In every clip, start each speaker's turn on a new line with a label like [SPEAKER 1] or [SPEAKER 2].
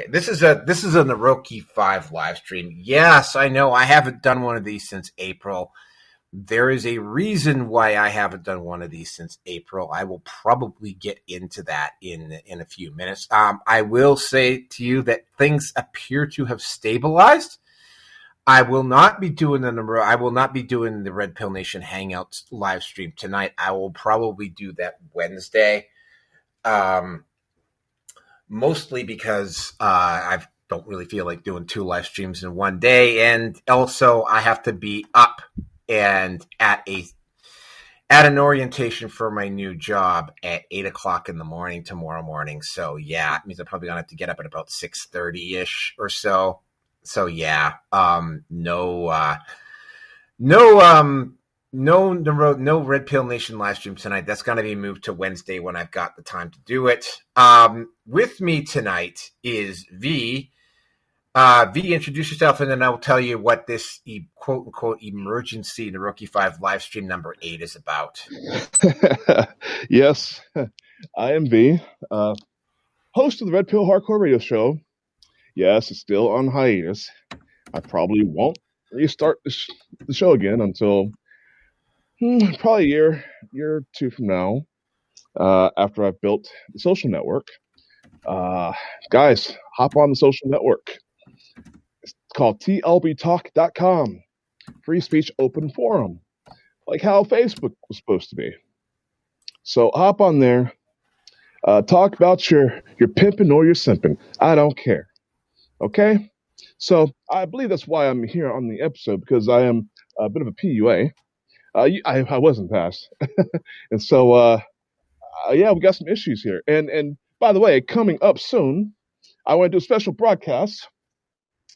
[SPEAKER 1] here. This is a Neroke 5 live stream. Yes, I know I haven't done one of these since April. There is a reason why I haven't done one of these since April. I will probably get into that in a few minutes. I will say to you that things appear to have stabilized. I will not be doing the Red Pill Nation Hangouts live stream tonight. I will probably do that Wednesday. Mostly because I don't really feel like doing 2 live streams in one day, and also I have to be up and at an orientation for my new job at 8:00 in the morning tomorrow morning. So yeah, it means I'm probably gonna have to get up at about 6:30-ish or so. So yeah, no Red Pill Nation live stream tonight. That's going to be moved to Wednesday when I've got the time to do it. With me tonight is V. V, introduce yourself, and then I will tell you what this quote-unquote emergency Neroke 5 live stream number 8 is about.
[SPEAKER 2] Yes, I am V, host of the Red Pill Hardcore Radio Show. Yes, it's still on hiatus. I probably won't restart the show again until probably a year or two from now, after I've built the social network. Guys, hop on the social network. It's called tlbtalk.com. Free speech open forum, like how Facebook was supposed to be. So hop on there, talk about your pimping or your simping. I don't care. Okay? So I believe that's why I'm here on the episode, because I am a bit of a PUA. I wasn't passed. And so, yeah, we got some issues here. And by the way, coming up soon, I want to do a special broadcast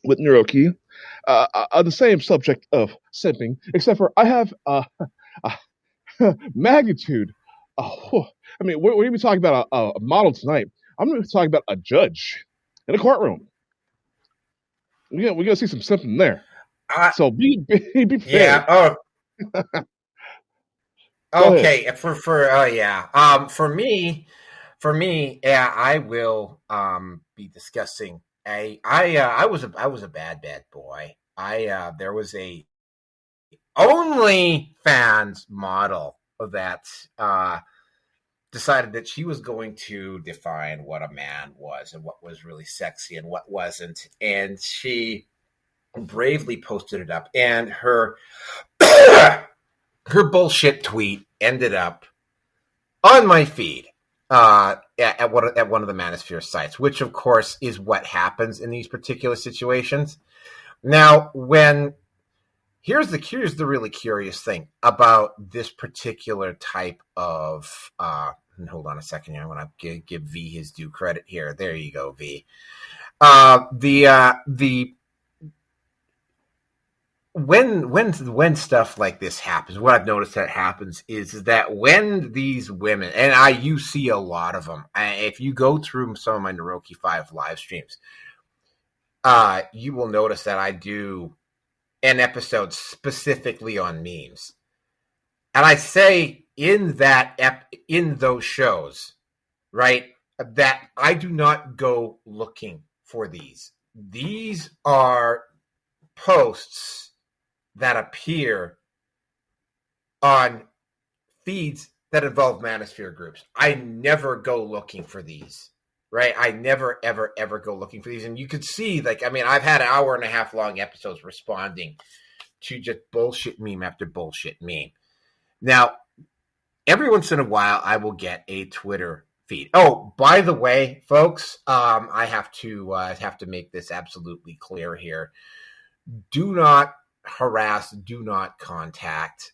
[SPEAKER 2] with Neroke on the same subject of simping, except for I have magnitude. I mean, we're going to be talking about a model tonight. I'm going to be talking about a judge in a courtroom. We're going to see some simping there. So be prepared.
[SPEAKER 1] Yeah. Okay. For me, yeah, I will be discussing. I was a bad boy. There was a OnlyFans model that decided that she was going to define what a man was and what was really sexy and what wasn't, and she bravely posted it up, and her bullshit tweet ended up on my feed at one of the Manosphere sites, which of course is what happens in these particular situations. Now, here's the really curious thing about this particular type of hold on a second here. I want to give V his due credit here. There you go, V. When stuff like this happens, what I've noticed that happens is that when these women, and you see a lot of them, if you go through some of my Neroke 5 live streams, you will notice that I do an episode specifically on memes. And I say in those shows, right, that I do not go looking for these. These are posts that appear on feeds that involve Manosphere groups. I never go looking for these, right? I never, ever, ever go looking for these. And you could see, I've had 1.5 hour long episodes responding to just bullshit meme after bullshit meme. Now, every once in a while, I will get a Twitter feed. Oh, by the way, folks, I have to make this absolutely clear here. Do not harass, do not contact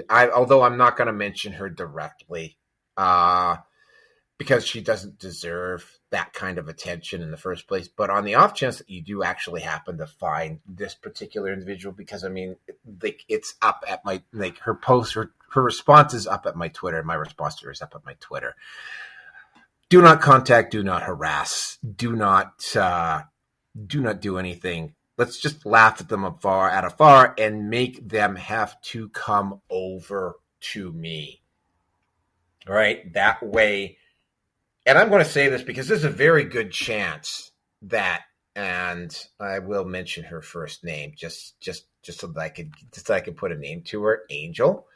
[SPEAKER 1] although I'm not going to mention her directly, because she doesn't deserve that kind of attention in the first place. But on the off chance that you do actually happen to find this particular individual, because it's up at my, her post, her response is up at my Twitter, and my response to her is up at my Twitter. Do not contact, do not harass, do not do anything. Let's just laugh at them afar and make them have to come over to me. All right? That way, and I'm going to say this because there's a very good chance that, and I will mention her first name just so that I could put a name to her, Angel.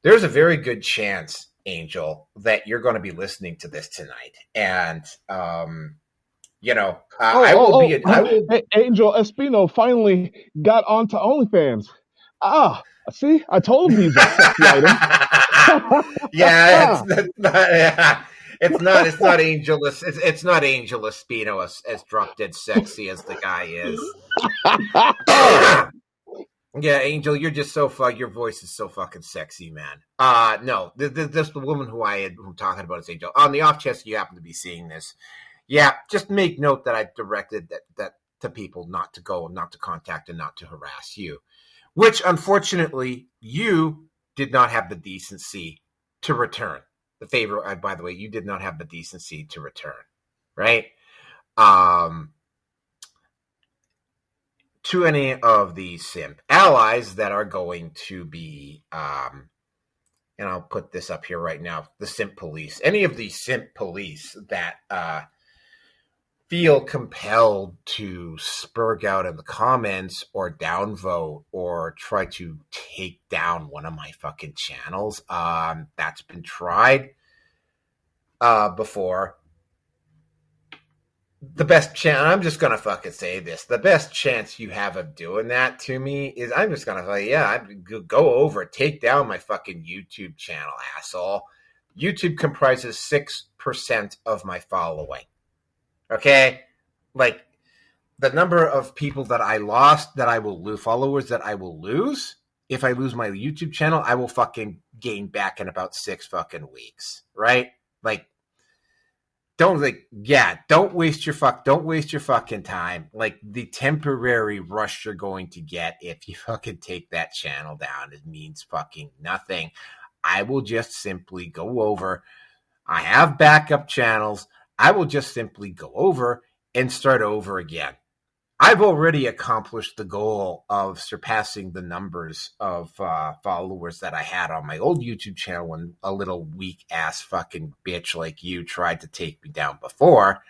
[SPEAKER 1] There's a very good chance, Angel, that you're going to be listening to this tonight, and I will be.
[SPEAKER 2] Angel Espino finally got onto OnlyFans. See, I told him he's a sexy item.
[SPEAKER 1] Yeah, it's not Angel. It's not Angel Espino as drop dead sexy as the guy is. Yeah, Angel, you're just so your voice is so fucking sexy, man. No, this the woman who I'm talking about is Angel. On the off chance you happen to be seeing this, yeah, just make note that I directed that to people not to go, not to contact, and not to harass you. Which, unfortunately, you did not have the decency to return. The favor, by the way, you did not have the decency to return, right? To any of the simp allies that are going to be, and I'll put this up here right now, the simp police, any of the simp police that feel compelled to spurg out in the comments or downvote or try to take down one of my fucking channels. That's been tried before. The best chance, I'm just going to fucking say this, the best chance you have of doing that to me is I'm just going to say, I'd go over, take down my fucking YouTube channel, asshole. YouTube comprises 6% of my following. Okay, like the number of people that I lost, that I will lose, followers that I will lose. If I lose my YouTube channel, I will fucking gain back in about 6 fucking weeks, right? Like, don't waste your fucking time. Like the temporary rush you're going to get if you fucking take that channel down, it means fucking nothing. I will just simply go over. I have backup channels. I will just simply go over and start over again. I've already accomplished the goal of surpassing the numbers of followers that I had on my old YouTube channel when a little weak-ass fucking bitch like you tried to take me down before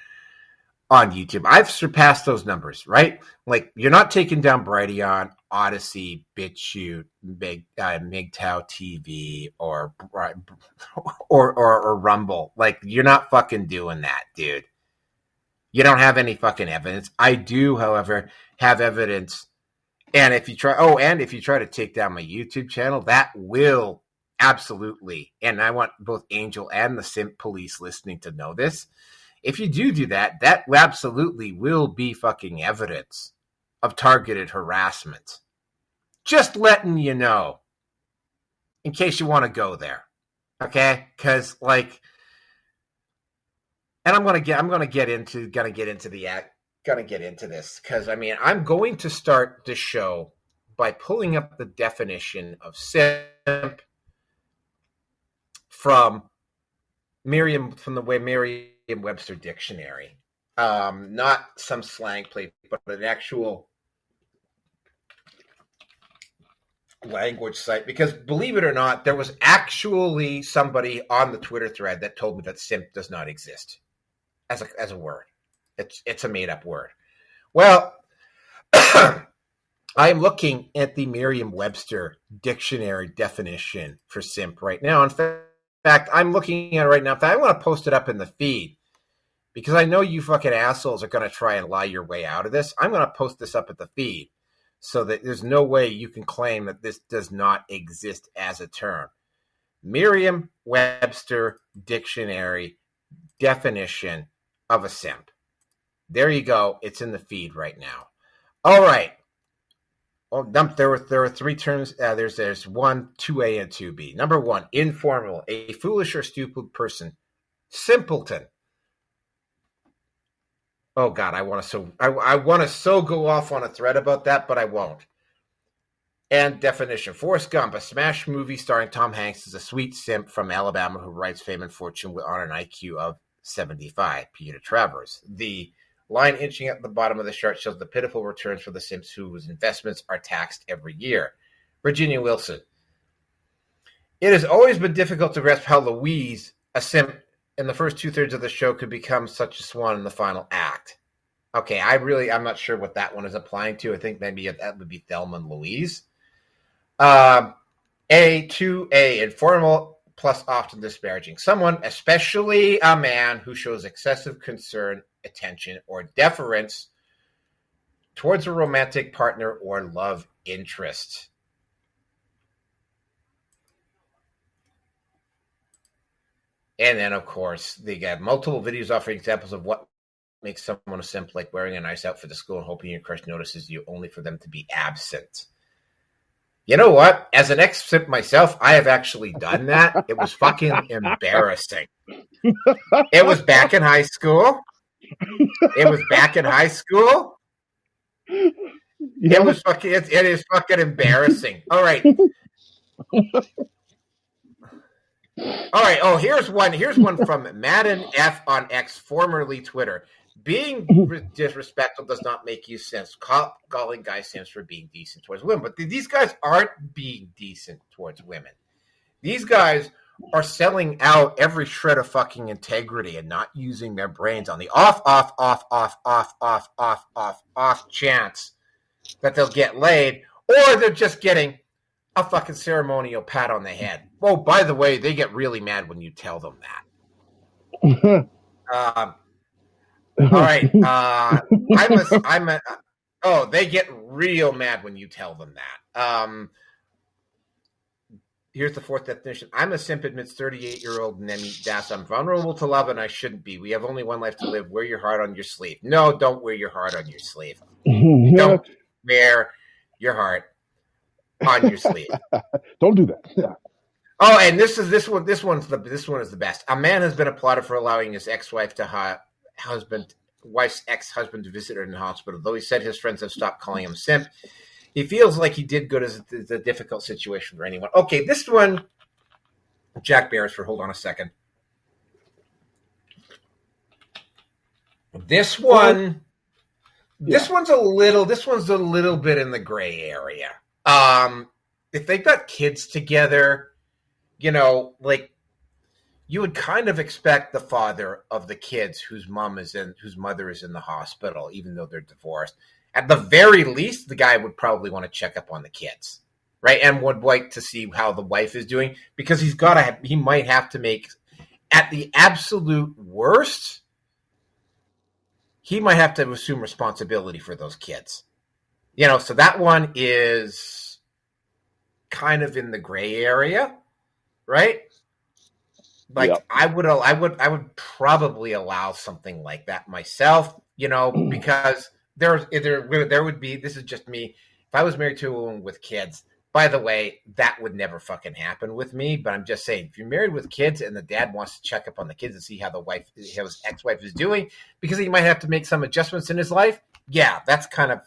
[SPEAKER 1] on YouTube. I've surpassed those numbers, right? Like, you're not taking down Brighteon, Odyssey, BitChute, MGTOW TV, or Rumble. Like, you're not fucking doing that, dude. You don't have any fucking evidence. I do, however, have evidence. And if you try to take down my YouTube channel, that will absolutely, and I want both Angel and the Simp Police listening to know this. If you do that, that absolutely will be fucking evidence of targeted harassment. Just letting you know, in case you want to go there, okay? Because like, and I'm gonna get into this because I mean I'm going to start the show by pulling up the definition of simp from the way Merriam-Webster dictionary, not some slang play, but an actual language site. Because believe it or not, there was actually somebody on the Twitter thread that told me that simp does not exist as a word. It's a made up word. Well, I'm looking at the Merriam-Webster dictionary definition for simp right now. In fact, I'm looking at it right now. In fact, I want to post it up in the feed because I know you fucking assholes are going to try and lie your way out of this. I'm going to post this up at the feed so that there's no way you can claim that this does not exist as a term. Merriam-Webster dictionary definition of a simp. There you go. It's in the feed right now. All right. Well, there were 3 terms. There's 1, 2A, and 2B. Number 1, informal, a foolish or stupid person. Simpleton. Oh God, I want to so go off on a thread about that, but I won't. And definition: Forrest Gump, a smash movie starring Tom Hanks, is a sweet simp from Alabama who writes fame and fortune on an IQ of 75. Peter Travers. The line inching at the bottom of the chart shows the pitiful returns for the simps whose investments are taxed every year. Virginia Wilson. It has always been difficult to grasp how Louise, a simp, in the first 2/3 of the show could become such a swan in the final act. Okay, I'm not sure what that one is applying to. I think maybe that would be Thelma and Louise. A, informal plus often disparaging. Someone, especially a man, who shows excessive concern, attention, or deference towards a romantic partner or love interest. And then, of course, they got multiple videos offering examples of what makes someone a simp, like wearing a nice outfit to school and hoping your crush notices you only for them to be absent. You know what? As an ex-simp myself, I have actually done that. It was fucking embarrassing. It was back in high school. It was fucking. It is fucking embarrassing. All right. Oh, here's one from Madden F on X, formerly Twitter. Being disrespectful does not make you simps. Calling guys simps for being decent towards women. But these guys aren't being decent towards women. These guys are selling out every shred of fucking integrity and not using their brains on the off chance that they'll get laid, or they're just getting a fucking ceremonial pat on the head. Oh, by the way, they get really mad when you tell them that. All right. They get real mad when you tell them that. Here's the fourth definition. I'm a simp, admits 38-year-old Nemi Das. I'm vulnerable to love and I shouldn't be. We have only one life to live. Wear your heart on your sleeve. No, don't wear your heart on your sleeve. Don't wear your heart on your sleeve.
[SPEAKER 2] Don't do that. Yeah.
[SPEAKER 1] Oh, and this one is the best. A man has been applauded for allowing his ex-wife wife's ex-husband to visit her in the hospital. Though he said his friends have stopped calling him simp, he feels like he did good as a difficult situation for anyone. Okay, this one, Jack Beresford, hold on a second. This one's a little bit in the gray area. If they've got kids together, like, you would kind of expect the father of the kids whose mother is in the hospital, even though they're divorced. At the very least, the guy would probably want to check up on the kids, right? And would like to see how the wife is doing, because he might have to make, at the absolute worst, he might have to assume responsibility for those kids. So that one is kind of in the gray area, right? Like, yep. I would probably allow something like that myself, because there would be, this is just me. If I was married to a woman with kids, by the way, that would never fucking happen with me. But I'm just saying, if you're married with kids and the dad wants to check up on the kids and see how his ex-wife is doing, because he might have to make some adjustments in his life. Yeah, that's par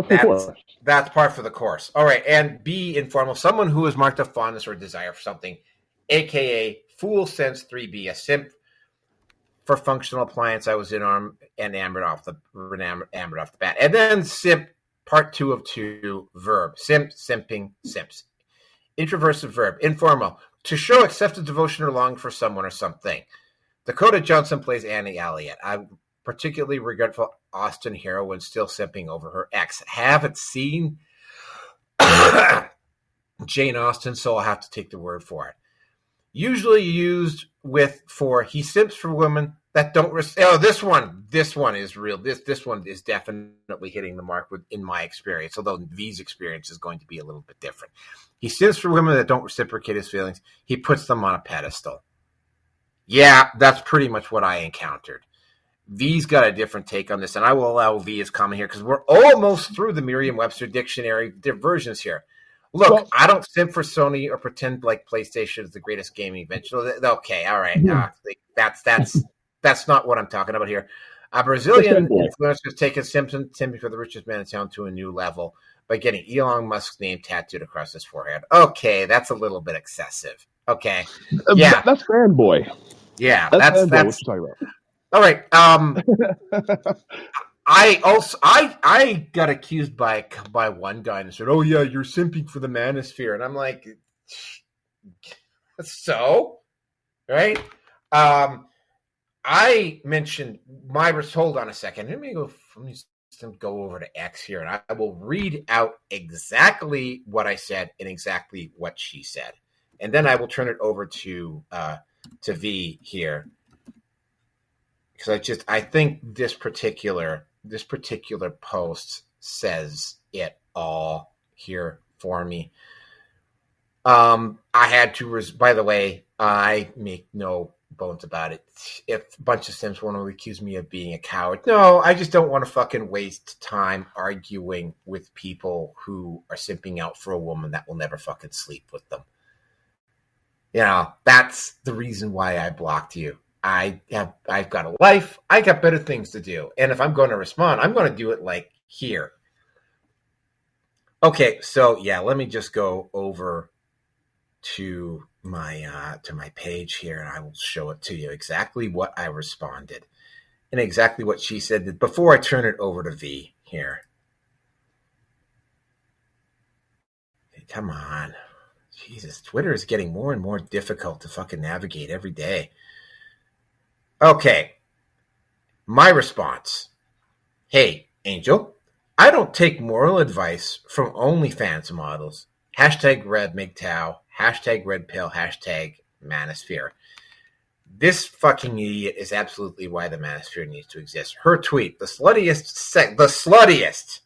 [SPEAKER 1] for the course. That's par for the course. All right. And B, informal, someone who has marked a fondness or desire for something, aka Fool Sense 3B, a simp for functional appliance. I was enamored off the bat. And then simp, part 2 of 2, verb. Simp, simping, simps. Introversive verb. Informal, to show excessive devotion or longing for someone or something. Dakota Johnson plays Annie Elliott. I'm particularly regretful Austin heroine still simping over her ex. Haven't seen Jane Austen, so I'll have to take the word for it. Usually used for he simps for women that don't. This one is real. This one is definitely hitting the mark in my experience. Although V's experience is going to be a little bit different. He simps for women that don't reciprocate his feelings. He puts them on a pedestal. Yeah, that's pretty much what I encountered. V's got a different take on this, and I will allow V as comment here because we're almost through the Merriam-Webster dictionary versions here. Look, I don't simp for Sony or pretend like PlayStation is the greatest gaming venture. Okay, all right. That's not what I'm talking about here. A Brazilian influencer has taken simping for the richest man in town to a new level by getting Elon Musk's name tattooed across his forehead. Okay, that's a little bit excessive. Okay. Yeah.
[SPEAKER 2] That's fanboy.
[SPEAKER 1] Yeah,
[SPEAKER 2] that's what you're talking about.
[SPEAKER 1] All right. I got accused by one guy and said, "Oh yeah, you're simping for the manosphere," and I'm like, so right? I mentioned hold on a second. Let me go over to X here, and I will read out exactly what I said and exactly what she said, and then I will turn it over to V here, because I think this particular post says it all here for me. I had to. By the way, I make no bones about it. If a bunch of Sims want to accuse me of being a coward, no, I just don't want to fucking waste time arguing with people who are simping out for a woman that will never fucking sleep with them. You know, that's the reason why I blocked you. I've got a life. I got better things to do. And if I'm going to respond, I'm going to do it like here. Okay, so yeah, let me just go over to my page here, and I will show it to you exactly what I responded and exactly what she said before I turn it over to V here. Okay, come on. Jesus, Twitter is getting more and more difficult to fucking navigate every day. Okay. My response. Hey, Angel, I don't take moral advice from OnlyFans models. Hashtag Red MGTOW. Hashtag Red Pill. Hashtag Manosphere. This fucking idiot is absolutely why the Manosphere needs to exist. Her tweet, the sluttiest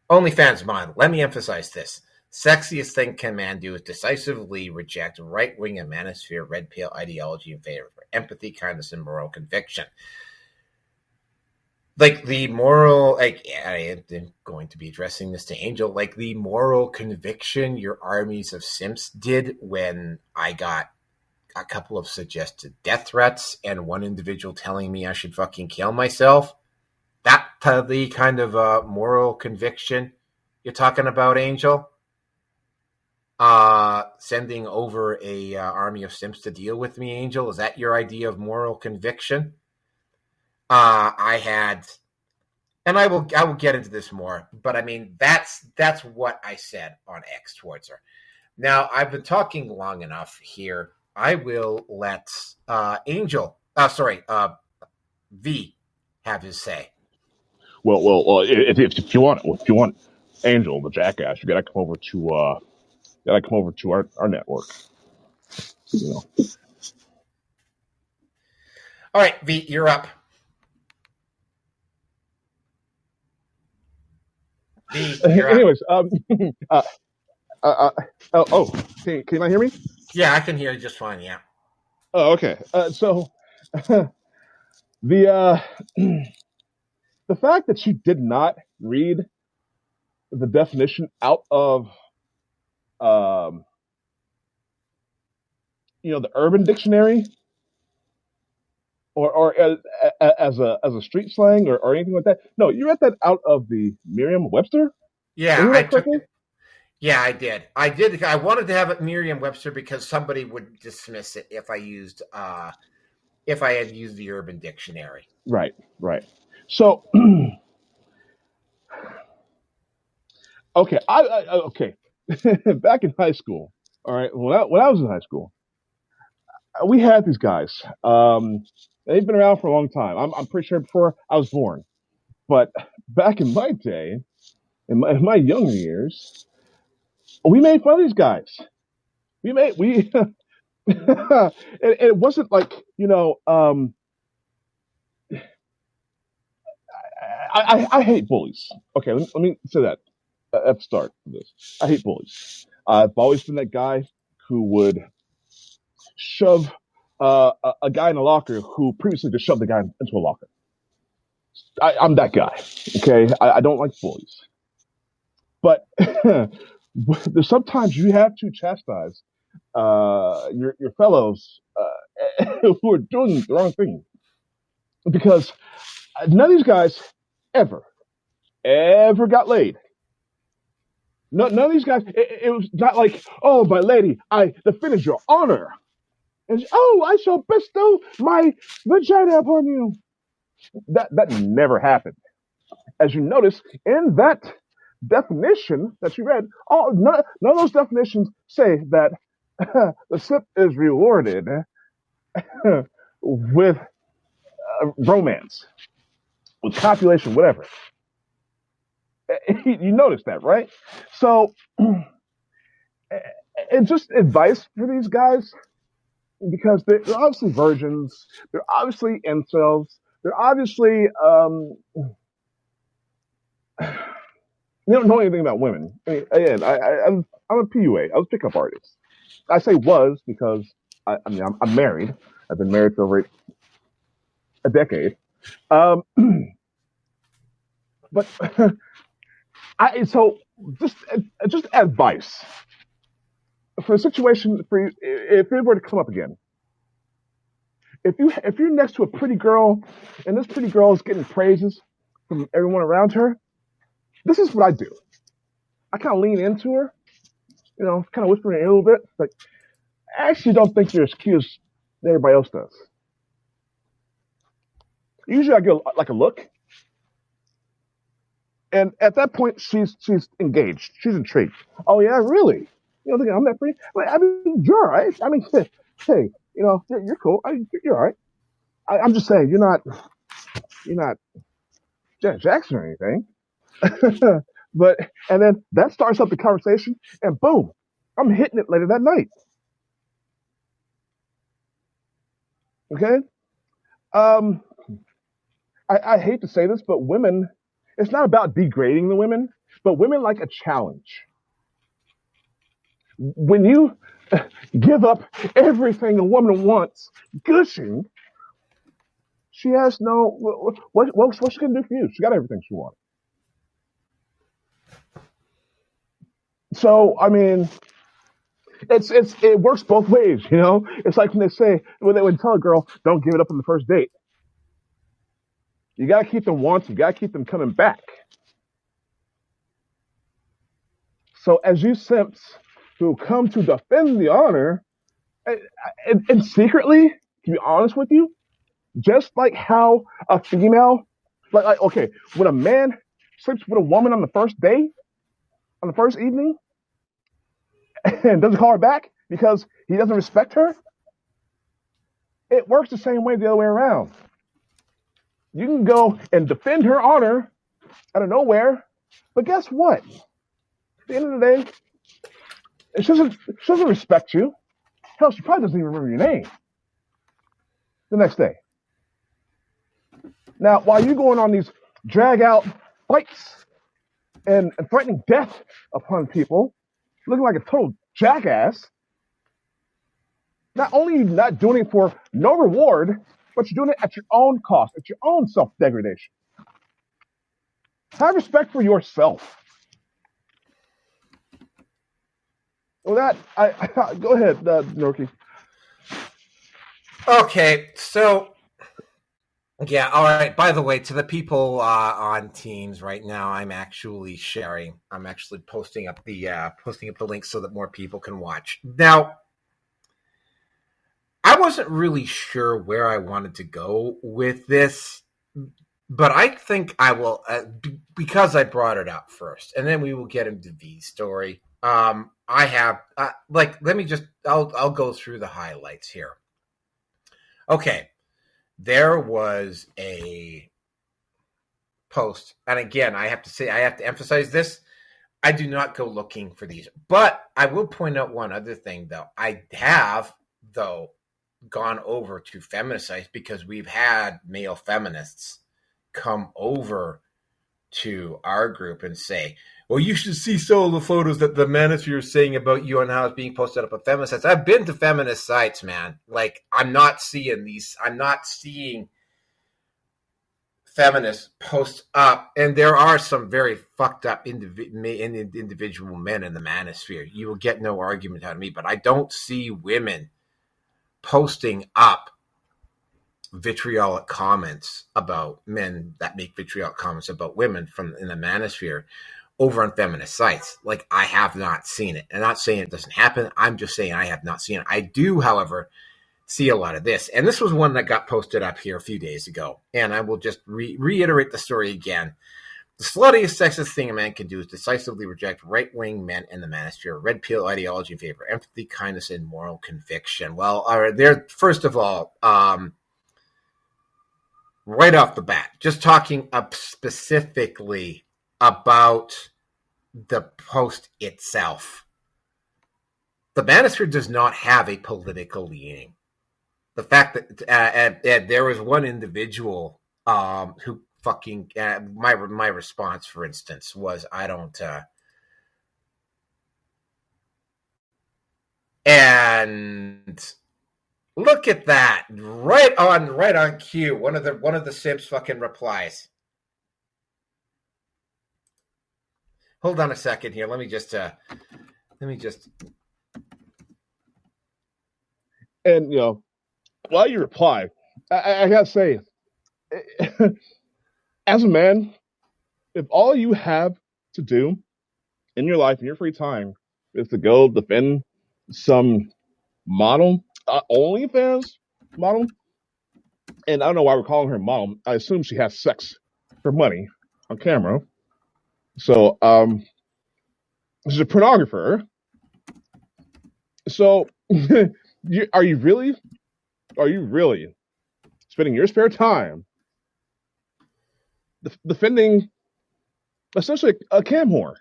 [SPEAKER 1] OnlyFans model. Let me emphasize this. Sexiest thing can man do is decisively reject right-wing and Manosphere red pill ideology in favor of empathy, kindness, and moral conviction. Like the moral, I am going to be addressing this to Angel, like the moral conviction your armies of simps did when I got a couple of suggested death threats and one individual telling me I should fucking kill myself. That the kind of moral conviction you're talking about, Angel? Sending over a army of simps to deal with me, Angel? Is that your idea of moral conviction? I had, and I will get into this more, but I mean that's what I said on X towards her. Now I've been talking long enough here. I will let V have his say.
[SPEAKER 2] Well, if you want Angel, the jackass, you gotta come over to our network. You know.
[SPEAKER 1] All right, V, you're up. V, you're
[SPEAKER 2] Anyways,
[SPEAKER 1] up.
[SPEAKER 2] can you not hear me?
[SPEAKER 1] Yeah, I can hear you just fine. Yeah.
[SPEAKER 2] Oh, okay. So the the fact that she did not read the definition out of the Urban Dictionary or as a street slang or anything like that. No, you read that out of the Merriam-Webster.
[SPEAKER 1] Yeah, I took it. Yeah, I did. I wanted to have it Merriam-Webster because somebody would dismiss it if I had used the Urban Dictionary.
[SPEAKER 2] Right. So, okay, okay. Back in high school, all right. When I was in high school, we had these guys. They've been around for a long time. I'm pretty sure before I was born. But back in my day, in my younger years, we made fun of these guys. It wasn't like I hate bullies. Okay, let me say that at the start of this. I hate bullies. I've always been that guy who would shove a guy in a locker who previously just shoved the guy into a locker. I'm that guy. Okay, I don't like bullies, but sometimes you have to chastise your fellows who are doing the wrong thing, because none of these guys ever got laid. None of these guys. It was not like, oh, my lady, I defended your honor. And I shall bestow my vagina upon you. That never happened. As you notice in that definition that you read, none of those definitions say that the simp is rewarded with romance, with copulation, whatever. You notice that, right? So, and just advice for these guys, because they're obviously virgins, they're obviously incels, they're obviously they don't know anything about women. I mean, again, I'm a PUA. I was a pickup artist. I say was because I'm married. I've been married for over a decade. Um, but so just advice for a situation for you, if it were to come up again. If you're next to a pretty girl and this pretty girl is getting praises from everyone around her, this is what I do. I kind of lean into her, kind of whispering a little bit, like, I actually don't think you're as cute as everybody else does. Usually I get like a look, and at that point she's engaged, she's intrigued. Oh yeah, really? You don't think I'm that pretty? Like, I mean, you're all right. I mean, hey, you're cool. You're all right. I'm just saying, you're not Janet Jackson or anything. But and then that starts up the conversation, and boom, I'm hitting it later that night. Okay. I hate to say this, but women, it's not about degrading the women, but women like a challenge. When you give up everything a woman wants, gushing, she has no, what's she going to do for you? She got everything she wants. So, I mean, it works both ways, It's like when they say, when they would tell a girl, don't give it up on the first date. You got to keep them wanting. You got to keep them coming back. So as you simps who come to defend the honor, and secretly, to be honest with you, just like how a female, like okay, when a man sleeps with a woman on the first day, on the first evening, and doesn't call her back because he doesn't respect her, it works the same way the other way around. You can go and defend her honor out of nowhere, but guess what? At the end of the day, she doesn't respect you. Hell, she probably doesn't even remember your name the next day. Now, while you're going on these drag-out fights and threatening death upon people, looking like a total jackass, not only are you not doing it for no reward, but you're doing it at your own cost, at your own self-degradation. Have respect for yourself. With that, I go ahead, Neroke.
[SPEAKER 1] Okay, so yeah, all right. By the way, to the people on Teams right now, I'm actually posting up the link so that more people can watch. Now, I wasn't really sure where I wanted to go with this, but I think I will because I brought it up first, and then we will get into V's story. I have I'll go through the highlights here. Okay, there was a post, and again, I have to emphasize this. I do not go looking for these, but I will point out one other thing, though. I have, though, gone over to feminist sites because we've had male feminists come over to our group and say, well, you should see some of the photos that the manosphere is saying about you and how it's being posted up on feminist sites. I've been to feminist sites, man. Like, I'm not seeing feminists post up, and there are some very fucked up individual men in the manosphere. You will get no argument out of me, but I don't see women posting up vitriolic comments about men that make vitriolic comments about women in the manosphere over on feminist sites. Like, I have not seen it. I'm not saying it doesn't happen. I'm just saying I have not seen it. I do, however, see a lot of this. And this was one that got posted up here a few days ago. And I will just reiterate the story again. The sluttiest, sexist thing a man can do is decisively reject right-wing men in the manosphere, red pill ideology in favor, empathy, kindness, and moral conviction. Well, all right, there. First of all, right off the bat, just talking up specifically about the post itself. The manosphere does not have a political leaning. The fact that there was one individual who fucking my response, for instance, was I don't. And look at that, right on cue. One of the Simps fucking replies. Hold on a second here. Let me just.
[SPEAKER 2] And while you reply, I gotta say, as a man, if all you have to do in your life in your free time is to go defend some model, OnlyFans model, and I don't know why we're calling her model. I assume she has sex for money on camera. So she's a pornographer. So are you really spending your spare time defending essentially a cam whore?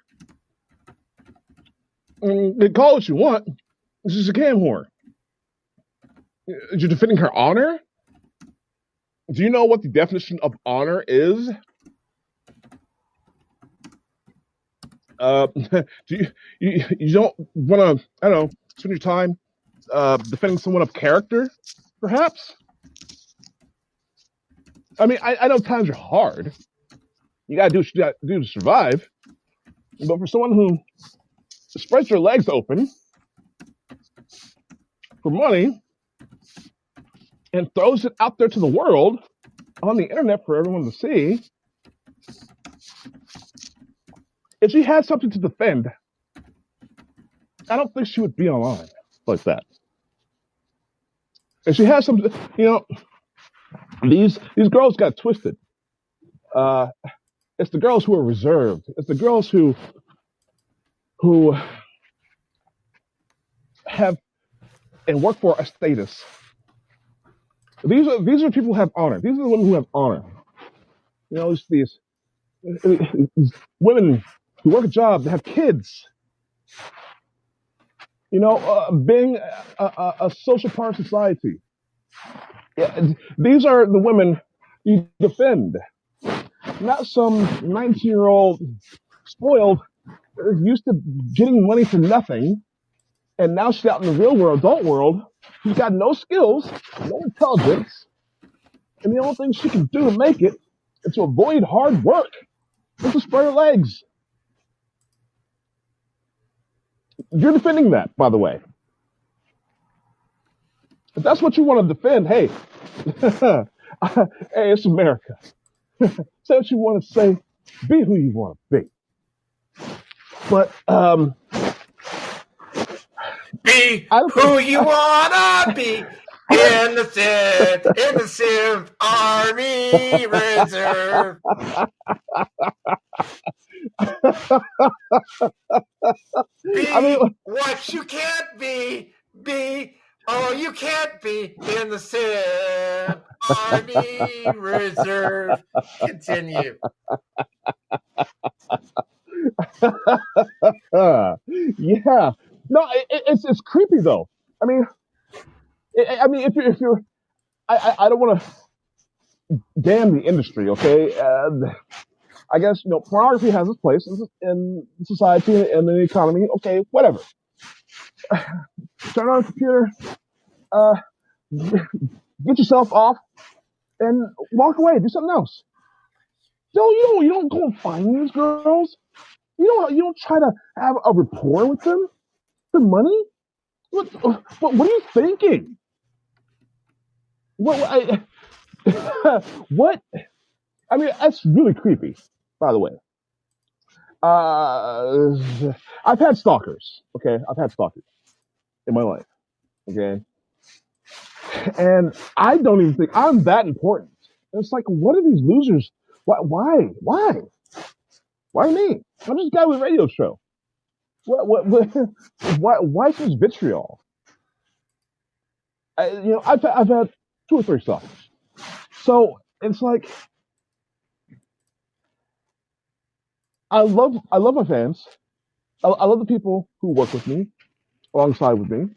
[SPEAKER 2] Call it what you want. She's a cam whore. You're defending her honor? Do you know what the definition of honor is? Do you don't want to, I don't know, spend your time defending someone of character, perhaps? I mean, I know times are hard. You gotta do what you gotta do to survive. But for someone who spreads their legs open for money and throws it out there to the world on the internet for everyone to see, if she had something to defend, I don't think she would be online like that. If she has something, these girls got twisted. It's the girls who are reserved. It's the girls who have and work for a status. These are people who have honor. These are the women who have honor. These women who work a job, they have kids. Being a social part of society. Yeah, these are the women you defend, not some 19-year-old spoiled, used to getting money for nothing, and now she's out in the real world, adult world. She's got no skills, no intelligence, and the only thing she can do to make it is to avoid hard work is to spread her legs. You're defending that, by the way. If that's what you want to defend, hey, hey, it's America. Say what you want to say, be who you want to be. But
[SPEAKER 1] be who you wanna be in the Simp Army Reserve. Be what you can't be. You can't be in the Simp Army Reserve. Continue.
[SPEAKER 2] Yeah. No, it's creepy though. I mean, if you're, I don't want to damn the industry, okay? I guess pornography has its place in society and in the economy. Okay, whatever. Turn on a computer, get yourself off, and walk away. Do something else. You don't go and find these girls. You don't try to have a rapport with them for money. What are you thinking? What? What? I mean, that's really creepy. By the way, I've had stalkers. Okay, I've had stalkers in my life. Okay, and I don't even think I'm that important. It's like, what are these losers? Why? Why me? I'm just a guy with a radio show. Why such vitriol? I've had 2 or 3 stalkers. So it's like I love my fans. I love the people who work with me, alongside with me.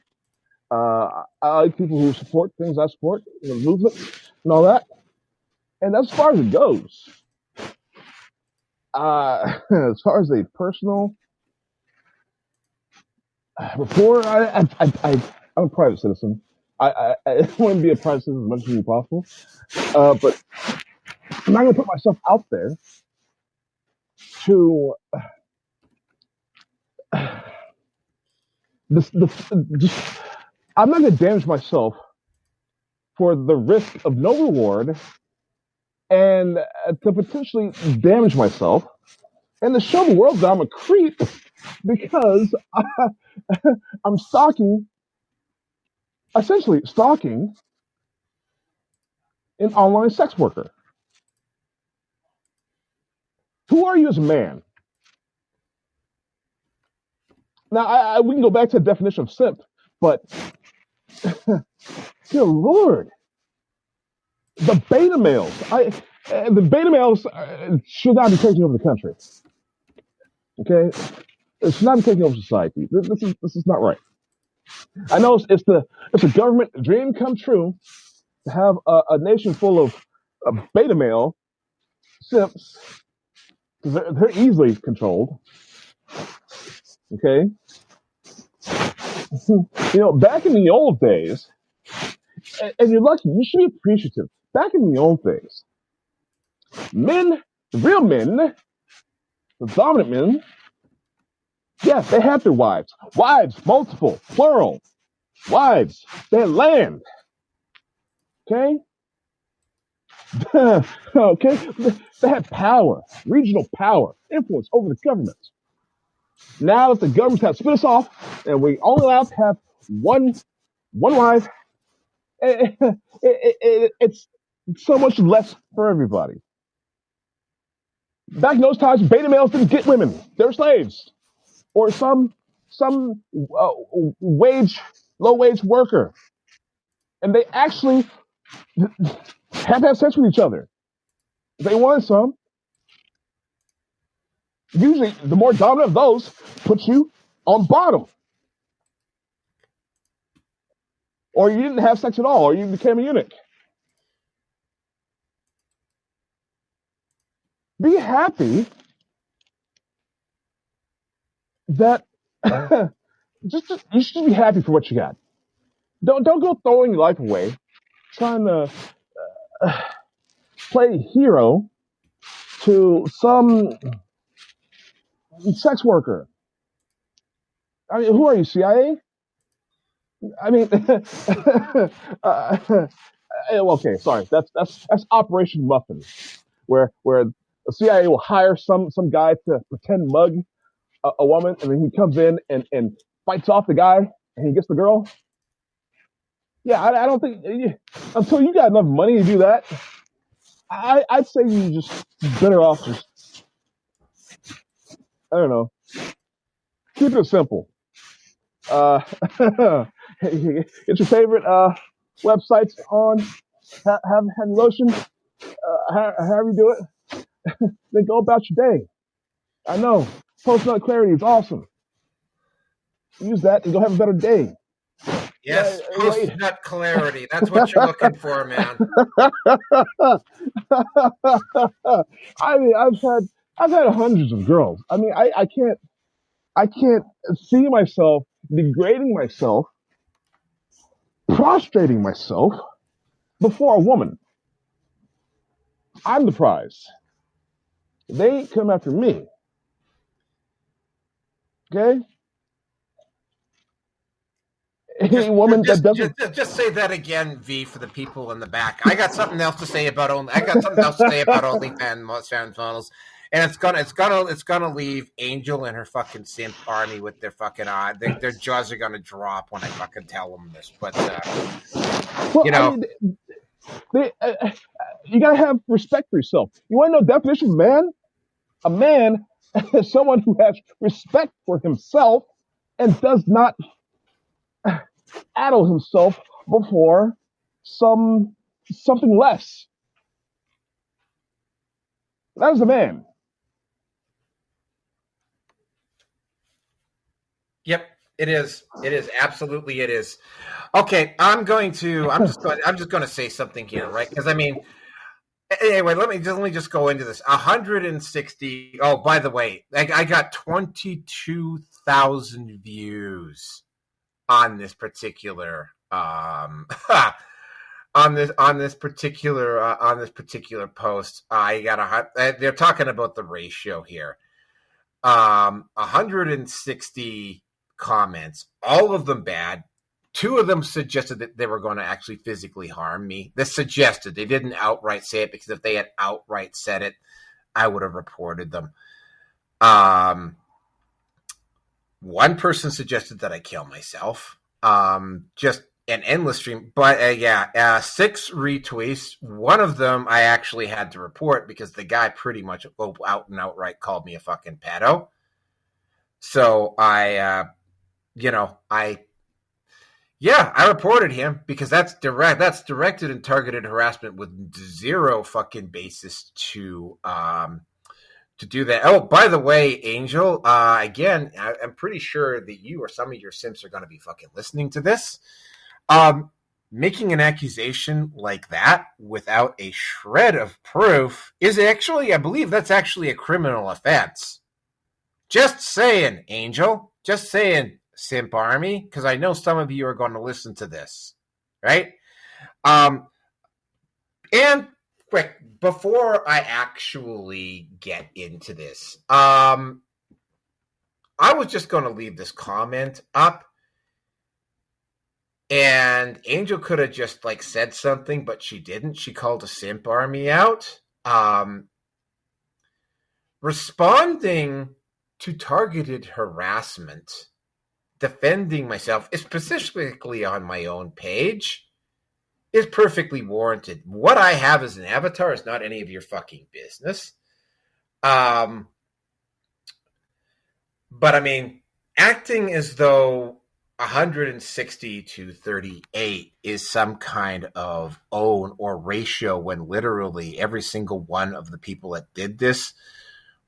[SPEAKER 2] I like people who support things I support, the movement and all that. And that's as far as it goes. As far as a personal rapport, I'm a private citizen. I want to be a private citizen as much as possible. But I'm not going to put myself out there to I'm not going to damage myself for the risk of no reward and to potentially damage myself and to show the world that I'm a creep because I'm essentially stalking an online sex worker. Who are you as a man? Now, we can go back to the definition of simp, but dear Lord, the beta males, should not be taking over the country. Okay, it should not be taking over society. This is not right. I know it's a government dream come true to have a nation full of beta male simps because they're easily controlled. Okay, back in the old days, and you're lucky, you should be appreciative. Back in the old days, men, the real men, the dominant men, yeah, they had their wives. Wives, multiple, plural. Wives, they had land. Okay? Okay? They had power, regional power, influence over the government. Now that the government has split us off and we only allowed to have one wife, it's so much less for everybody. Back in those times, beta males didn't get women. They were slaves. Or some low wage worker. And they actually have to have sex with each other. If they wanted some, usually the more dominant of those puts you on bottom. Or you didn't have sex at all, or you became a eunuch. Be happy that you should be happy for what you got. Don't go throwing your life away, trying to play hero to some sex worker. I mean, who are you, CIA? I mean, okay, sorry. That's Operation Muffin, where the CIA will hire some guy to pretend mug a woman, and then he comes in and fights off the guy, and he gets the girl. Yeah, I don't think until you got enough money to do that, I'd say you just better off just I don't know, keep it simple. Get your favorite websites on have lotion, however you do it. Then go about your day. I know post-nut clarity is awesome. Use that and go have a better day.
[SPEAKER 1] Yes, post-nut clarity. That's what you're looking for, man.
[SPEAKER 2] I mean, I've had hundreds of girls. I mean, I can't see myself degrading myself, prostrating myself before a woman. I'm the prize. They come after me. Okay? A woman that doesn't
[SPEAKER 1] just say that again, V, for the people in the back. I got something else to say about OnlyFans models, and it's gonna leave Angel and her fucking simp army with their fucking eye. Their jaws are gonna drop when I fucking tell them this. But
[SPEAKER 2] I mean, you gotta have respect for yourself. You want to know the definition of man? A man as someone who has respect for himself and does not addle himself before something less. That is a man.
[SPEAKER 1] Yep, it is. It is absolutely. It is. Okay, I'm just going to say something here, right? Because I mean, anyway, let me just go into this. 160. Oh, by the way, I got 22,000 views on this particular on this particular post. I got they're talking about the ratio here. 160 comments, all of them bad. Two of them suggested that they were going to actually physically harm me. They suggested, they didn't outright say it, because if they had outright said it, I would have reported them. One person suggested that I kill myself. Just an endless stream. But 6 retweets. One of them I actually had to report because the guy pretty much out and outright called me a fucking pedo. So I reported him because that's directed and targeted harassment with zero fucking basis to do that. Oh, by the way, Angel, again, I'm pretty sure that you or some of your simps are going to be fucking listening to this. Making an accusation like that without a shred of proof is actually, I believe that's actually a criminal offense. Just saying, Angel. Just saying, Simp Army, because I know some of you are going to listen to this, right? And quick, before I actually get into this, I was just going to leave this comment up, and Angel could have just said something, but she didn't. She called a Simp Army out. Responding to targeted harassment, defending myself, specifically on my own page, is perfectly warranted. What I have as an avatar is not any of your fucking business. But I mean, acting as though 160 to 38 is some kind of own or ratio when literally every single one of the people that did this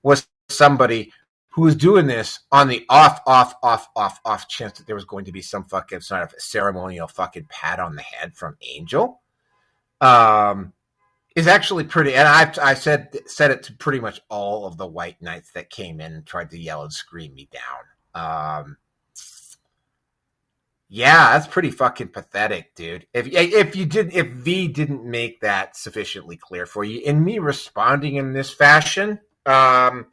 [SPEAKER 1] was somebody who was doing this on the off chance that there was going to be some fucking sort of ceremonial fucking pat on the head from Angel. Is actually pretty, and I said it to pretty much all of the white knights that came in and tried to yell and scream me down. Yeah, that's pretty fucking pathetic, dude. If V didn't make that sufficiently clear for you, in me responding in this fashion, no,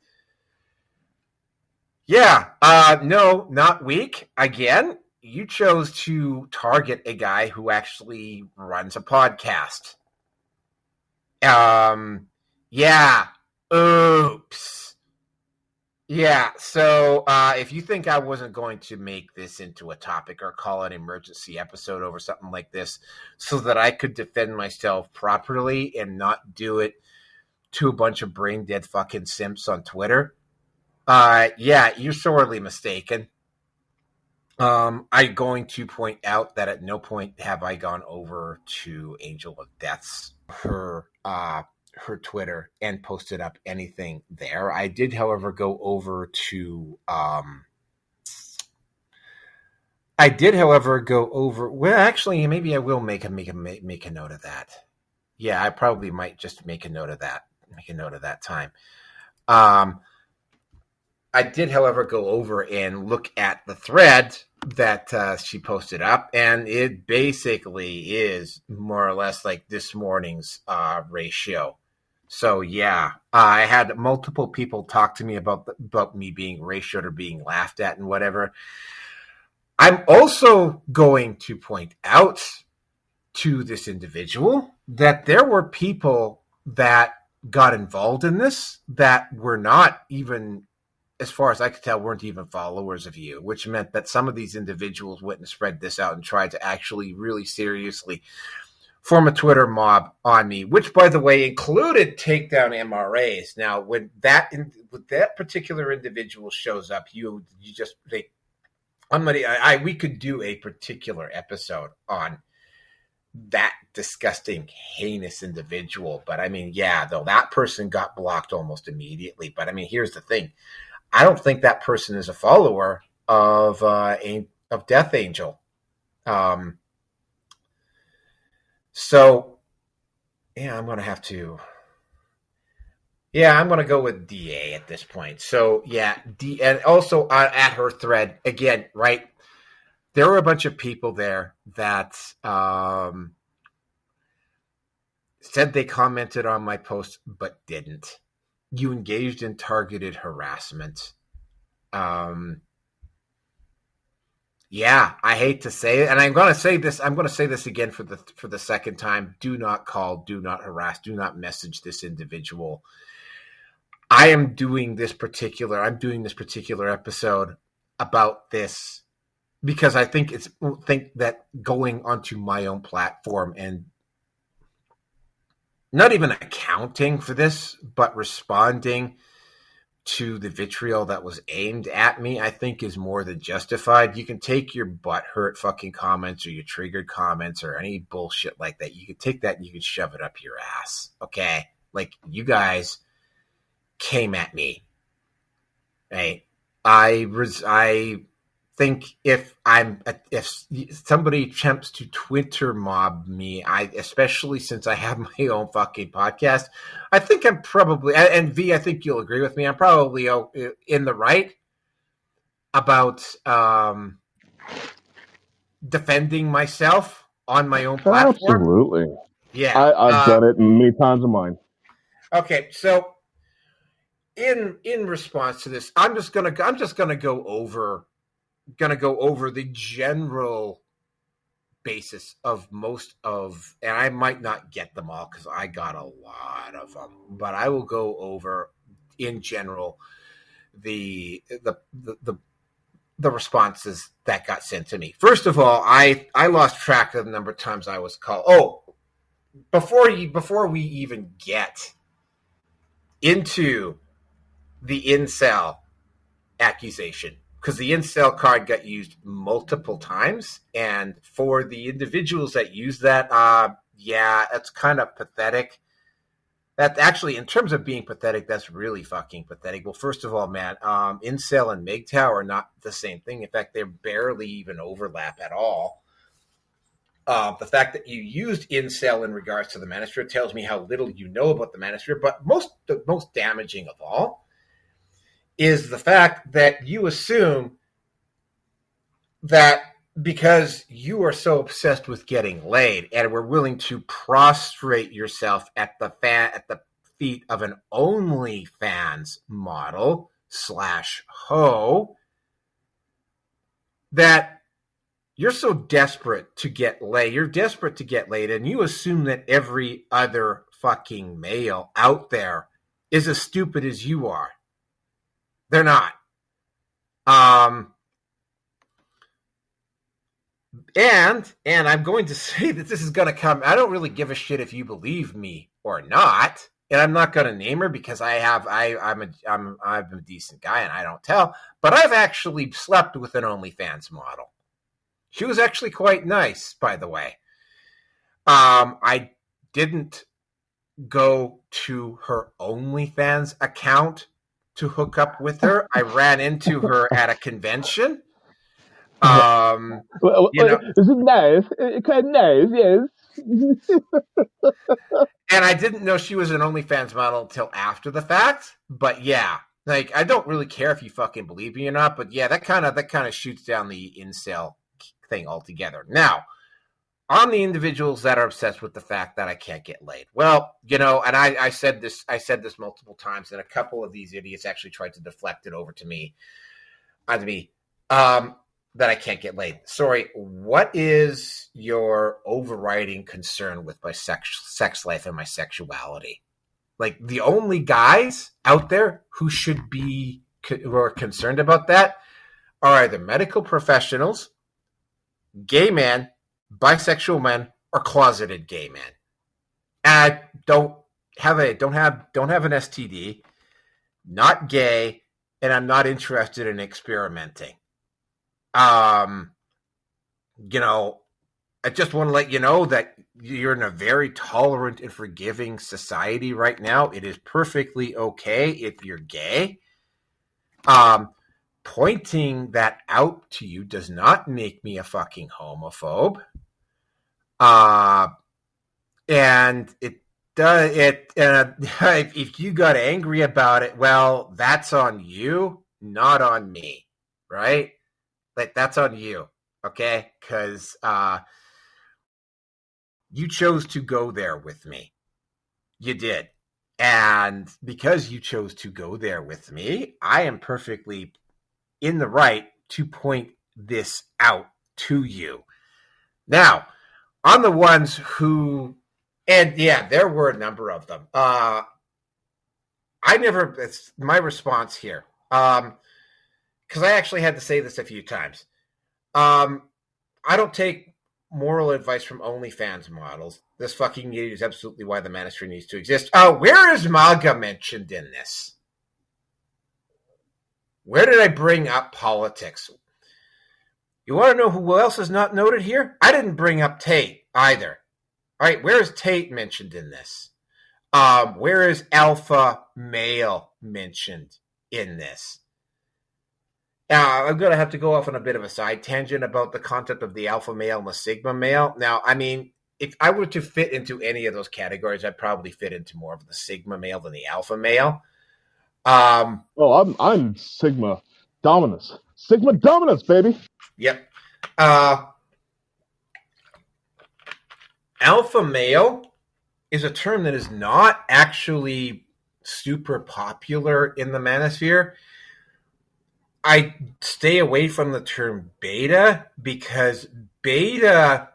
[SPEAKER 1] not weak. Again, you chose to target a guy who actually runs a podcast. Oops. Yeah, so if you think I wasn't going to make this into a topic or call an emergency episode over something like this so that I could defend myself properly and not do it to a bunch of brain dead fucking simps on Twitter, you're sorely mistaken. I'm going to point out that at no point have I gone over to Angel of Death's her Twitter and posted up anything there. I did, however, go over to well, actually, maybe I will make a note of that. Yeah, I probably might just make a note of that time. I did, however, go over and look at the thread that she posted up, and it basically is more or less like this morning's ratio. So yeah, I had multiple people talk to me about me being ratioed or being laughed at and whatever. I'm also going to point out to this individual that there were people that got involved in this that were not even, as far as I could tell, weren't even followers of you, which meant that some of these individuals went and spread this out and tried to actually really seriously form a Twitter mob on me, which, by the way, included takedown MRAs. Now, when that particular individual shows up, you just think, we could do a particular episode on that disgusting, heinous individual. But I mean, yeah, though that person got blocked almost immediately. But I mean, here's the thing: I don't think that person is a follower of Death Angel. So, yeah, I'm going to go with DA at this point. So, yeah, and also at her thread, again, right, there were a bunch of people there that said they commented on my post but didn't. You engaged in targeted harassment. Yeah, I hate to say it, and I'm going to say this. I'm going to say this again for the second time. Do not call. Do not harass. Do not message this individual. I'm doing this particular episode about this because I think that going onto my own platform and not even accounting for this, but responding to the vitriol that was aimed at me, I think is more than justified. You can take your butthurt fucking comments or your triggered comments or any bullshit like that. You can take that and you can shove it up your ass. Okay? Like, you guys came at me. Right? I think if somebody attempts to Twitter mob me, especially since I have my own fucking podcast, I think I'm probably, and V, I think you'll agree with me, I'm probably in the right about defending myself on my own platform.
[SPEAKER 2] Absolutely.
[SPEAKER 1] Yeah.
[SPEAKER 2] I've done it many times of mine.
[SPEAKER 1] Okay, so in response to this, I'm just gonna go over the general basis of most of, and I might not get them all because I got a lot of them, but I will go over in general the responses that got sent to me. First of all, I lost track of the number of times I was called. Oh, before we even get into the incel accusation, because the incel card got used multiple times, and for the individuals that use that, that's kind of pathetic. That actually, in terms of being pathetic, that's really fucking pathetic. Well, first of all, man, incel and MGTOW are not the same thing. In fact, they barely even overlap at all. The fact that you used incel in regards to the Manosphere tells me how little you know about the Manosphere, but the most damaging of all is the fact that you assume that because you are so obsessed with getting laid and were willing to prostrate yourself at the feet of an OnlyFans model / hoe, that you're so desperate to get laid. You're desperate to get laid, and you assume that every other fucking male out there is as stupid as you are. They're not. And I'm going to say that this is going to come. I don't really give a shit if you believe me or not, and I'm not going to name her because I'm a decent guy and I don't tell. But I've actually slept with an OnlyFans model. She was actually quite nice, by the way. I didn't go to her OnlyFans account to hook up with her. I ran into her at a convention.
[SPEAKER 2] Is it nice? Quite nice, yes.
[SPEAKER 1] And I didn't know she was an OnlyFans model until after the fact. But yeah, like, I don't really care if you fucking believe me or not. But yeah, that kind of shoots down the incel thing altogether. Now, on the individuals that are obsessed with the fact that I can't get laid. Well, and I said this multiple times, and a couple of these idiots actually tried to deflect it over to me, that I can't get laid. Sorry, what is your overriding concern with my sex life and my sexuality? Like, the only guys out there who are concerned about that are either medical professionals, gay men, bisexual men, are closeted gay men. I don't have an STD, not gay, and I'm not interested in experimenting. You know, I just want to let you know that you're in a very tolerant and forgiving society right now. It is perfectly okay if you're gay. Pointing that out to you does not make me a fucking homophobe. And it does it. If you got angry about it, well, that's on you, not on me, right? Like that's on you, okay? Because you chose to go there with me. You did. And because you chose to go there with me, I am perfectly in the right to point this out to you. Now, on the ones who, and yeah, there were a number of them. It's my response here. Because I actually had to say this a few times. I don't take moral advice from OnlyFans models. This fucking idiot is absolutely why the Manosphere needs to exist. Where is MAGA mentioned in this? Where did I bring up politics? You want to know who else is not noted here? I didn't bring up Tate either. All right, where is Tate mentioned in this? Where is alpha male mentioned in this? I'm going to have to go off on a bit of a side tangent about the concept of the alpha male and the sigma male. Now, I mean, if I were to fit into any of those categories, I'd probably fit into more of the sigma male than the alpha male.
[SPEAKER 2] Well, I'm sigma dominus. Sigma dominus, baby.
[SPEAKER 1] Yep. Alpha male is a term that is not actually super popular in the manosphere. I stay away from the term beta because beta,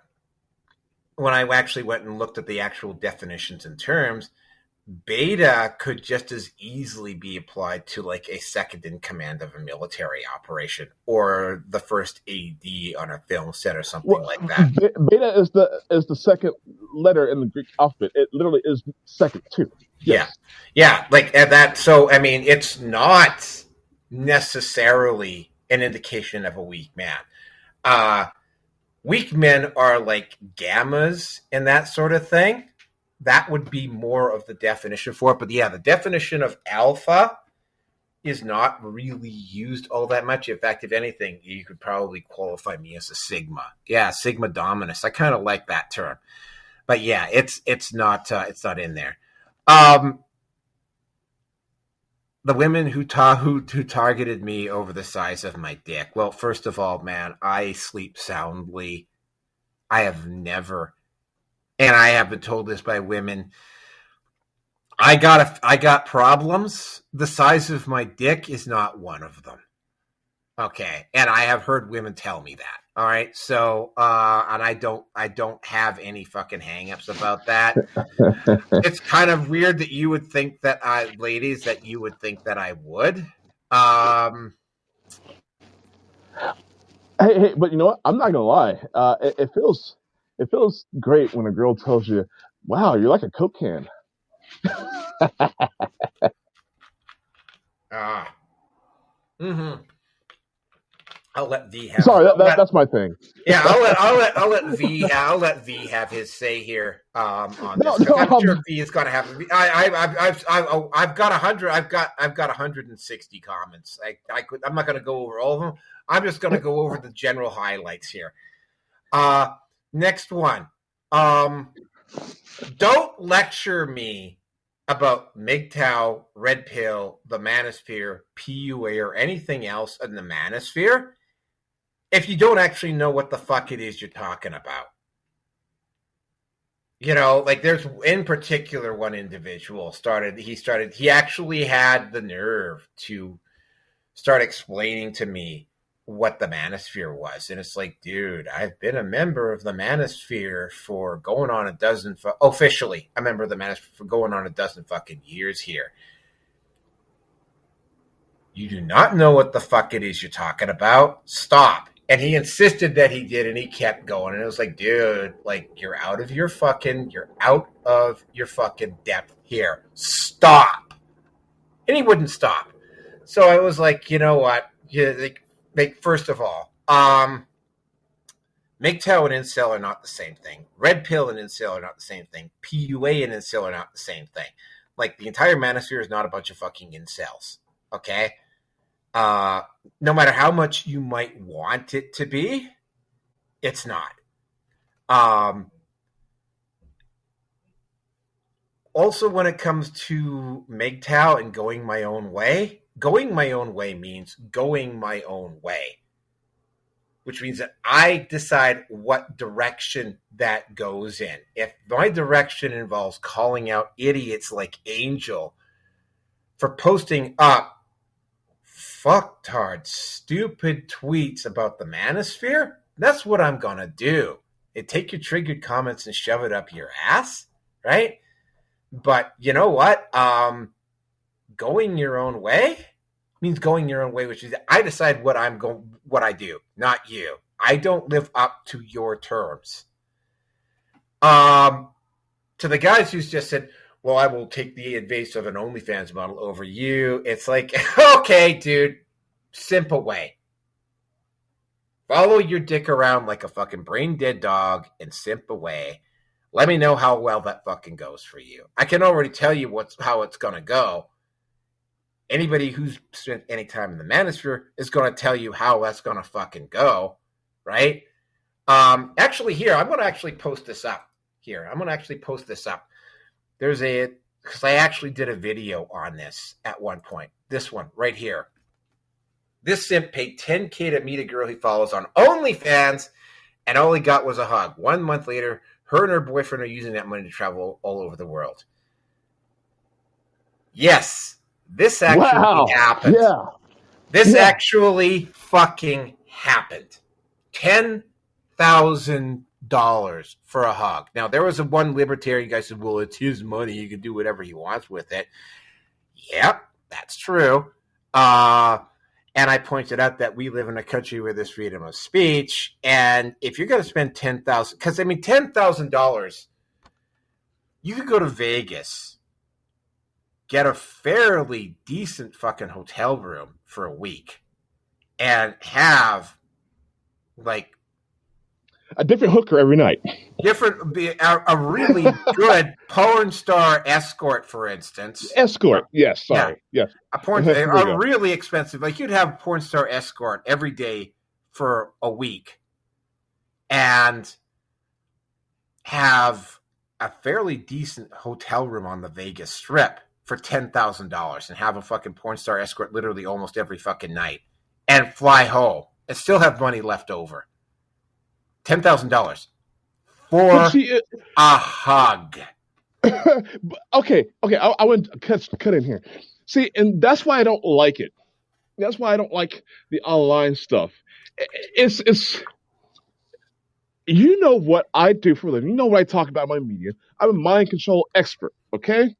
[SPEAKER 1] when I actually went and looked at the actual definitions and terms, beta could just as easily be applied to like a second in command of a military operation or the first AD on a film set or something like that.
[SPEAKER 2] Beta is the second letter in the Greek alphabet. It literally is second too.
[SPEAKER 1] Yes. Yeah, like that. So I mean, it's not necessarily an indication of a weak man. Weak men are like gammas and that sort of thing. That would be more of the definition for it. But yeah, the definition of alpha is not really used all that much. In fact, if anything, you could probably qualify me as a sigma. Yeah, sigma dominus. I kind of like that term. But yeah, it's not in there. The women who targeted me over the size of my dick. Well, first of all, man, I sleep soundly. I have never, and I have been told this by women, I got problems. The size of my dick is not one of them. Okay, and I have heard women tell me that. All right, so and I don't have any fucking hangups about that. It's kind of weird that you would think that ladies, that you would think that I would.
[SPEAKER 2] Hey, but you know what? I'm not gonna lie. It feels great when a girl tells you, "Wow, you're like a Coke can."
[SPEAKER 1] I'll let V have.
[SPEAKER 2] Sorry, that's my thing.
[SPEAKER 1] Yeah, I'll let V have his say here on this. I'm sure V is going to have. I've got 100. I've got 160 comments. I'm not going to go over all of them. I'm just going to go over the general highlights here. Next one. Don't lecture me about MGTOW, Red Pill, the Manosphere, PUA, or anything else in the Manosphere if you don't actually know what the fuck it is you're talking about. You know, like there's in particular one individual he actually had the nerve to start explaining to me what the Manosphere was. And it's like, dude, I've been a member of the Manosphere for going on a dozen, officially a member of the Manosphere for going on a dozen fucking years here. You do not know what the fuck it is you're talking about. Stop. And he insisted that he did, and he kept going. And it was like, dude, like, you're out of your fucking depth here. Stop. And he wouldn't stop. So I was like, you know what? Yeah, first of all, MGTOW and incel are not the same thing. Red pill and incel are not the same thing. PUA and incel are not the same thing. Like, the entire manosphere is not a bunch of fucking incels. Okay? No matter how much you might want it to be, it's not. Also, when it comes to MGTOW and going my own way means going my own way, which means that I decide what direction that goes in. If my direction involves calling out idiots like Angel for posting up fucktard, stupid tweets about the manosphere, that's what I'm going to do. And take your triggered comments and shove it up your ass, right? But you know what? Going your own way means going your own way, which is I decide what I do, not you. I don't live up to your terms. To the guys who's just said, well, I will take the advice of an OnlyFans model over you. It's like, okay, dude, simple way. Follow your dick around like a fucking brain dead dog and simp away. Let me know how well that fucking goes for you. I can already tell you how it's going to go. Anybody who's spent any time in the manosphere is going to tell you how that's going to fucking go, right? Actually, here, I'm going to actually post this up. Because I actually did a video on this at one point. This one, right here. This simp paid $10K to meet a girl he follows on OnlyFans, and all he got was a hug. 1 month later, her and her boyfriend are using that money to travel all over the world. Yes, this actually happened.
[SPEAKER 2] Yeah.
[SPEAKER 1] This actually fucking happened. $10,000 for a hug. Now, there was one libertarian guy said, well, it's his money. He can do whatever he wants with it. Yep, that's true. And I pointed out that we live in a country where there's freedom of speech. And if you're going to spend $10,000, because I mean, $10,000, you could go to Vegas, get a fairly decent fucking hotel room for a week, and have like
[SPEAKER 2] a different hooker every night.
[SPEAKER 1] A really good porn star escort, for instance.
[SPEAKER 2] Escort, yes, sorry. Yeah. Yes.
[SPEAKER 1] A really expensive, like you'd have a porn star escort every day for a week and have a fairly decent hotel room on the Vegas Strip for $10,000 and have a fucking porn star escort literally almost every fucking night and fly home and still have money left over. $10,000 for a hug.
[SPEAKER 2] Okay. I want to cut in here. See, and that's why I don't like it. That's why I don't like the online stuff. It's you know what I do for a living. You know what I talk about in my media. I'm a mind control expert. Okay.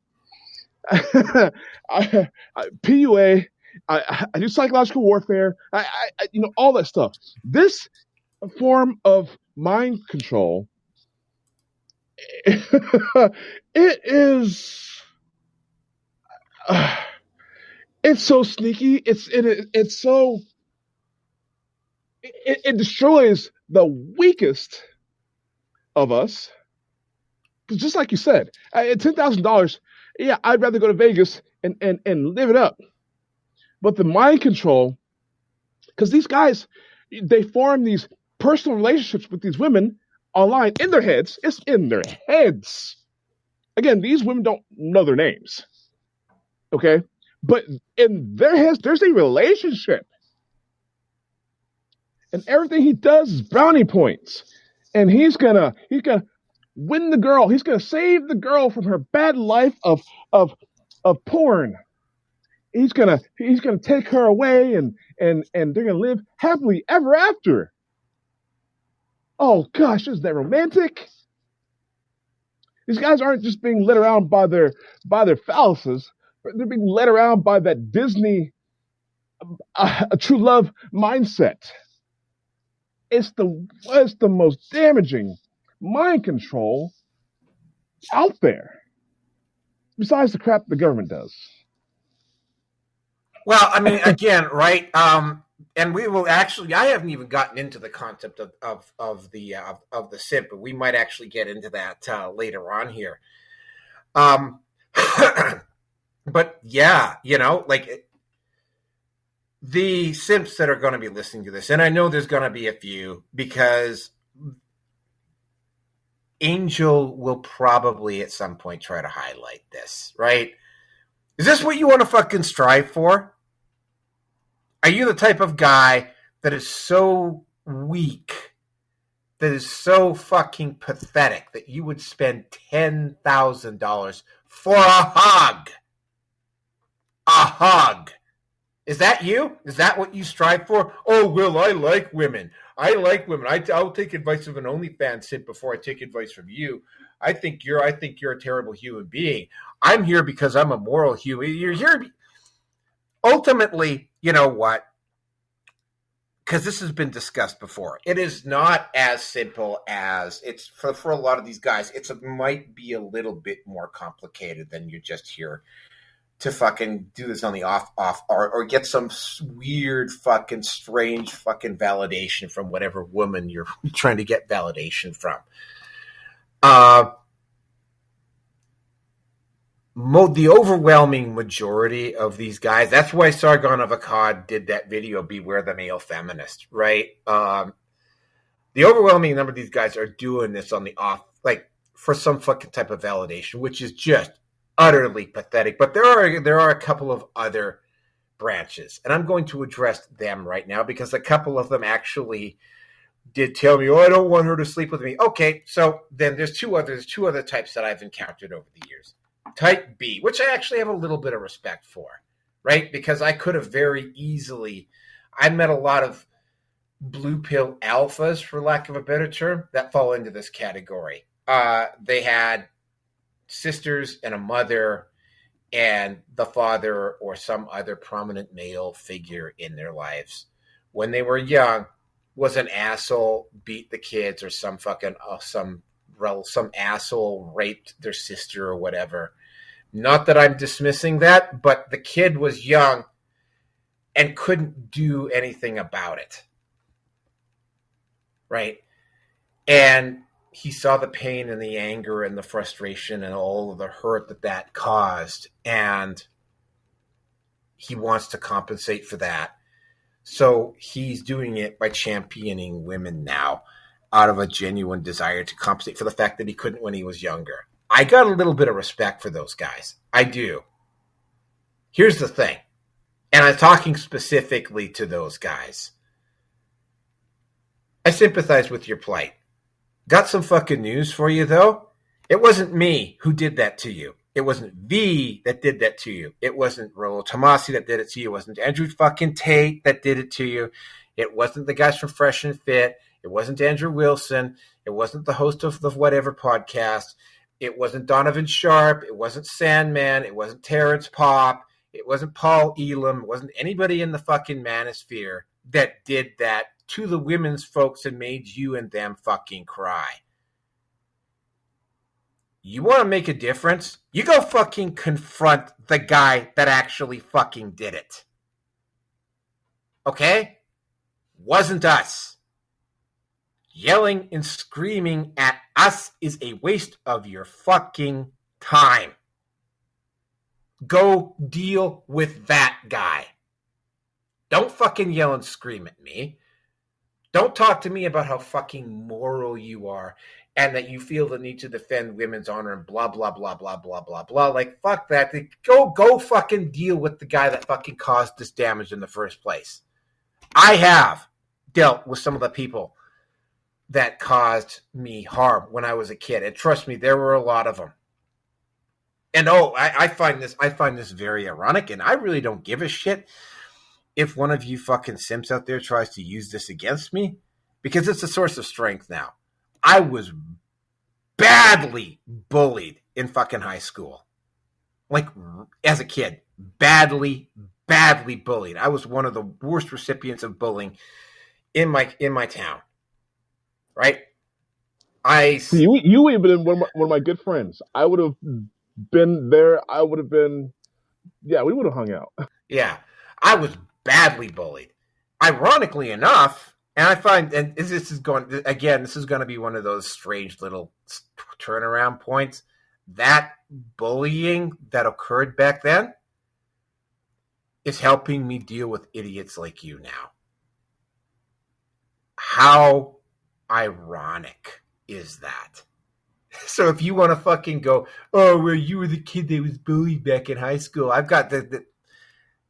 [SPEAKER 2] PUA. I do psychological warfare. I all that stuff. This form of mind control, it is it's so sneaky. It's so it destroys the weakest of us. Because just like you said, at $10,000, yeah, I'd rather go to Vegas and live it up. But the mind control, because these guys, they form these personal relationships with these women online in their heads. It's in their heads. Again, these women don't know their names. Okay? But in their heads, there's a relationship. And everything he does is brownie points. And he's gonna win the girl. He's gonna save the girl from her bad life of porn. He's gonna take her away and they're gonna live happily ever after. Oh gosh, isn't that romantic? These guys aren't just being led around by their phalluses, but they're being led around by that Disney a true love mindset. It's the most damaging mind control out there. Besides the crap the government does.
[SPEAKER 1] Well, I mean, again, right? And we will actually. I haven't even gotten into the concept of the simp, but we might actually get into that later on here. But yeah, like the simps that are going to be listening to this, and I know there's going to be a few because Angel will probably at some point try to highlight this, right? Is this what you want to fucking strive for? Are you the type of guy that is so weak, that is so fucking pathetic that you would spend $10,000 for a hug? A hug. Is that you? Is that what you strive for? Oh, Will, I like women. I'll take advice of an OnlyFans simp before I take advice from you. I think you're a terrible human being. I'm here because I'm a moral human. You're here. Ultimately, you know what? Because this has been discussed before. It is not as simple as it's for a lot of these guys. It might be a little bit more complicated than you're just here to fucking do this on the off, or get some weird fucking strange fucking validation from whatever woman you're trying to get validation from. The overwhelming majority of these guys, that's why Sargon of Akkad did that video, Beware the Male Feminist, right? The overwhelming number of these guys are doing this on the off, like for some fucking type of validation, which is just utterly pathetic. But there are a couple of other branches, and I'm going to address them right now because a couple of them actually did tell me, "Oh, I don't want her to sleep with me." Okay, so then there's two other types that I've encountered over the years. Type B, which I actually have a little bit of respect for, right? Because I could have very easily, I met a lot of blue pill alphas, for lack of a better term, that fall into this category. They had sisters and a mother and the father or some other prominent male figure in their lives. When they were young, was an asshole, beat the kids, or some fucking some asshole raped their sister or whatever. Not that I'm dismissing that, but the kid was young and couldn't do anything about it. Right? And he saw the pain and the anger and the frustration and all of the hurt that caused. And he wants to compensate for that. So he's doing it by championing women now out of a genuine desire to compensate for the fact that he couldn't when he was younger. I got a little bit of respect for those guys. I do. Here's the thing. And I'm talking specifically to those guys. I sympathize with your plight. Got some fucking news for you, though. It wasn't me who did that to you. It wasn't V that did that to you. It wasn't Rollo Tomasi that did it to you. It wasn't Andrew fucking Tate that did it to you. It wasn't the guys from Fresh and Fit. It wasn't Andrew Wilson. It wasn't the host of the whatever podcast. It wasn't Donovan Sharp. It wasn't Sandman. It wasn't Terrence Pop. It wasn't Paul Elam. It wasn't anybody in the fucking manosphere that did that to the women's folks and made you and them fucking cry. You want to make a difference? You go fucking confront the guy that actually fucking did it. Okay? Wasn't us. Yelling and screaming at us is a waste of your fucking time. Go deal with that guy. Don't fucking yell and scream at me. Don't talk to me about how fucking moral you are and that you feel the need to defend women's honor and blah, blah, blah, blah, blah, blah, blah. Like, fuck that. Go fucking deal with the guy that fucking caused this damage in the first place. I have dealt with some of the people that caused me harm when I was a kid. And trust me, there were a lot of them. And I find this very ironic, and I really don't give a shit if one of you fucking simps out there tries to use this against me, because it's a source of strength now. I was badly bullied in fucking high school. Like, as a kid, badly bullied. I was one of the worst recipients of bullying in my town. right?
[SPEAKER 2] See, you would have been one of my good friends. I would have been there. I would have been. Yeah, we would have hung out.
[SPEAKER 1] Yeah, I was badly bullied. Ironically enough, and I find, and this is going again, this is going to be one of those strange little turnaround points. That bullying that occurred back then is helping me deal with idiots like you now. How ironic is that? So if you want to fucking go, oh, well, you were the kid that was bullied back in high school, I've got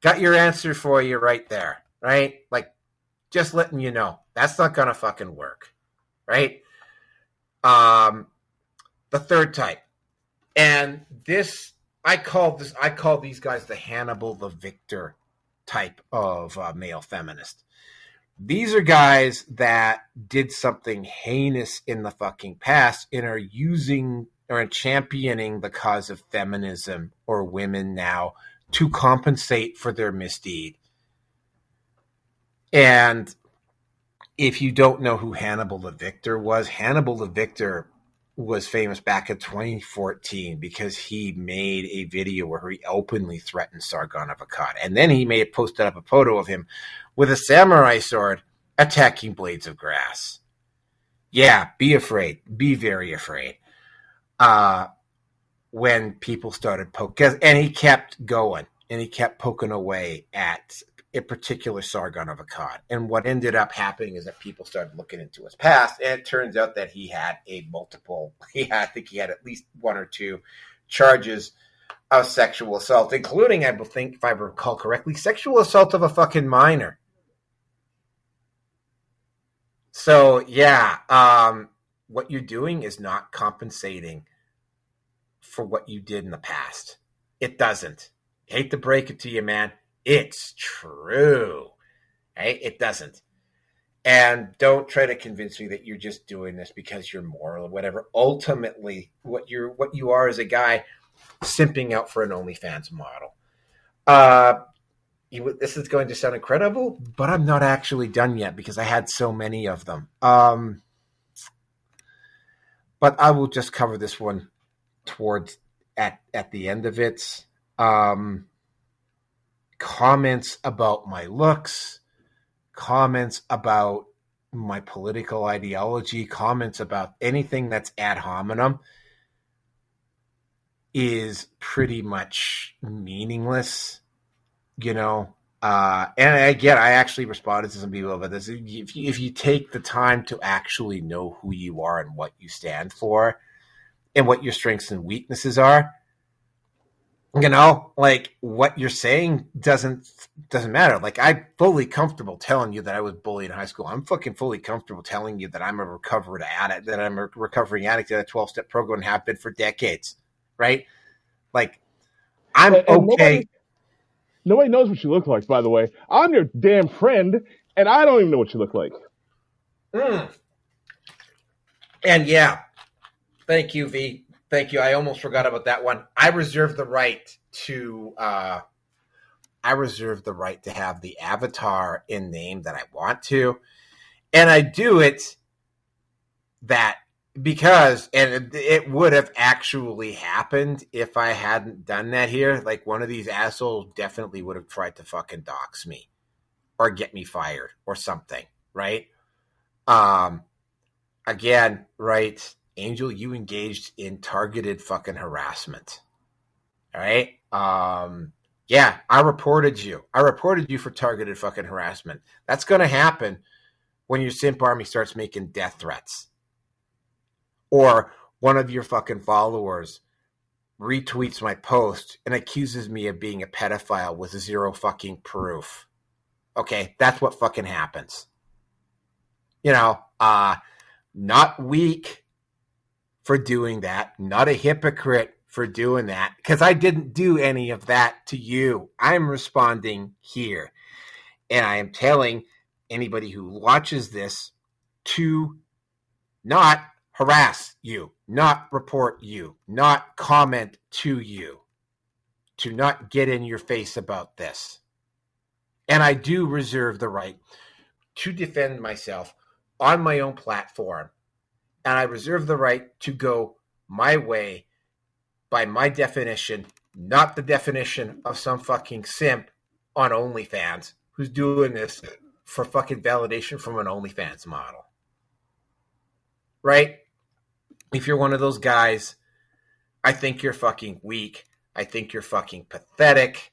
[SPEAKER 1] got your answer for you right there, right? Like, just letting you know that's not gonna fucking work, right? The third type, and I call these guys the Hannibal the Victor type of male feminist. These are guys that did something heinous in the fucking past and are using or championing the cause of feminism or women now to compensate for their misdeed. And if you don't know who Hannibal the Victor was, Hannibal the Victor was famous back in 2014 because he made a video where he openly threatened Sargon of Akkad. And then he posted up a photo of him with a samurai sword attacking blades of grass. Yeah, be afraid. Be very afraid. When people started poking, and he kept going, and he kept poking away at a particular Sargon of Akkad. And what ended up happening is that people started looking into his past, and it turns out that he had I think he had at least one or two charges of sexual assault, including, I think, if I recall correctly, sexual assault of a fucking minor. So, yeah, what you're doing is not compensating for what you did in the past. It doesn't. Hate to break it to you, man. It's true. Right? It doesn't. And don't try to convince me that you're just doing this because you're moral or whatever. Ultimately, what you are is a guy simping out for an OnlyFans model. This is going to sound incredible, but I'm not actually done yet because I had so many of them. But I will just cover this one towards at the end of it. Comments about my looks, comments about my political ideology, comments about anything that's ad hominem is pretty much meaningless, you know. And again, I actually responded to some people about this. If you take the time to actually know who you are and what you stand for and what your strengths and weaknesses are, you know, like what you're saying doesn't matter. Like, I'm fully comfortable telling you that I was bullied in high school. I'm fucking fully comfortable telling you that I'm a recovering addict, that I'm a recovering addict at a 12-step program and have been for decades, right? Like, I'm okay.
[SPEAKER 2] Nobody knows what you look like, by the way. I'm your damn friend, and I don't even know what you look like.
[SPEAKER 1] And yeah, thank you, V. Thank you. I almost forgot about that one. I reserve the right to have the avatar in name that I want to. And I do it because it would have actually happened if I hadn't done that here. Like, one of these assholes definitely would have tried to fucking dox me or get me fired or something, right? Again, right, Angel, you engaged in targeted fucking harassment. All right? Yeah, I reported you. I reported you for targeted fucking harassment. That's going to happen when your simp army starts making death threats. Or one of your fucking followers retweets my post and accuses me of being a pedophile with zero fucking proof. Okay, that's what fucking happens. You know, not weak for doing that, not a hypocrite for doing that, because I didn't do any of that to you. I'm responding here. And I am telling anybody who watches this to not harass you, not report you, not comment to you, to not get in your face about this. And I do reserve the right to defend myself on my own platform, and I reserve the right to go my way by my definition, not the definition of some fucking simp on OnlyFans who's doing this for fucking validation from an OnlyFans model. Right? If you're one of those guys, I think you're fucking weak. I think you're fucking pathetic.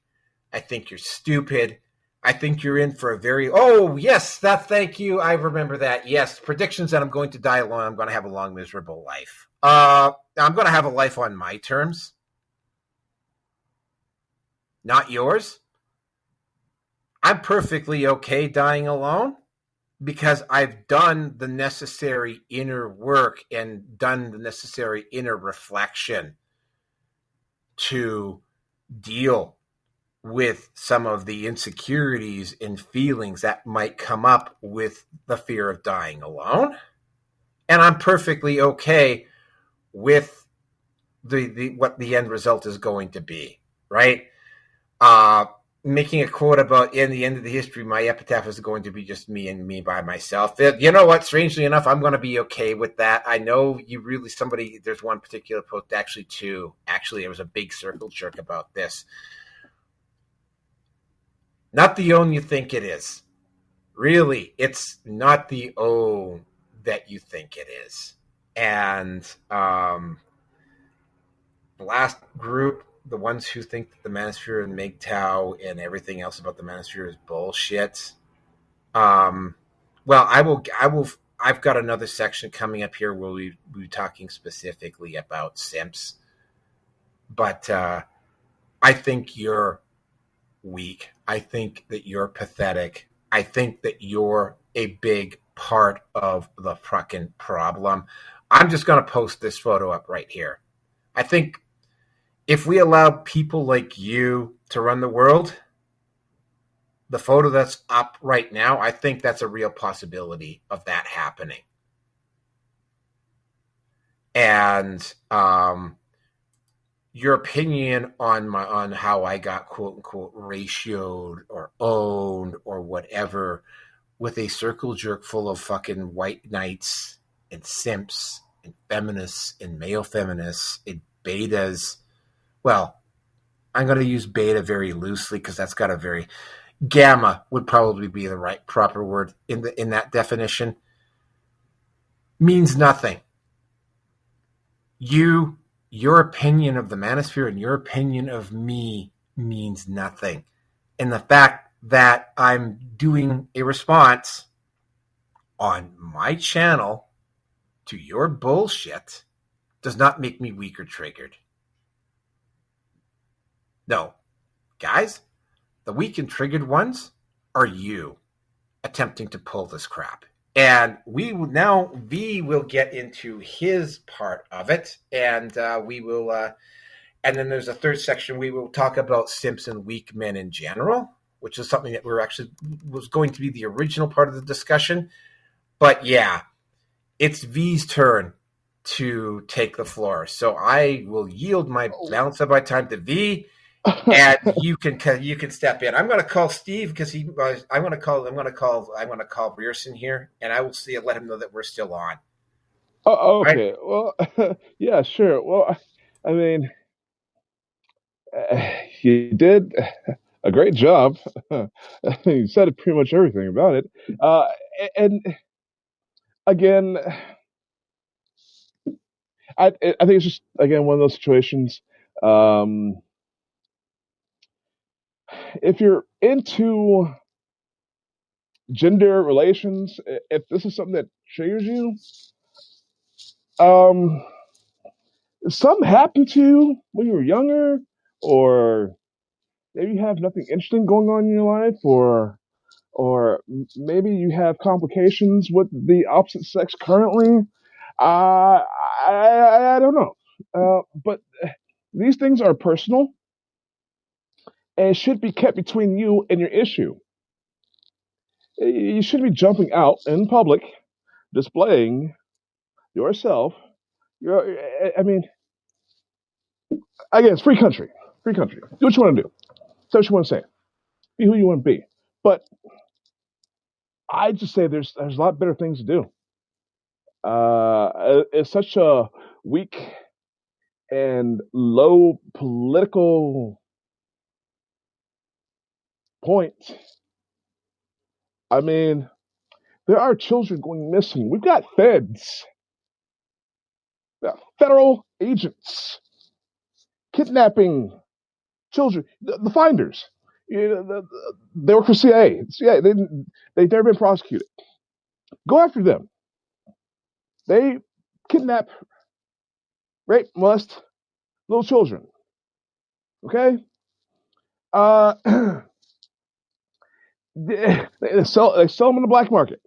[SPEAKER 1] I think you're stupid. I think you're in for a very, oh, yes, thank you. I remember that. Yes, predictions that I'm going to die alone. I'm going to have a long, miserable life. I'm going to have a life on my terms, not yours. I'm perfectly okay dying alone because I've done the necessary inner work and done the necessary inner reflection to deal with some of the insecurities and feelings that might come up with the fear of dying alone. And I'm perfectly okay with the what the end result is going to be, right? Making a quote about in the end of the history, my epitaph is going to be just me and me by myself. You know what? Strangely enough, I'm going to be okay with that. I know you really there's one particular post, actually two. Actually, there was a big circle jerk about this. Not the own you think it is. Really, it's not the own that you think it is. And the last group, the ones who think that the Manosphere and MGTOW and everything else about the Manosphere is bullshit. Well, I've got another section coming up here where we'll be talking specifically about simps. But I think you're weak. I think that you're pathetic. I think that you're a big part of the fucking problem. I'm just going to post this photo up right here. I think if we allow people like you to run the world, the photo that's up right now, I think that's a real possibility of that happening. And your opinion on how I got quote unquote ratioed or owned or whatever with a circle jerk full of fucking white knights and simps and feminists and male feminists and betas. Well, I'm going to use beta very loosely because that's got a very gamma would probably be the right proper word in that definition. Means nothing. Your opinion of the manosphere and your opinion of me means nothing. And the fact that I'm doing a response on my channel to your bullshit does not make me weak or triggered. No. Guys, the weak and triggered ones are you attempting to pull this crap. And V will get into his part of it, and we will, and then there's a third section. We will talk about simps and weak men in general, which is something that was going to be the original part of the discussion. But yeah, it's V's turn to take the floor, so I will yield my balance of my time to V. And you can step in. I'm going to call Steve because I'm going to call Rearson here, and I will let him know that we're still on.
[SPEAKER 2] Oh, okay. Right? Well, yeah, sure. Well, I mean, you did a great job. You said pretty much everything about it. And again, I think it's just again one of those situations. If you're into gender relations, if this is something that triggers you, something happened to you when you were younger, or maybe you have nothing interesting going on in your life, or maybe you have complications with the opposite sex currently. I don't know, but these things are personal and should be kept between you and your issue. You shouldn't be jumping out in public, displaying yourself. Again, it's free country. Free country. Do what you want to do. Say what you want to say. Be who you want to be. But I just say there's a lot better things to do. It's such a weak and low political point. I mean, there are children going missing. We've got feds, federal agents kidnapping children. The finders, they work for CIA. CIA. They've never been prosecuted. Go after them. They kidnap, rape, molest little children. Okay. Uh, they sell them in the black market.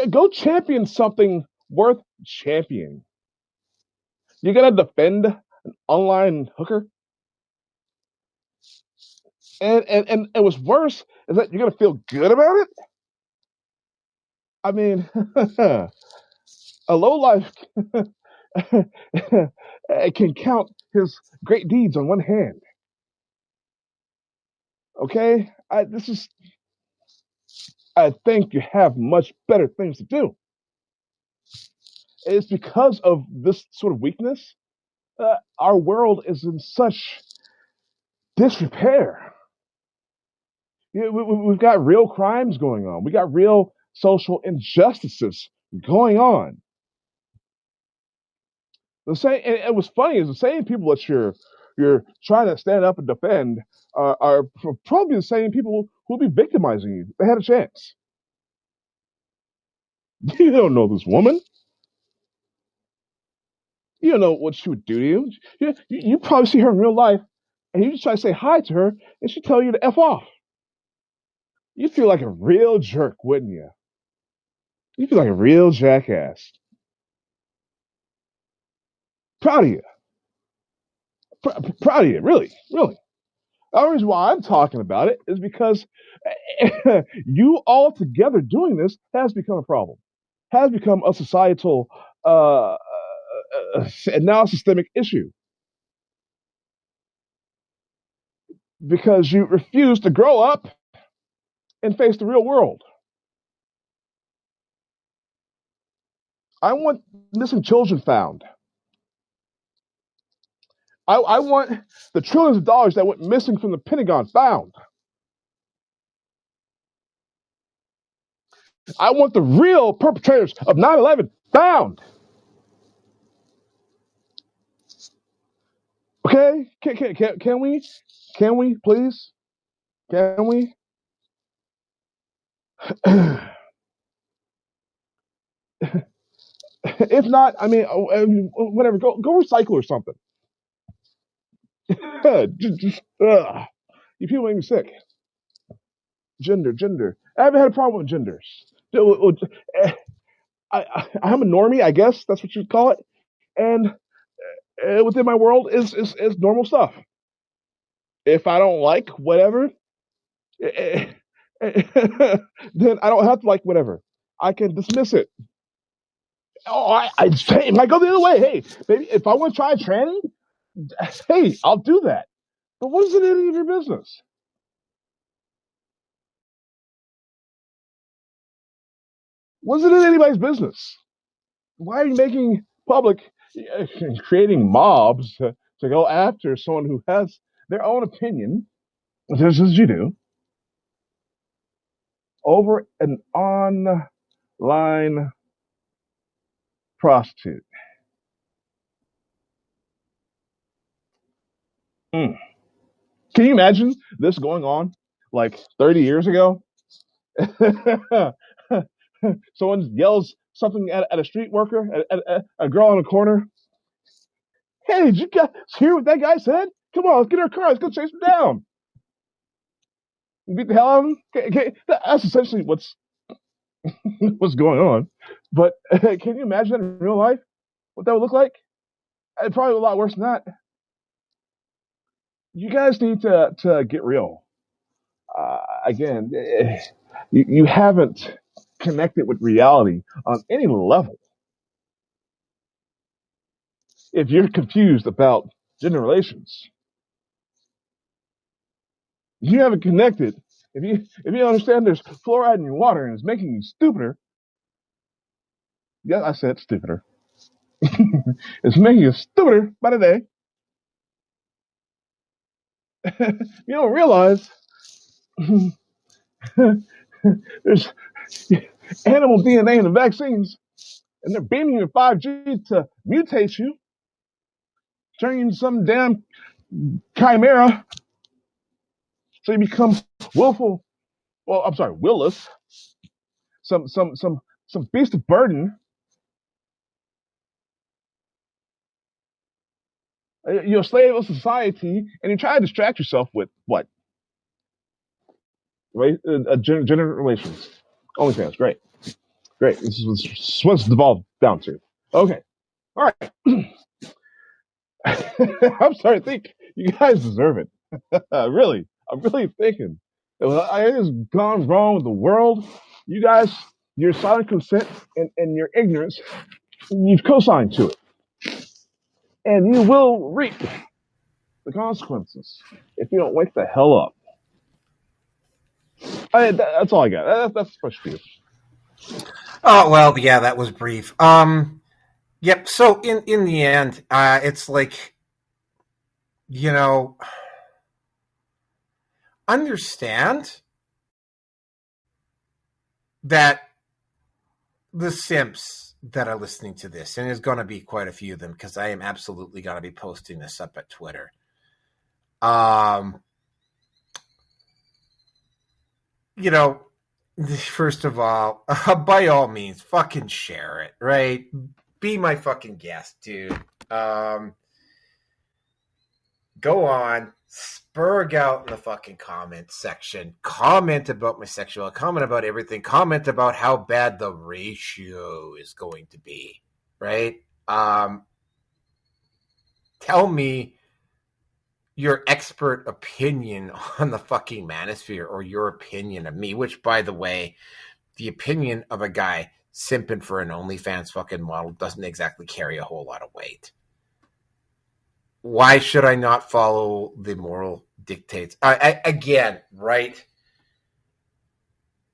[SPEAKER 2] Go champion something worth championing. You gotta defend an online hooker, and what's worse is that you're gonna feel good about it. I mean, a low life can count his great deeds on one hand. Okay, I think you have much better things to do. It's because of this sort of weakness. Our world is in such disrepair. We've got real crimes going on. We got real social injustices going on. The same, and what's funny is the same people that you're trying to stand up and defend are probably the same people who'll be victimizing you. They had a chance. You don't know this woman. You don't know what she would do to you. You probably see her in real life, and you just try to say hi to her, and she tell you to F off. You feel like a real jerk, wouldn't you? You feel like a real jackass. Proud of you. Proud of you, really, really. The only reason why I'm talking about it is because you all together doing this has become a problem, has become a societal and now a systemic issue because you refuse to grow up and face the real world. I want missing children found. I want the trillions of dollars that went missing from the Pentagon found. I want the real perpetrators of 9/11 found. Okay? Can we? Can we, please? Can we? If not, I mean, whatever. Go recycle or something. You people make me sick. Gender. I haven't had a problem with genders. I'm a normie, I guess that's what you'd call it, and within my world is normal stuff. If I don't like whatever, then I don't have to like whatever. I can dismiss it. Oh, it might go the other way. Hey, baby, if I want to try a tranny, hey, I'll do that. But what is it any of your business? What's it in anybody's business? Why are you making public, creating mobs to go after someone who has their own opinion, just as you do, over an online prostitute? Mm. Can you imagine this going on like 30 years ago? Someone yells something at a street worker, at a girl on the corner. Hey, did you guys hear what that guy said? Come on, let's get our car. Let's go chase him down. Beat the hell out of him. Okay, that's essentially what's going on. But can you imagine that in real life? What that would look like? Probably a lot worse than that. You guys need to get real. Again, you haven't connected with reality on any level. If you're confused about gender relations, you haven't connected if you understand there's fluoride in your water and it's making you stupider, yeah, I said stupider. It's making you stupider by the day. You don't realize there's animal DNA in the vaccines, and they're beaming you 5G to mutate you, turn you into some damn chimera, so you become willful. Well, I'm sorry, willless. Some beast of burden. You're a slave of society, and you try to distract yourself with what? Right? Gender relations. OnlyFans. Great. Great. This is what's devolved down to. Okay. All right. I'm starting to think you guys deserve it. Really. I'm really thinking. I has gone wrong with the world. You guys, your silent consent and your ignorance, you've co-signed to it. And you will reap the consequences if you don't wake the hell up. That's all I got. That's the first view.
[SPEAKER 1] Oh, well, yeah, that was brief. Yep. So in the end, it's like, understand that the simps that are listening to this, and there's going to be quite a few of them because I am absolutely going to be posting this up at Twitter. First of all, by all means, fucking share it, right? Be my fucking guest, dude. Go on, spurg out in the fucking comment section. Comment about my sexual, comment about everything. Comment about how bad the ratio is going to be, right? Tell me your expert opinion on the fucking manosphere, or your opinion of me, which, by the way, the opinion of a guy simping for an OnlyFans fucking model doesn't exactly carry a whole lot of weight. Why should I not follow the moral dictates? Again, right?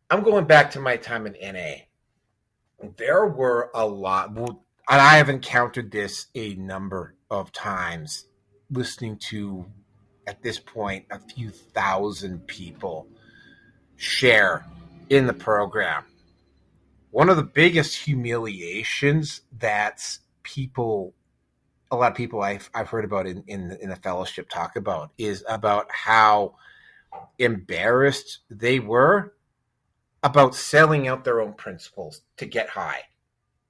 [SPEAKER 1] I'm going back to my time in NA. There were a lot, and I have encountered this a number of times, listening to, at this point, a few thousand people share in the program. One of the biggest humiliations that a lot of people I've heard about in the fellowship talk about, is about how embarrassed they were about selling out their own principles to get high,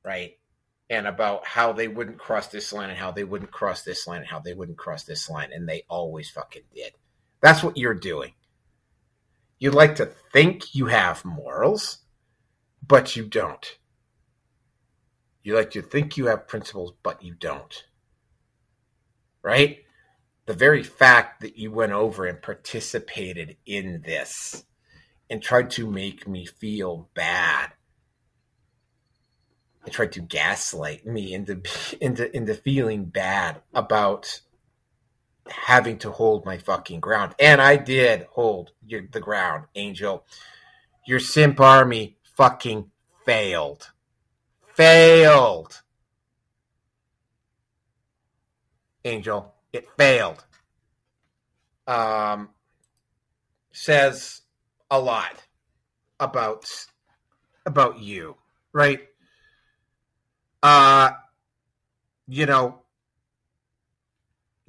[SPEAKER 1] right? And about how they wouldn't cross this line, and how they wouldn't cross this line, and how they wouldn't cross this line, and they always fucking did. That's what you're doing. You like to think you have morals, but you don't. You like to think you have principles, but you don't. Right? The very fact that you went over and participated in this and tried to make me feel bad, and tried to gaslight me into feeling bad about having to hold my fucking ground. And I did hold the ground, Angel. Your simp army fucking failed. Angel, it failed. Says a lot about you, right?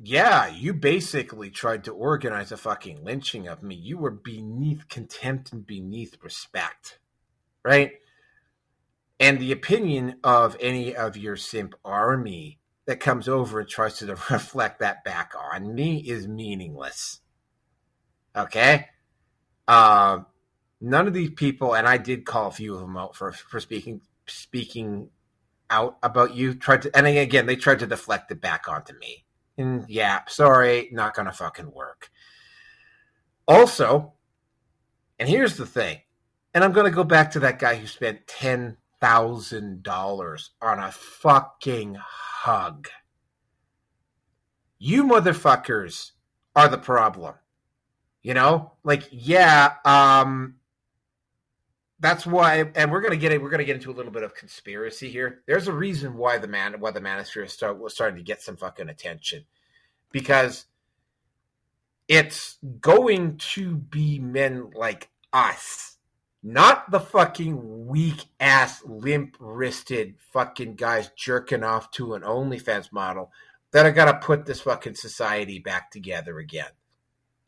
[SPEAKER 1] Yeah, you basically tried to organize a fucking lynching of me. You were beneath contempt and beneath respect, right? And the opinion of any of your simp army that comes over and tries to reflect that back on me is meaningless. Okay? None of these people, and I did call a few of them out for speaking out about you, and again, they tried to deflect it back onto me. And yeah, sorry, not gonna fucking work. Also, and here's the thing, and I'm gonna go back to that guy who spent $10,000 on a fucking hug. You motherfuckers are the problem. Like, that's why, and we're gonna get into a little bit of conspiracy here. There's a reason why the manosphere was starting to get some fucking attention, because it's going to be men like us, not the fucking weak ass, limp wristed fucking guys jerking off to an OnlyFans model that are gonna put this fucking society back together again,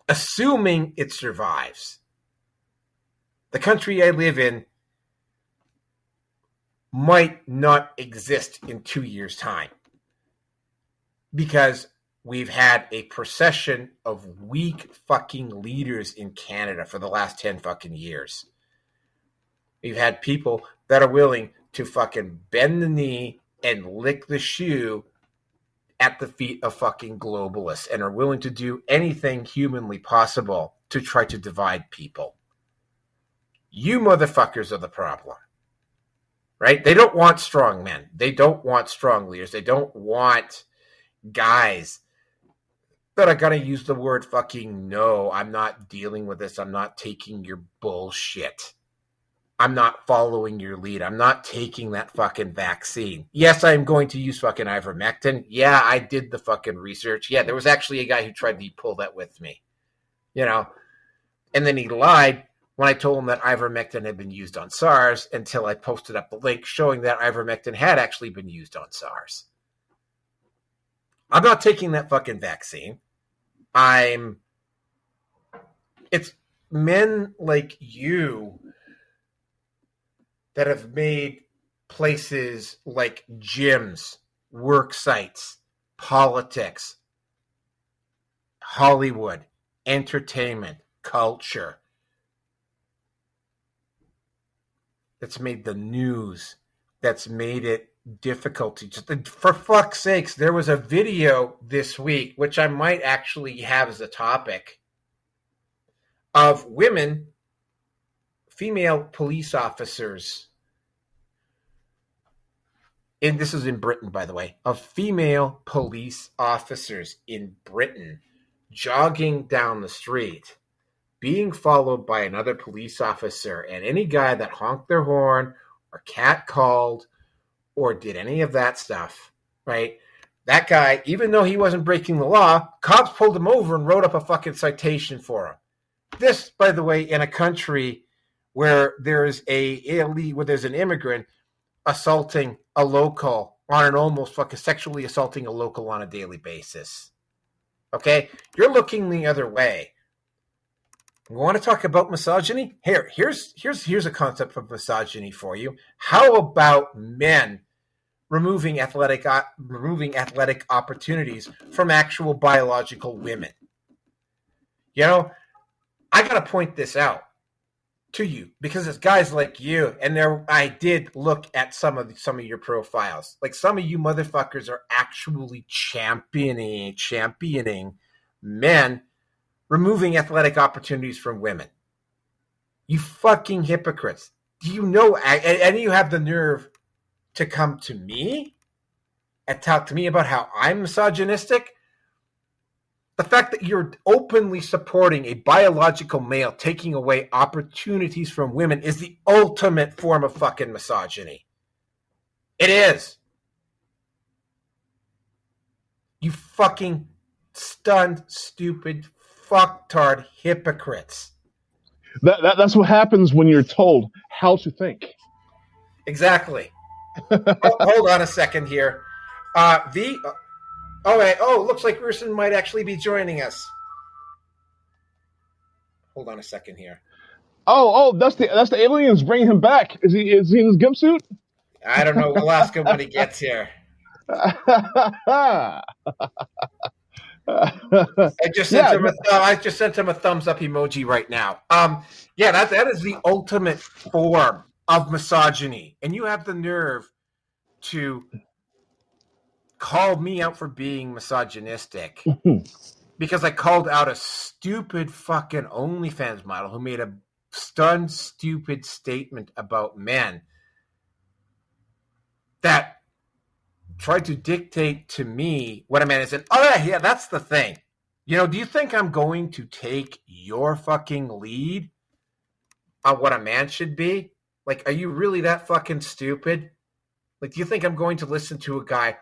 [SPEAKER 1] assuming it survives. The country I live in might not exist in 2 years' time, because we've had a procession of weak fucking leaders in Canada for the last 10 fucking years. We've had people that are willing to fucking bend the knee and lick the shoe at the feet of fucking globalists, and are willing to do anything humanly possible to try to divide people. You motherfuckers are the problem, right? They don't want strong men. They don't want strong leaders. They don't want guys that are going to use the word fucking no. I'm not dealing with this. I'm not taking your bullshit. I'm not following your lead. I'm not taking that fucking vaccine. Yes, I'm going to use fucking ivermectin. Yeah, I did the fucking research. Yeah, there was actually a guy who tried to pull that with me, and then he lied when I told him that ivermectin had been used on SARS, until I posted up the link showing that ivermectin had actually been used on SARS. I'm not taking that fucking vaccine. It's men like you that have made places like gyms, work sites, politics, Hollywood, entertainment, culture, that's made the news, that's made it difficult to, for fuck's sakes, there was a video this week, which I might actually have as a topic, of women, female police officers, and this is in Britain, by the way, of female police officers in Britain jogging down the street, being followed by another police officer, and any guy that honked their horn or catcalled or did any of that stuff, right? That guy, even though he wasn't breaking the law, cops pulled him over and wrote up a fucking citation for him. This, by the way, in a country where there's an immigrant assaulting a local almost fucking sexually assaulting a local on a daily basis. Okay? You're looking the other way. You want to talk about misogyny? Here's a concept of misogyny for you. How about men removing athletic opportunities from actual biological women? I got to point this out to you, because it's guys like you, and I did look at some of your profiles. Like, some of you motherfuckers are actually championing men removing athletic opportunities from women. You fucking hypocrites. Do you know, and you have the nerve to come to me and talk to me about how I'm misogynistic? The fact that you're openly supporting a biological male taking away opportunities from women is the ultimate form of fucking misogyny. It is. You fucking stunned, stupid, fucktard hypocrites.
[SPEAKER 2] That's what happens when you're told how to think.
[SPEAKER 1] Exactly. Hold on a second here. Looks like Rusin might actually be joining us. Hold on a second here.
[SPEAKER 2] That's the aliens bringing him back. Is he in his gimp suit?
[SPEAKER 1] I don't know. We'll ask him when he gets here. I just sent him a thumbs up emoji right now. That is the ultimate form of misogyny, and you have the nerve to call me out for being misogynistic because I called out a stupid fucking OnlyFans model who made a stunned, stupid statement about men that tried to dictate to me what a man is. And that's the thing. Do you think I'm going to take your fucking lead on what a man should be? Like, are you really that fucking stupid? Like, do you think I'm going to listen to a guy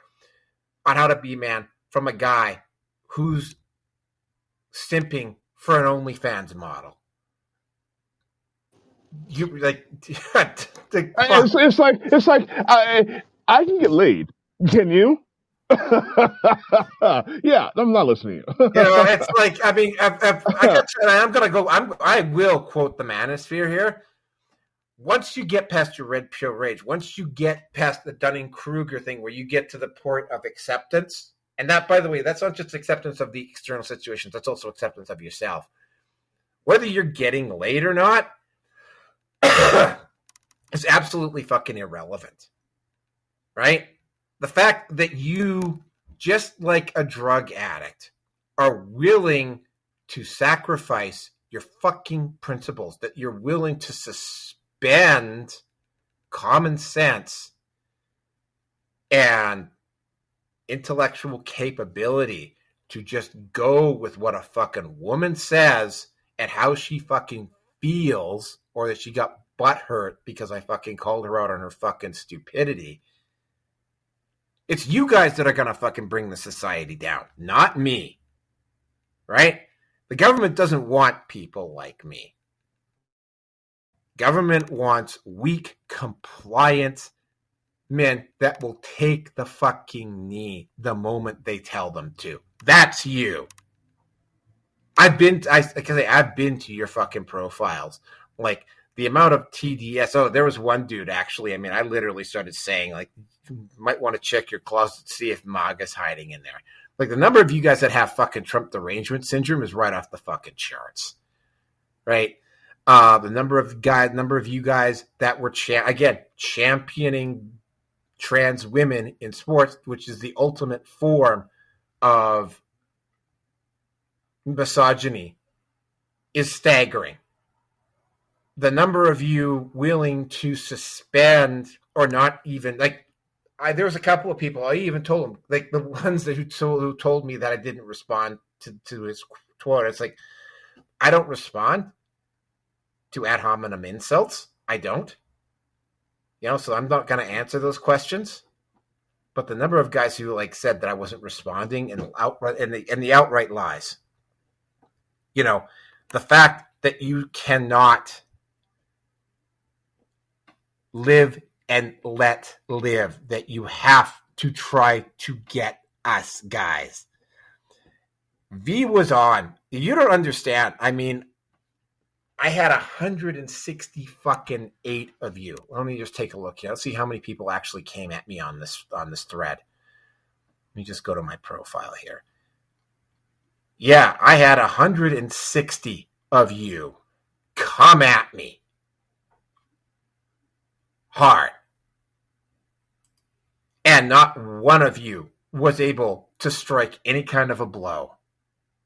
[SPEAKER 1] on how to be a man from a guy who's simping for an OnlyFans model? You like,
[SPEAKER 2] It's like I can get laid. Can you? Yeah, I'm not listening to you.
[SPEAKER 1] it's like, I mean, I'm gonna go. I will quote the manosphere here. Once you get past your red pill rage, once you get past the Dunning-Kruger thing where you get to the point of acceptance, and that, by the way, that's not just acceptance of the external situations, that's also acceptance of yourself. Whether you're getting laid or not is absolutely fucking irrelevant, right? The fact that you, just like a drug addict, are willing to sacrifice your fucking principles, that you're willing to suspend common sense and intellectual capability to just go with what a fucking woman says and how she fucking feels, or that she got butthurt because I fucking called her out on her fucking stupidity. It's you guys that are going to fucking bring the society down, not me. Right? The government doesn't want people like me. Government wants weak, compliant men that will take the fucking knee the moment they tell them to. That's you. I've been to your fucking profiles. Like, the amount of TDS. Oh, there was one dude, actually. I mean, I literally started saying, like, you might want to check your closet to see if MAGA's hiding in there. Like, the number of you guys that have fucking Trump derangement syndrome is right off the fucking charts. Right? The number of you guys that were, championing trans women in sports, which is the ultimate form of misogyny, is staggering. The number of you willing to suspend, or not even, like, there was a couple of people, I even told them, like, the ones who told me that I didn't respond to his Twitter. It's like, I don't respond to ad hominem insults. I don't. So I'm not going to answer those questions. But the number of guys who, like, said that I wasn't responding, and the outright lies. The fact that you cannot live and let live, that you have to try to get us guys. V was on. You don't understand. I mean, I had 160 fucking 8 of you. Let me just take a look here. Let's see how many people actually came at me on this thread. Let me just go to my profile here. Yeah, I had 160 of you come at me hard. And not one of you was able to strike any kind of a blow.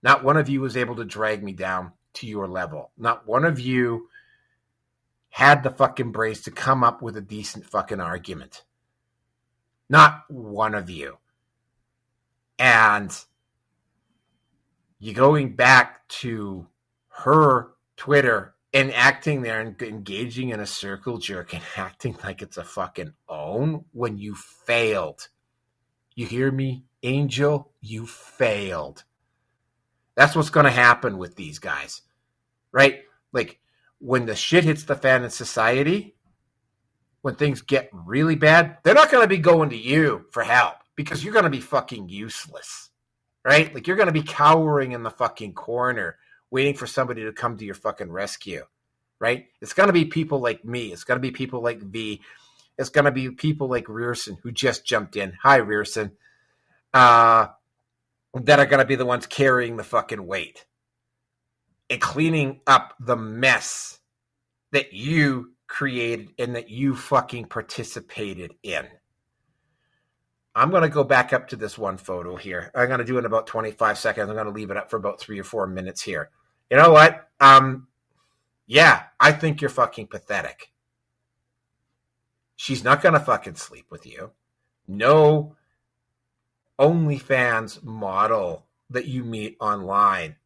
[SPEAKER 1] Not one of you was able to drag me down to your level. Not one of you had the fucking brains to come up with a decent fucking argument. Not one of you. And you going back to her Twitter and acting there and engaging in a circle jerk and acting like it's a fucking own when you failed. You hear me, Angel? You failed. That's what's going to happen with these guys, right? Like, when the shit hits the fan in society, when things get really bad, they're not going to be going to you for help because you're going to be fucking useless, right? Like, you're going to be cowering in the fucking corner waiting for somebody to come to your fucking rescue, right? It's going to be people like me. It's going to be people like V. It's going to be people like Rearson, who just jumped in. Hi, Rearson. That are going to be the ones carrying the fucking weight and cleaning up the mess that you created and that you fucking participated in. I'm going to go back up to this one photo here. I'm going to do it in about 25 seconds. I'm going to leave it up for about 3 or 4 minutes here. You know what? Yeah, I think you're fucking pathetic. She's not going to fucking sleep with you. No OnlyFans model that you meet online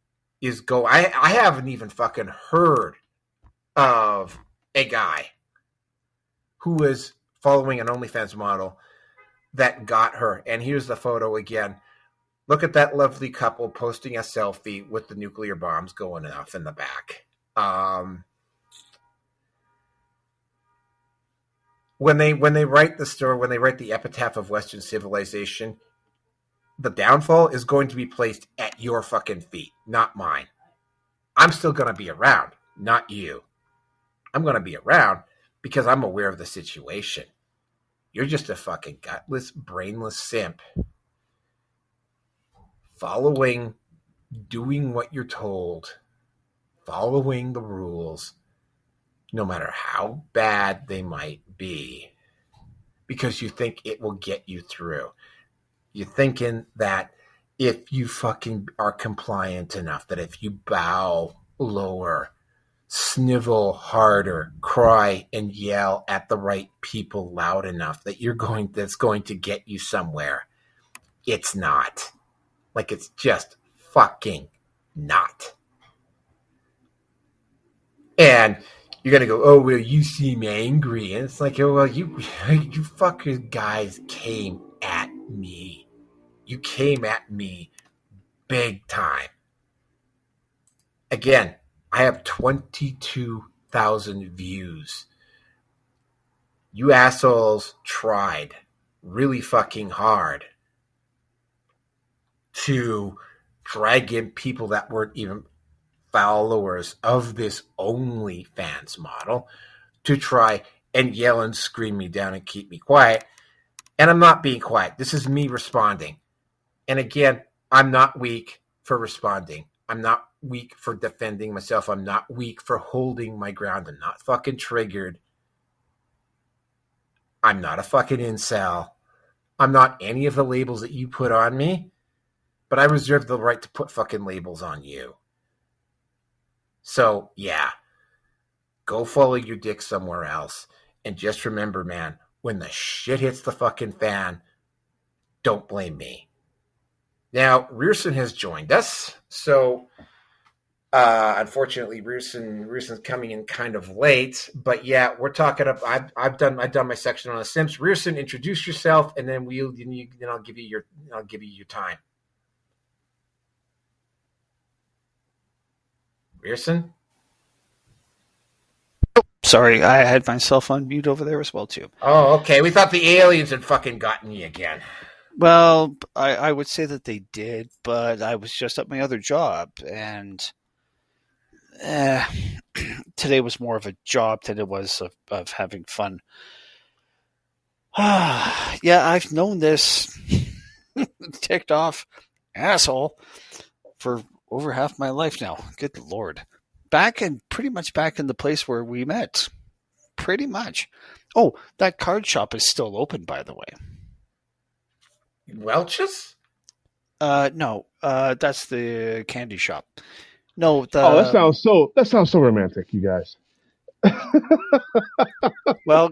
[SPEAKER 1] is I haven't even fucking heard of a guy who was following an OnlyFans model that got her. And here's the photo again. Look at that lovely couple posting a selfie with the nuclear bombs going off in the back. When they write the story, when they write the epitaph of Western civilization, the downfall is going to be placed at your fucking feet, not mine. I'm still going to be around, not you. I'm going to be around because I'm aware of the situation. You're just a fucking gutless, brainless simp. Following, doing what you're told, following the rules, no matter how bad they might be, because you think it will get you through. You're thinking that if you fucking are compliant enough, that if you bow lower, snivel harder, cry and yell at the right people loud enough, that's going to get you somewhere. It's not. Like, it's just fucking not. And you're going to go, oh, well, you seem angry. And it's like, oh, well, you fucking guys came at me. You came at me big time. Again, I have 22,000 views. You assholes tried really fucking hard to drag in people that weren't even followers of this OnlyFans model to try and yell and scream me down and keep me quiet. And I'm not being quiet. This is me responding. And again, I'm not weak for responding. I'm not weak for defending myself. I'm not weak for holding my ground. I'm not fucking triggered. I'm not a fucking incel. I'm not any of the labels that you put on me. But I reserve the right to put fucking labels on you. So, yeah. Go follow your dick somewhere else. And just remember, man, when the shit hits the fucking fan, don't blame me. Now, Rearson has joined us. So, unfortunately, Rearson's coming in kind of late. But yeah, we're talking up. I've done my section on the Simps. Rearson, introduce yourself, and then I'll give you your time. Rearson?
[SPEAKER 3] Sorry, I had myself on mute over there as well, too.
[SPEAKER 1] Oh, okay. We thought the aliens had fucking gotten you again.
[SPEAKER 3] Well, I would say that they did, but I was just at my other job, and today was more of a job than it was of having fun. Yeah, I've known this ticked off asshole for over half my life now. Good Lord. Pretty much back in the place where we met. Pretty much. Oh, that card shop is still open, by the way.
[SPEAKER 1] Welch's?
[SPEAKER 3] No, that's the candy shop. No,
[SPEAKER 2] that sounds so romantic, you guys.
[SPEAKER 3] Well,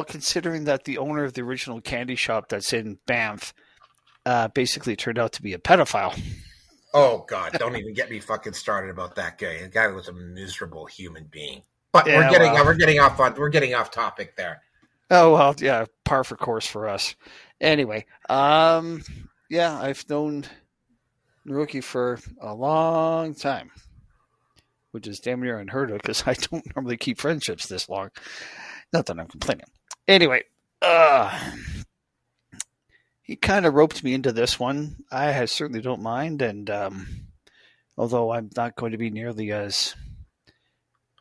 [SPEAKER 3] considering that the owner of the original candy shop that's in Banff basically turned out to be a pedophile.
[SPEAKER 1] Oh God! Don't even get me fucking started about that guy. The guy was a miserable human being. But yeah, we're getting off topic there.
[SPEAKER 3] Oh well, yeah, par for course for us. Anyway, yeah, I've known Neroke for a long time, which is damn near unheard of because I don't normally keep friendships this long. Not that I'm complaining. Anyway, he kind of roped me into this one. I certainly don't mind, and although I'm not going to be nearly as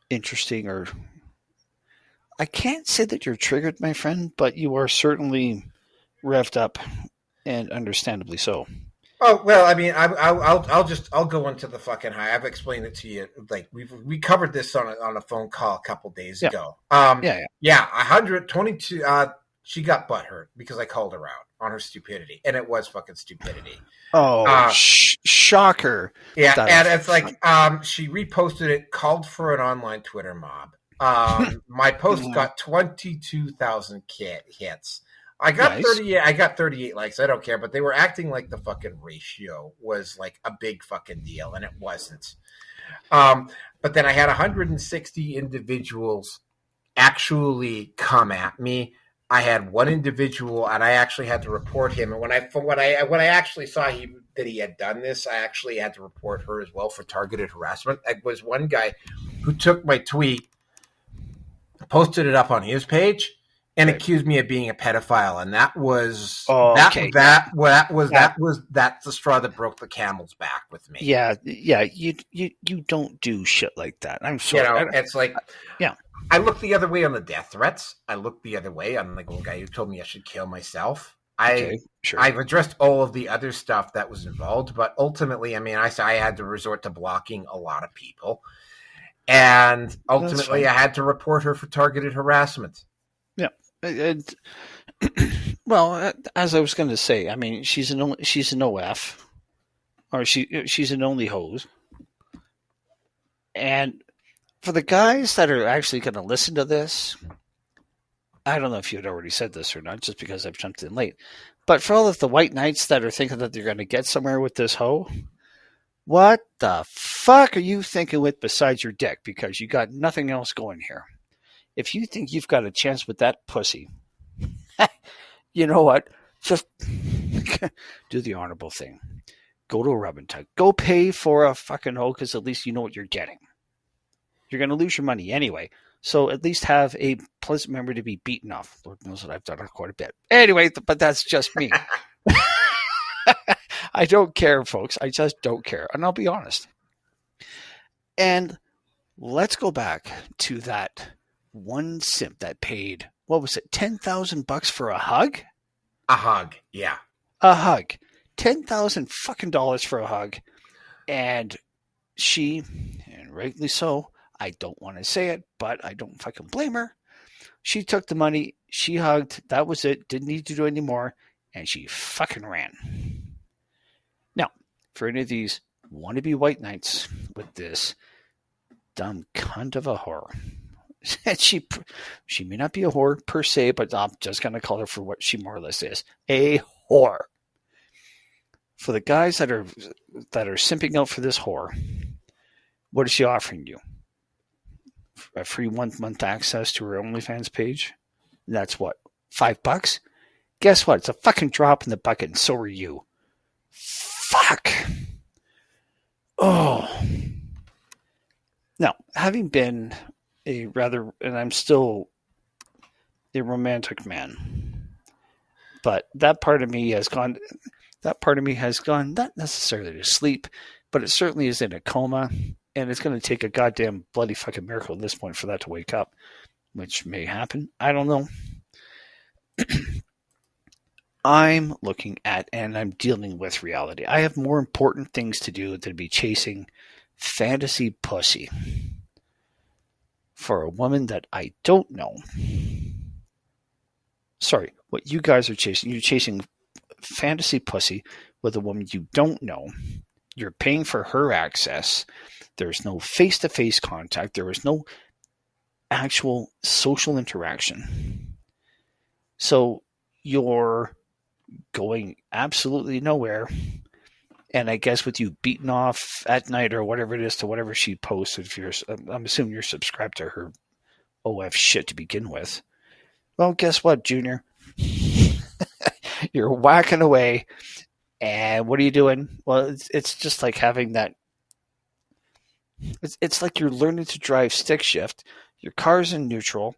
[SPEAKER 3] interesting, or I can't say that you're triggered, my friend, but you are certainly revved up, and understandably so.
[SPEAKER 1] Oh well, I mean, I'll go into the fucking high. I've explained it to you. Like we covered this on a phone call a couple days ago. Yeah, 122. She got butthurt because I called her out on her stupidity, and it was fucking stupidity.
[SPEAKER 3] Oh, shocker!
[SPEAKER 1] Yeah, and it's like she reposted it, called for an online Twitter mob. My post got 22,000 hits. I got
[SPEAKER 3] Nice.
[SPEAKER 1] 38. I got 38 likes. I don't care, but they were acting like the fucking ratio was like a big fucking deal, and it wasn't. But then I had 160 individuals actually come at me. I had one individual, and I actually had to report him. And when I actually saw that he had done this, I actually had to report her as well for targeted harassment. It was one guy who took my tweet, posted it up on his page, and accused me of being a pedophile, and that was that's the straw that broke the camel's back with me.
[SPEAKER 3] Yeah. You don't do shit like that. I'm sorry.
[SPEAKER 1] It's like,
[SPEAKER 3] yeah.
[SPEAKER 1] I look the other way on the death threats. I look the other way on the guy who told me I should kill myself.
[SPEAKER 3] Sure.
[SPEAKER 1] I've addressed all of the other stuff that was involved, but ultimately, I mean, I had to resort to blocking a lot of people, and ultimately, I had to report her for targeted harassment.
[SPEAKER 3] Yeah. Well, as I was going to say, I mean, she's an OF, or she's an only hose, and for the guys that are actually going to listen to this, I don't know if you had already said this or not, just because I've jumped in late, but for all of the white knights that are thinking that they're going to get somewhere with this hoe, what the fuck are you thinking with besides your dick? Because you got nothing else going here. If you think you've got a chance with that pussy, you know what? Just do the honorable thing. Go to a rub and tug. Go pay for a fucking hoe, because at least you know what you're getting. You're going to lose your money anyway. So at least have a pleasant memory to be beaten off. Lord knows that I've done it quite a bit. Anyway, but that's just me. I don't care, folks. I just don't care. And I'll be honest. And let's go back to that one simp that paid, what was it, $10,000 for a hug?
[SPEAKER 1] A hug, yeah.
[SPEAKER 3] A hug. $10,000 fucking dollars for a hug. And she, and rightly so, I don't want to say it, but I don't fucking blame her. She took the money, she hugged, that was it, didn't need to do any more, and she fucking ran. Now, for any of these wannabe white knights with this dumb cunt of a whore, and she may not be a whore per se, but I'm just going to call her for what she more or less is, a whore. For the guys that are simping out for this whore, what is she offering you? A free 1 month access to her OnlyFans page? That's what, $5? Guess what? It's a fucking drop in the bucket, and so are you. Fuck. Oh. Now, having been and I'm still a romantic man, but that part of me has gone not necessarily to sleep, but it certainly is in a coma, and it's going to take a goddamn bloody fucking miracle at this point for that to wake up, which may happen. I don't know. I'm looking at and I'm dealing with reality. I have more important things to do than be chasing fantasy pussy for a woman that I don't know. Sorry, what you guys are chasing, you're chasing fantasy pussy with a woman you don't know. You're paying for her access. There's no face-to-face contact. There is no actual social interaction. So you're going absolutely nowhere. And I guess with you beaten off at night or whatever it is to whatever she posted, I'm assuming you're subscribed to her OF shit to begin with. Well, guess what, Junior? You're whacking away. And what are you doing? Well, it's just like having that. It's like you're learning to drive stick shift. Your car's in neutral.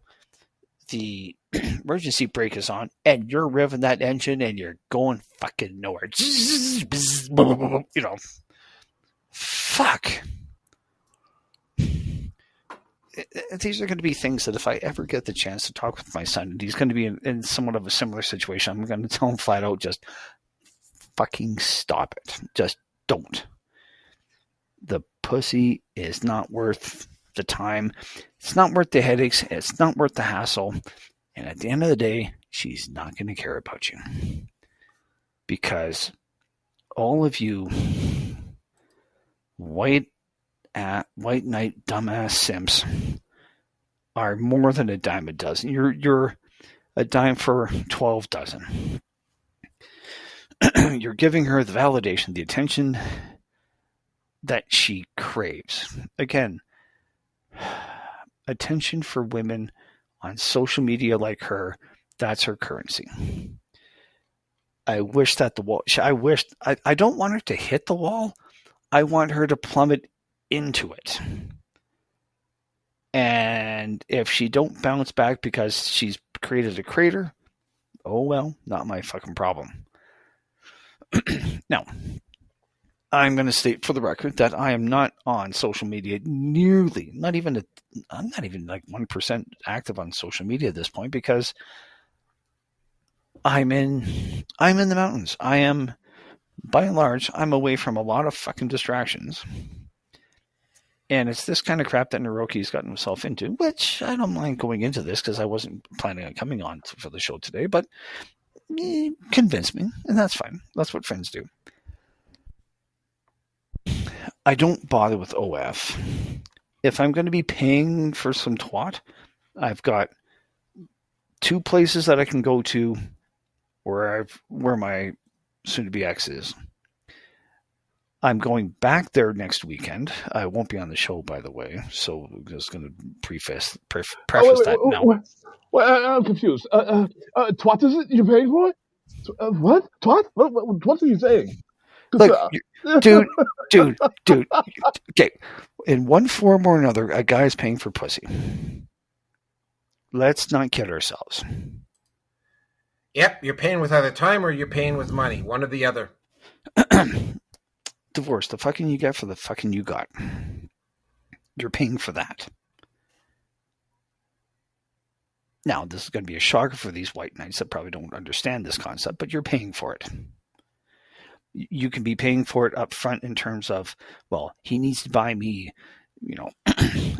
[SPEAKER 3] The emergency brake is on, and you're revving that engine, and you're going fucking nowhere. You know, fuck. These are going to be things that if I ever get the chance to talk with my son, and he's going to be in somewhat of a similar situation, I'm going to tell him flat out, just fucking stop it. Just don't. The pussy is not worth the time. It's not worth the headaches. It's not worth the hassle. And at the end of the day, she's not going to care about you. Because all of you white knight dumbass simps are more than a dime a dozen. You're a dime for 12 dozen. You're giving her the validation, the attention that she craves. Again, attention for women on social media like her, that's her currency. I wish that the wall, I don't want her to hit the wall. I want her to plummet into it. And if she don't bounce back because she's created a crater, oh well, not my fucking problem. Now, I'm going to state for the record that I am not on social media nearly, I'm not even like 1% active on social media at this point, because I'm in the mountains. I am, by and large, I'm away from a lot of fucking distractions. And it's this kind of crap that Neroke's gotten himself into, which I don't mind going into this because I wasn't planning on coming on for the show today, but convince me, and that's fine. That's what friends do. I don't bother with OF. If I'm going to be paying for some twat, I've got 2 places that I can go to where my soon-to-be ex is. I'm going back there next weekend. I won't be on the show, by the way, so I'm just going to preface that now.
[SPEAKER 2] I'm confused. Twat is it? You're paying for it? What? Twat? What are you saying?
[SPEAKER 3] Look, dude. Okay, in one form or another, a guy's paying for pussy. Let's not kid ourselves.
[SPEAKER 1] Yep, you're paying with either time or you're paying with money. One or the other.
[SPEAKER 3] Divorce. The fucking you get for the fucking you got. You're paying for that. Now, this is going to be a shocker for these white knights that probably don't understand this concept, but you're paying for it. You can be paying for it up front in terms of, well, he needs to buy me,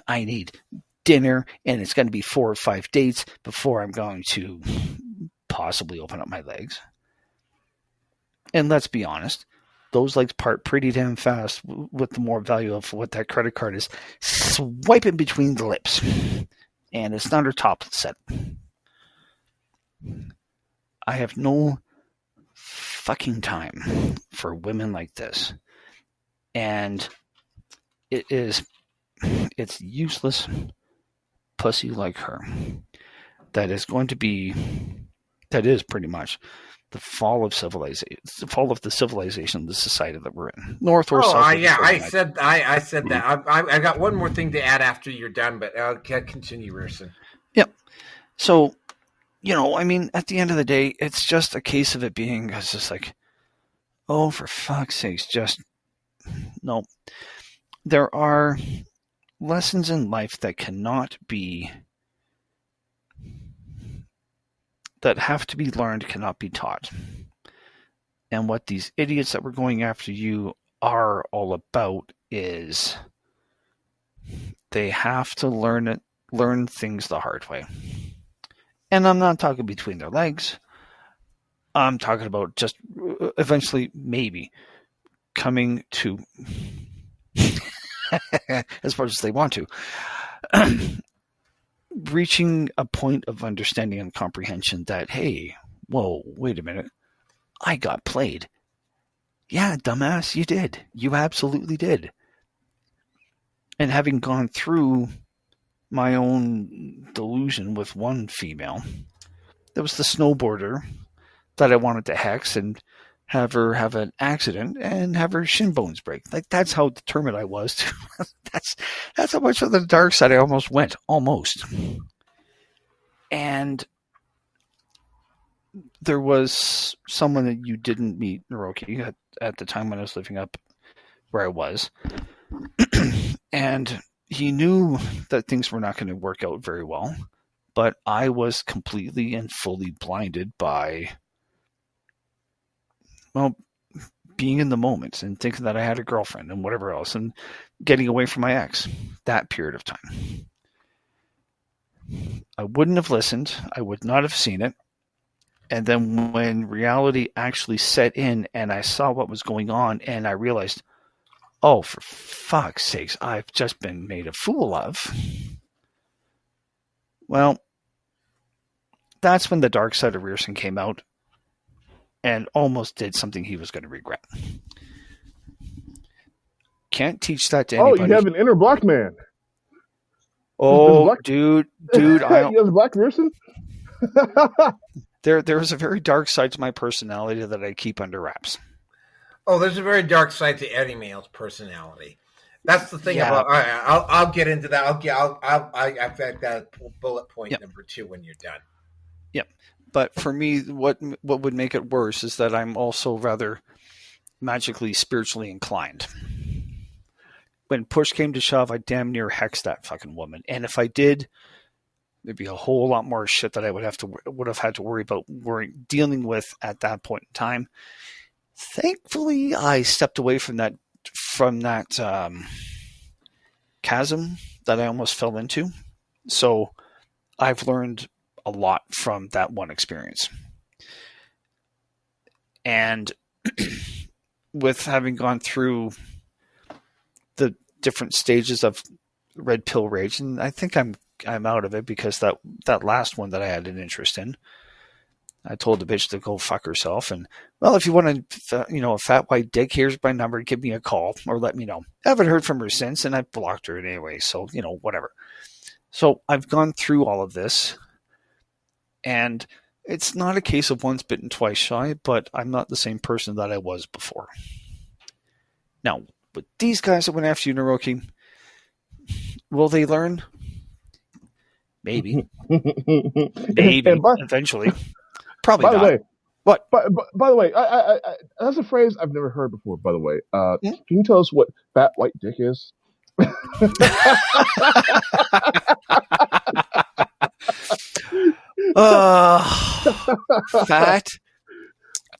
[SPEAKER 3] I need dinner, and it's going to be 4 or 5 dates before I'm going to possibly open up my legs. And let's be honest, those legs part pretty damn fast with the more value of what that credit card is swiping between the lips. And it's not her top set. I have no fucking time for women like this. And it's useless pussy like her that is pretty much the fall of civilization, the fall of the civilization, the society that we're in. North or south.
[SPEAKER 1] Yeah, I said that. I got one more thing to add after you're done, but I'll continue, Rierson.
[SPEAKER 3] Yep. So, at the end of the day, it's just a case of it being just like, oh, for fuck's sakes, just no. There are lessons in life that have to be learned, cannot be taught. And what these idiots that were going after you are all about is they have to learn things the hard way. And I'm not talking between their legs. I'm talking about just eventually maybe coming to, as much as they want to, reaching a point of understanding and comprehension that, hey, whoa, wait a minute, I got played. Yeah, dumbass, you did. You absolutely did. And having gone through my own delusion with one female, there was the snowboarder that I wanted to hex and have her have an accident and have her shin bones break. Like, that's how determined I was to. That's how much of the dark side I almost went. Almost. And there was someone that you didn't meet, Neroke, at the time when I was living up where I was. And he knew that things were not going to work out very well. But I was completely and fully blinded by, well, being in the moment and thinking that I had a girlfriend and whatever else and getting away from my ex that period of time. I wouldn't have listened. I would not have seen it. And then when reality actually set in and I saw what was going on and I realized, oh, for fuck's sakes, I've just been made a fool of. Well, that's when the dark side of Rearson came out and almost did something he was going to regret. Can't teach that to anybody.
[SPEAKER 2] Oh, you have an inner black man.
[SPEAKER 3] Oh, dude, I don't.
[SPEAKER 2] You have a black person?
[SPEAKER 3] There's a very dark side to my personality that I keep under wraps.
[SPEAKER 1] Oh, there's a very dark side to any male's personality. That's the thing about. I'll get into that. I've got that bullet point number 2 when you're done.
[SPEAKER 3] Yep. But for me, what would make it worse is that I'm also rather magically spiritually inclined. When push came to shove, I damn near hexed that fucking woman. And if I did, there'd be a whole lot more shit that I would have had to worry about dealing with at that point in time. Thankfully, I stepped away from that chasm that I almost fell into. So I've learned a lot from that one experience. And with having gone through the different stages of red pill rage, and I think I'm out of it because that last one that I had an interest in, I told the bitch to go fuck herself. And well, if you want a fat white dick, here's my number. Give me a call or let me know. I haven't heard from her since, and I blocked her anyway. So whatever. So I've gone through all of this, and it's not a case of once bitten, twice shy. But I'm not the same person that I was before. Now, with these guys that went after you, Neroke, will they learn? Maybe. Maybe. Eventually. Probably not.
[SPEAKER 2] By the way,
[SPEAKER 3] what?
[SPEAKER 2] By the way, I that's a phrase I've never heard before. By the way, can you tell us what fat white dick is?
[SPEAKER 3] Fat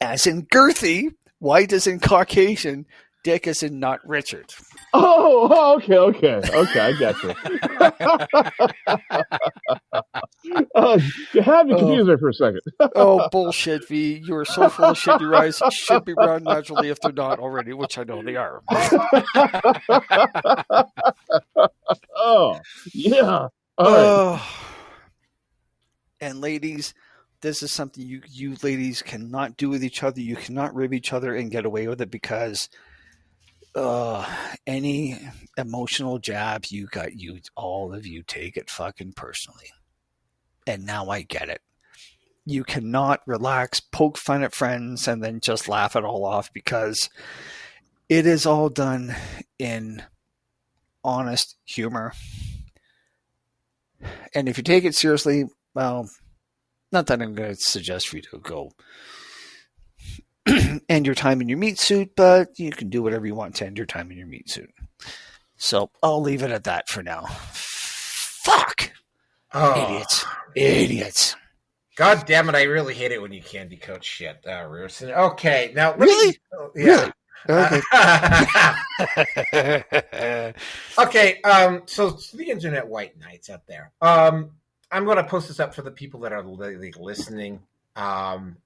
[SPEAKER 3] as in girthy, white as in Caucasian, dick as in not Richard.
[SPEAKER 2] Oh, okay, I got you. You had me confused there for a second.
[SPEAKER 3] Oh, bullshit, V. You are so full of shit. Your eyes should be brown naturally if they're not already, which I know they are.
[SPEAKER 2] Oh, yeah. All right.
[SPEAKER 3] And ladies, this is something you ladies cannot do with each other. You cannot rib each other and get away with it because any emotional jab all of you take it fucking personally. And now I get it. You cannot relax, poke fun at friends, and then just laugh it all off because it is all done in honest humor. And if you take it seriously, well, not that I'm going to suggest for you to go end your time in your meat suit, but you can do whatever you want to end your time in your meat suit. So I'll leave it at that for now. Fuck. Oh. Idiots.
[SPEAKER 1] God damn it, I really hate it when you candy coat shit, Rearson. Okay, now...
[SPEAKER 3] Really?
[SPEAKER 1] Yeah.
[SPEAKER 3] Really?
[SPEAKER 1] Okay. Okay, so the internet white knights out there. I'm going to post this up for the people that are listening. And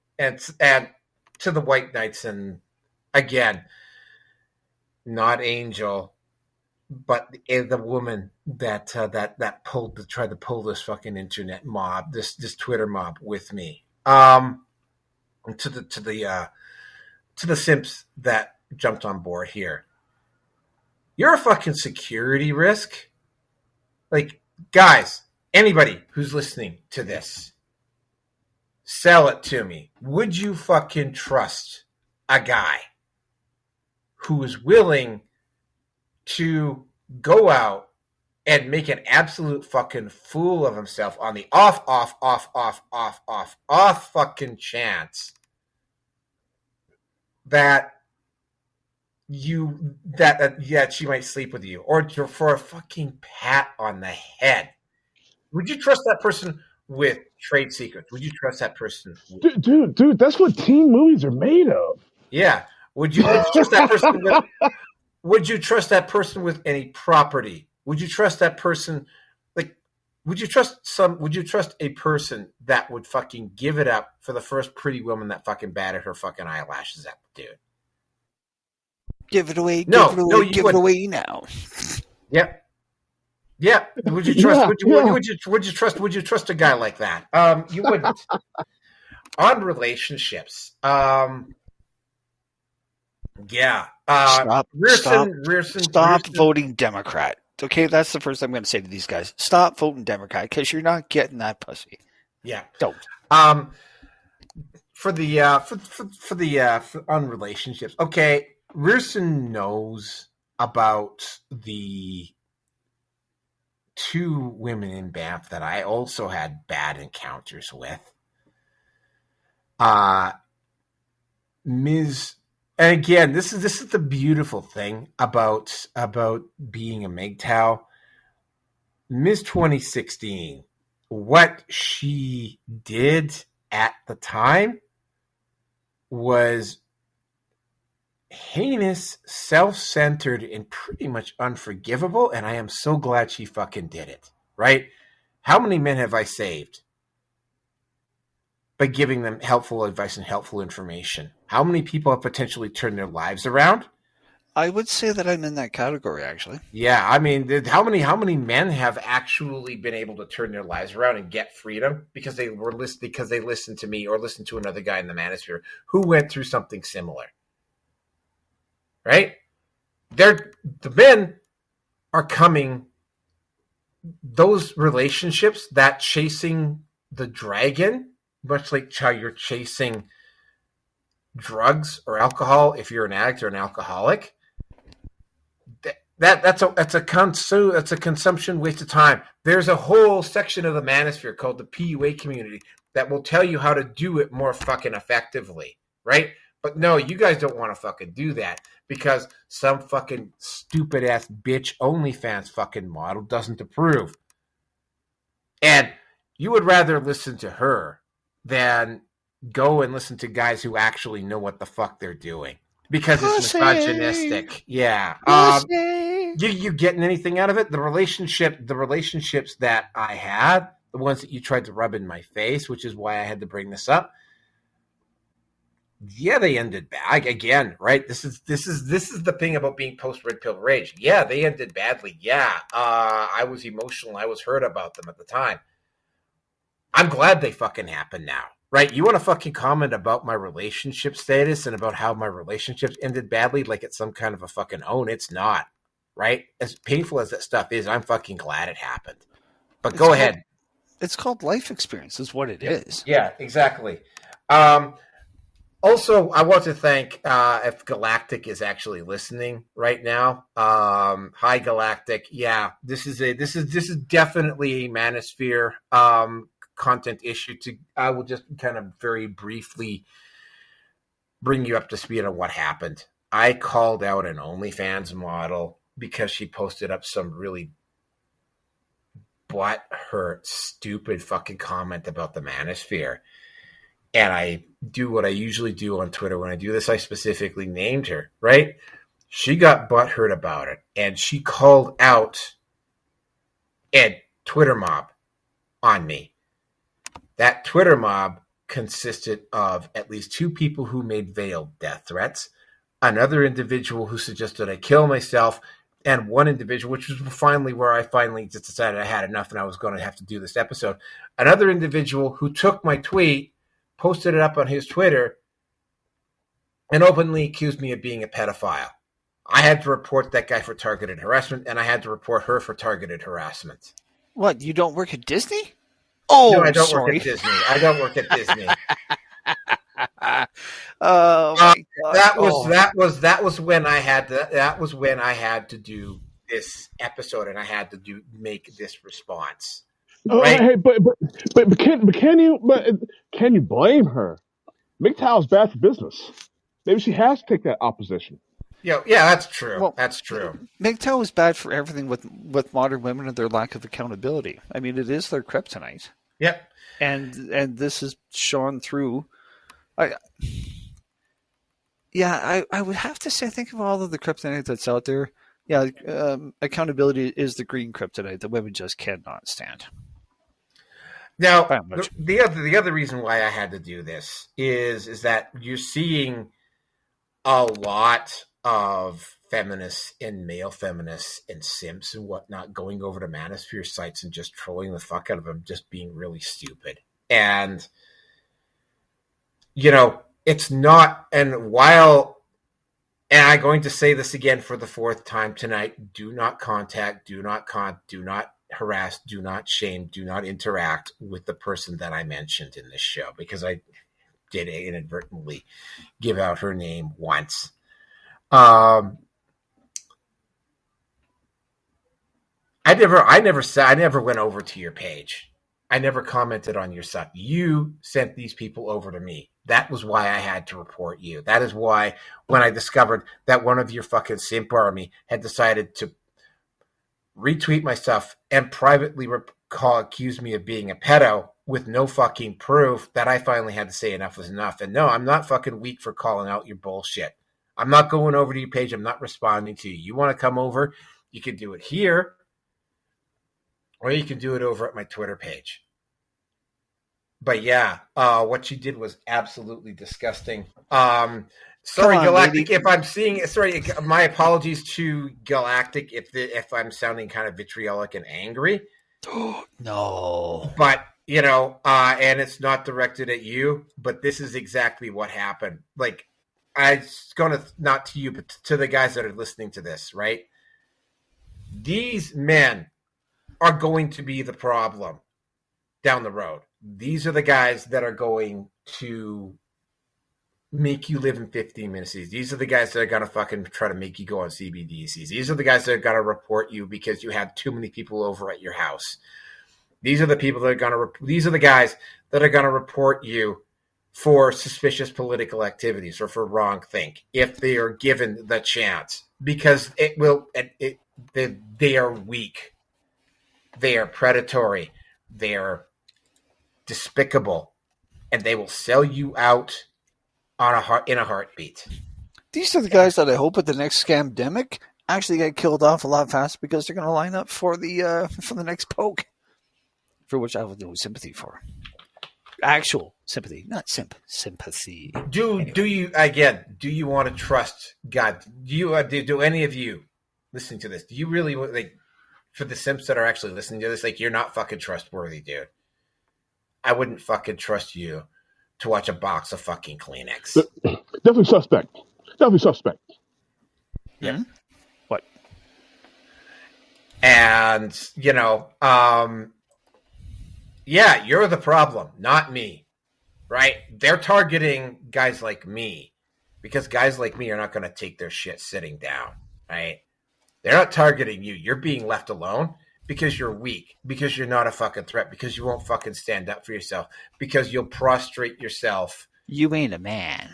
[SPEAKER 1] to the white knights, and again, not Angel, but the woman that tried to pull this fucking internet mob, this Twitter mob with me. To the simps that jumped on board here. You're a fucking security risk. Like, guys, anybody who's listening to this, sell it to me. Would you fucking trust a guy who is willing to go out and make an absolute fucking fool of himself on the off fucking chance that she might sleep with you, or for a fucking pat on the head? Would you trust that person with trade secrets? Would you trust that person?
[SPEAKER 2] Dude, that's what teen movies are made of.
[SPEAKER 1] Yeah. Would you trust that person with? Would you trust that person with any property? Would you trust that person? Like, would you trust a person that would fucking give it up for the first pretty woman that fucking batted her fucking eyelashes at, dude?
[SPEAKER 3] Give it away.
[SPEAKER 1] No,
[SPEAKER 3] give it away now.
[SPEAKER 1] Yep. Yeah. Would you trust?
[SPEAKER 2] Yeah, yeah.
[SPEAKER 1] Would you trust a guy like that? You wouldn't. On relationships. Yeah.
[SPEAKER 3] Stop
[SPEAKER 1] Rearson.
[SPEAKER 3] voting Democrat. Okay, that's the first thing I'm going to say to these guys. Stop voting Democrat because you're not getting that pussy.
[SPEAKER 1] Yeah.
[SPEAKER 3] Don't.
[SPEAKER 1] For the on relationships. Okay, Rearson knows about the two women in Banff that I also had bad encounters with. Ms. And again, this is the beautiful thing about being a MGTOW. Ms. 2016, what she did at the time was heinous, self-centered, and pretty much unforgivable, and I am so glad she fucking did it, right? How many men have I saved by giving them helpful advice and helpful information? How many people have potentially turned their lives around?
[SPEAKER 3] I would say that I'm in that category, actually.
[SPEAKER 1] Yeah, I mean, how many men have actually been able to turn their lives around and get freedom because they listened to me or listened to another guy in the manosphere who went through something similar, right? The men are coming. Those relationships, that chasing the dragon, much like how you're chasing drugs or alcohol, if you're an addict or an alcoholic. That's a consumption waste of time. There's a whole section of the manosphere called the PUA community that will tell you how to do it more fucking effectively, right? But no, you guys don't want to fucking do that because some fucking stupid ass bitch OnlyFans fucking model doesn't approve. And you would rather listen to her than go and listen to guys who actually know what the fuck they're doing. Because it's misogynistic. Yeah. You getting anything out of it? The relationships that I had, the ones that you tried to rub in my face, which is why I had to bring this up. Yeah, they ended bad again, right? This is the thing about being post red pill rage. Yeah, they ended badly. Yeah. I was emotional. I was hurt about them at the time. I'm glad they fucking happened now. Right, you want to fucking comment about my relationship status and about how my relationships ended badly like it's some kind of a fucking own. It's not, right? As painful as that stuff is, I'm fucking glad it happened. But go ahead.
[SPEAKER 3] It's called life experience is what it is.
[SPEAKER 1] Yeah, exactly. Also, I want to thank if Galactic is actually listening right now. Hi, Galactic. Yeah, this is definitely a manosphere content issue. I will just kind of very briefly bring you up to speed on what happened. I called out an OnlyFans model because she posted up some really butthurt, stupid fucking comment about the manosphere. And I do what I usually do on Twitter. When I do this, I specifically named her, right? She got butthurt about it. And she called out a Twitter mob on me. That Twitter mob consisted of at least two people who made veiled death threats, another individual who suggested I kill myself, and one individual, which was finally where I finally just decided I had enough and I was going to have to do this episode. Another individual who took my tweet, posted it up on his Twitter, and openly accused me of being a pedophile. I had to report that guy for targeted harassment, and I had to report her for targeted harassment.
[SPEAKER 3] What, you don't work at Disney? Oh,
[SPEAKER 1] no, I don't
[SPEAKER 3] sorry.
[SPEAKER 1] work at Disney. I don't work at Disney.
[SPEAKER 3] Oh my God.
[SPEAKER 1] That was when I had to do this episode and I had to make this response. Right?
[SPEAKER 2] Hey, but can you blame her? MGTOW is bad for business. Maybe she has to take that opposition.
[SPEAKER 1] Yeah, that's true.
[SPEAKER 3] Well,
[SPEAKER 1] that's true.
[SPEAKER 3] MGTOW is bad for everything with modern women and their lack of accountability. I mean, it is their kryptonite.
[SPEAKER 1] Yep.
[SPEAKER 3] And this is shown through. I would have to say, think of all of the kryptonite that's out there. Yeah, accountability is the green kryptonite that women just cannot stand.
[SPEAKER 1] Now, the other reason why I had to do this is that you're seeing a lot of feminists and male feminists and simps and whatnot going over to manosphere sites and just trolling the fuck out of them, just being really stupid. And, it's not, and I'm going to say this again for the fourth time tonight, do not contact, do not harass, do not shame, do not interact with the person that I mentioned in this show, because I did inadvertently give out her name once. I never went over to your page. I never commented on your stuff. You sent these people over to me. That was why I had to report you. That is why when I discovered that one of your fucking simp army had decided to retweet my stuff and privately accuse me of being a pedo with no fucking proof, that I finally had to say enough was enough. And no, I'm not fucking weak for calling out your bullshit. I'm not going over to your page. I'm not responding to you. You want to come over, you can do it here, or you can do it over at my Twitter page. But yeah, what you did was absolutely disgusting. Sorry, Galactic, if I'm seeing. Sorry, my apologies to Galactic if I'm sounding kind of vitriolic and angry.
[SPEAKER 3] No,
[SPEAKER 1] but and it's not directed at you. But this is exactly what happened. Like, it's gonna, not to you, but to the guys that are listening to this, right? These men are going to be the problem down the road. These are the guys that are going to make you live in 15 minutes. These are the guys that are going to fucking try to make you go on CBDCs. These are the guys that are going to report you because you had too many people over at your house. These are the people that are going to, these are the guys that are going to report you for suspicious political activities or for wrongthink if they are given the chance, because they are weak. They are predatory. They are despicable, and they will sell you out in a heartbeat.
[SPEAKER 3] These are the guys that I hope at the next scamdemic actually get killed off a lot faster, because they're going to line up for the next poke, for which I have no sympathy for. Actual sympathy, not sympathy.
[SPEAKER 1] Do you want to trust God? Do any of you listening to this? Do you really, like, for the simps that are actually listening to this, like, you're not fucking trustworthy, dude. I wouldn't fucking trust you to watch a box of fucking Kleenex.
[SPEAKER 2] Definitely suspect.
[SPEAKER 1] Yeah.
[SPEAKER 3] Mm-hmm. What?
[SPEAKER 1] And, yeah, you're the problem, not me, right? They're targeting guys like me because guys like me are not going to take their shit sitting down, right? They're not targeting you. You're being left alone because you're weak, because you're not a fucking threat, because you won't fucking stand up for yourself, because you'll prostrate yourself.
[SPEAKER 3] You ain't a man.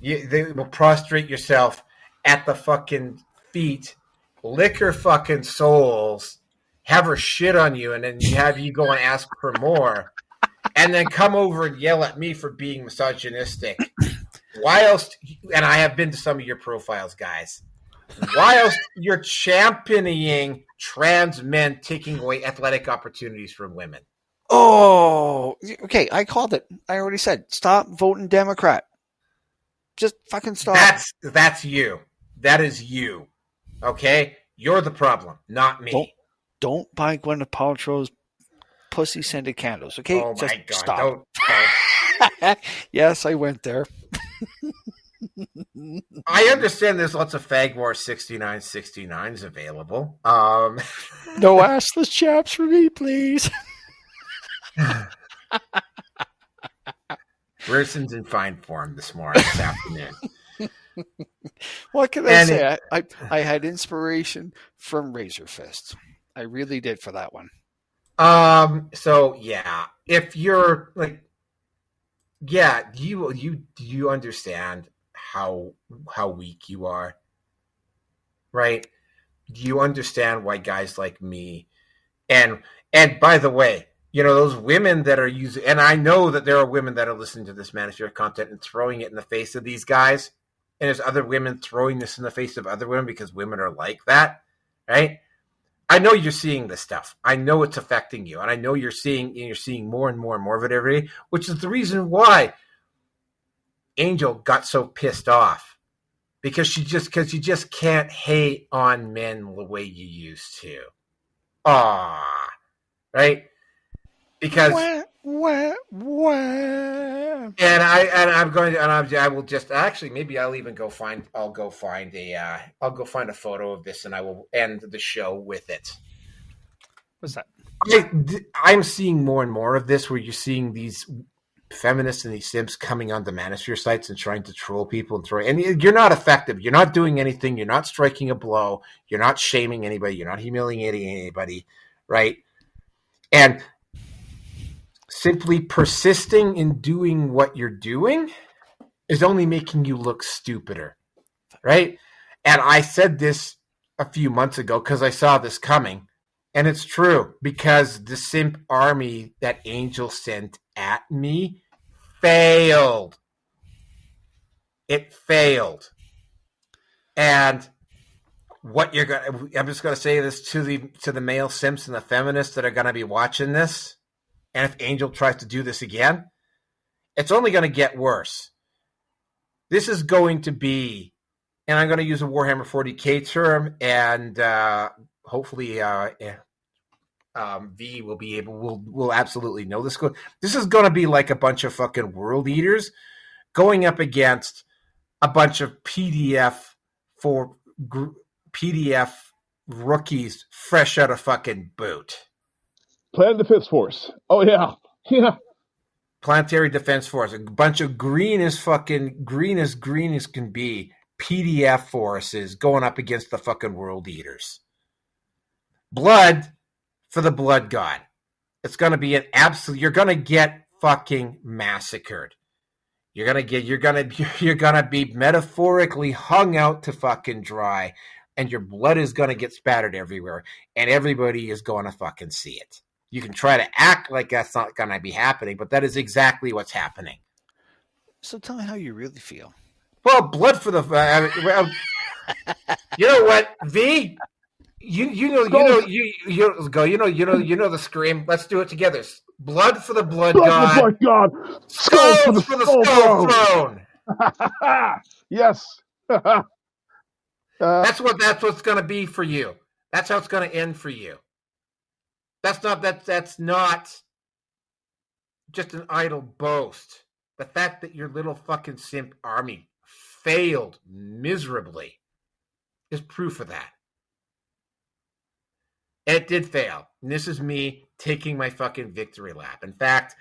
[SPEAKER 1] They will prostrate yourself at the fucking feet, lick her fucking souls, have her shit on you, and then have you go and ask for more, and then come over and yell at me for being misogynistic. Whilst, and I have been to some of your profiles, guys, whilst you're championing trans men taking away athletic opportunities from women.
[SPEAKER 3] Oh, okay. I called it. I already said, stop voting Democrat. Just fucking stop.
[SPEAKER 1] That's you. That is you. Okay? You're the problem, not me.
[SPEAKER 3] Don't buy Gwyneth Paltrow's pussy scented candles, okay?
[SPEAKER 1] Oh my God.
[SPEAKER 3] Stop.
[SPEAKER 1] Don't.
[SPEAKER 3] Yes, I went there.
[SPEAKER 1] I understand there's lots of Fag War 6969s available.
[SPEAKER 3] No assless chaps for me, please.
[SPEAKER 1] Gerson's in fine form this afternoon.
[SPEAKER 3] What can I say? I had inspiration from Razor Fist. I really did for that one.
[SPEAKER 1] So yeah, if you're like, yeah, do you understand how weak you are? Right? Do you understand why guys like me and by the way, those women that are using, and I know that there are women that are listening to this Manosphere content and throwing it in the face of these guys, and there's other women throwing this in the face of other women because women are like that, right? I know you're seeing this stuff. I know it's affecting you, and I know you're seeing more and more and more of it every day, which is the reason why Angel got so pissed off, because you just can't hate on men the way you used to. Right? Because I will just actually maybe I'll go find a photo of this and I will end the show with it.
[SPEAKER 3] What's that?
[SPEAKER 1] I'm seeing more and more of this where you're seeing these feminists and these simps coming on the manosphere sites and trying to troll people and you're not effective. You're not doing anything. You're not striking a blow. You're not shaming anybody. You're not humiliating anybody, right? And simply persisting in doing what you're doing is only making you look stupider, right? And I said this a few months ago because I saw this coming. And it's true, because the simp army that Angel sent at me failed. It failed. And I'm just going to say this to the male simps and the feminists that are going to be watching this. And if Angel tries to do this again, it's only going to get worse. This is going to be, and I'm going to use a Warhammer 40K term, and hopefully V will absolutely know this. This is going to be like a bunch of fucking world eaters going up against a bunch of PDF rookies fresh out of fucking boot.
[SPEAKER 2] Planet Defense Force. Oh yeah. Yeah.
[SPEAKER 1] Planetary Defense Force. A bunch of green as can be PDF forces going up against the fucking world eaters. Blood for the blood god. It's going to be an absolute. You're going to get fucking massacred. You're going to be metaphorically hung out to fucking dry, and your blood is going to get spattered everywhere, and everybody is going to fucking see it. You can try to act like that's not going to be happening, but that is exactly what's happening.
[SPEAKER 3] So tell me how you really feel.
[SPEAKER 1] Well, blood for the. You know what, V? You know the scream. Let's do it together. Blood for the blood god.
[SPEAKER 2] Skulls for the skull
[SPEAKER 1] throne.
[SPEAKER 2] Yes.
[SPEAKER 1] That's what's going to be for you. That's how it's going to end for you. That's not just an idle boast. The fact that your little fucking simp army failed miserably is proof of that. It did fail. And this is me taking my fucking victory lap. In fact,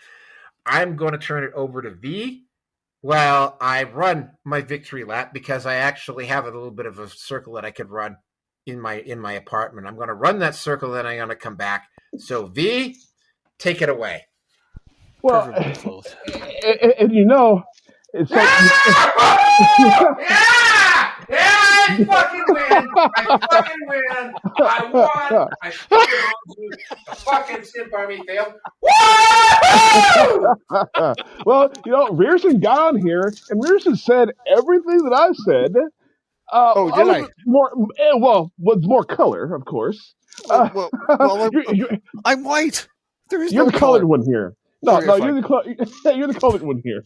[SPEAKER 1] I'm going to turn it over to V while I run my victory lap, because I actually have a little bit of a circle that I could run in my apartment. I'm going to run that circle, then I'm going to come back. So V, take it away.
[SPEAKER 2] Well, and it's like
[SPEAKER 1] I fucking win. I won. I fucking won. The fucking simp army failed.
[SPEAKER 2] Well, Rearson got on here, and Rearson said everything that I said.
[SPEAKER 3] Did I?
[SPEAKER 2] Was more color, of course.
[SPEAKER 3] I'm white. There is
[SPEAKER 2] you're
[SPEAKER 3] no
[SPEAKER 2] the colored
[SPEAKER 3] color.
[SPEAKER 2] One here. No, you're the colored one here.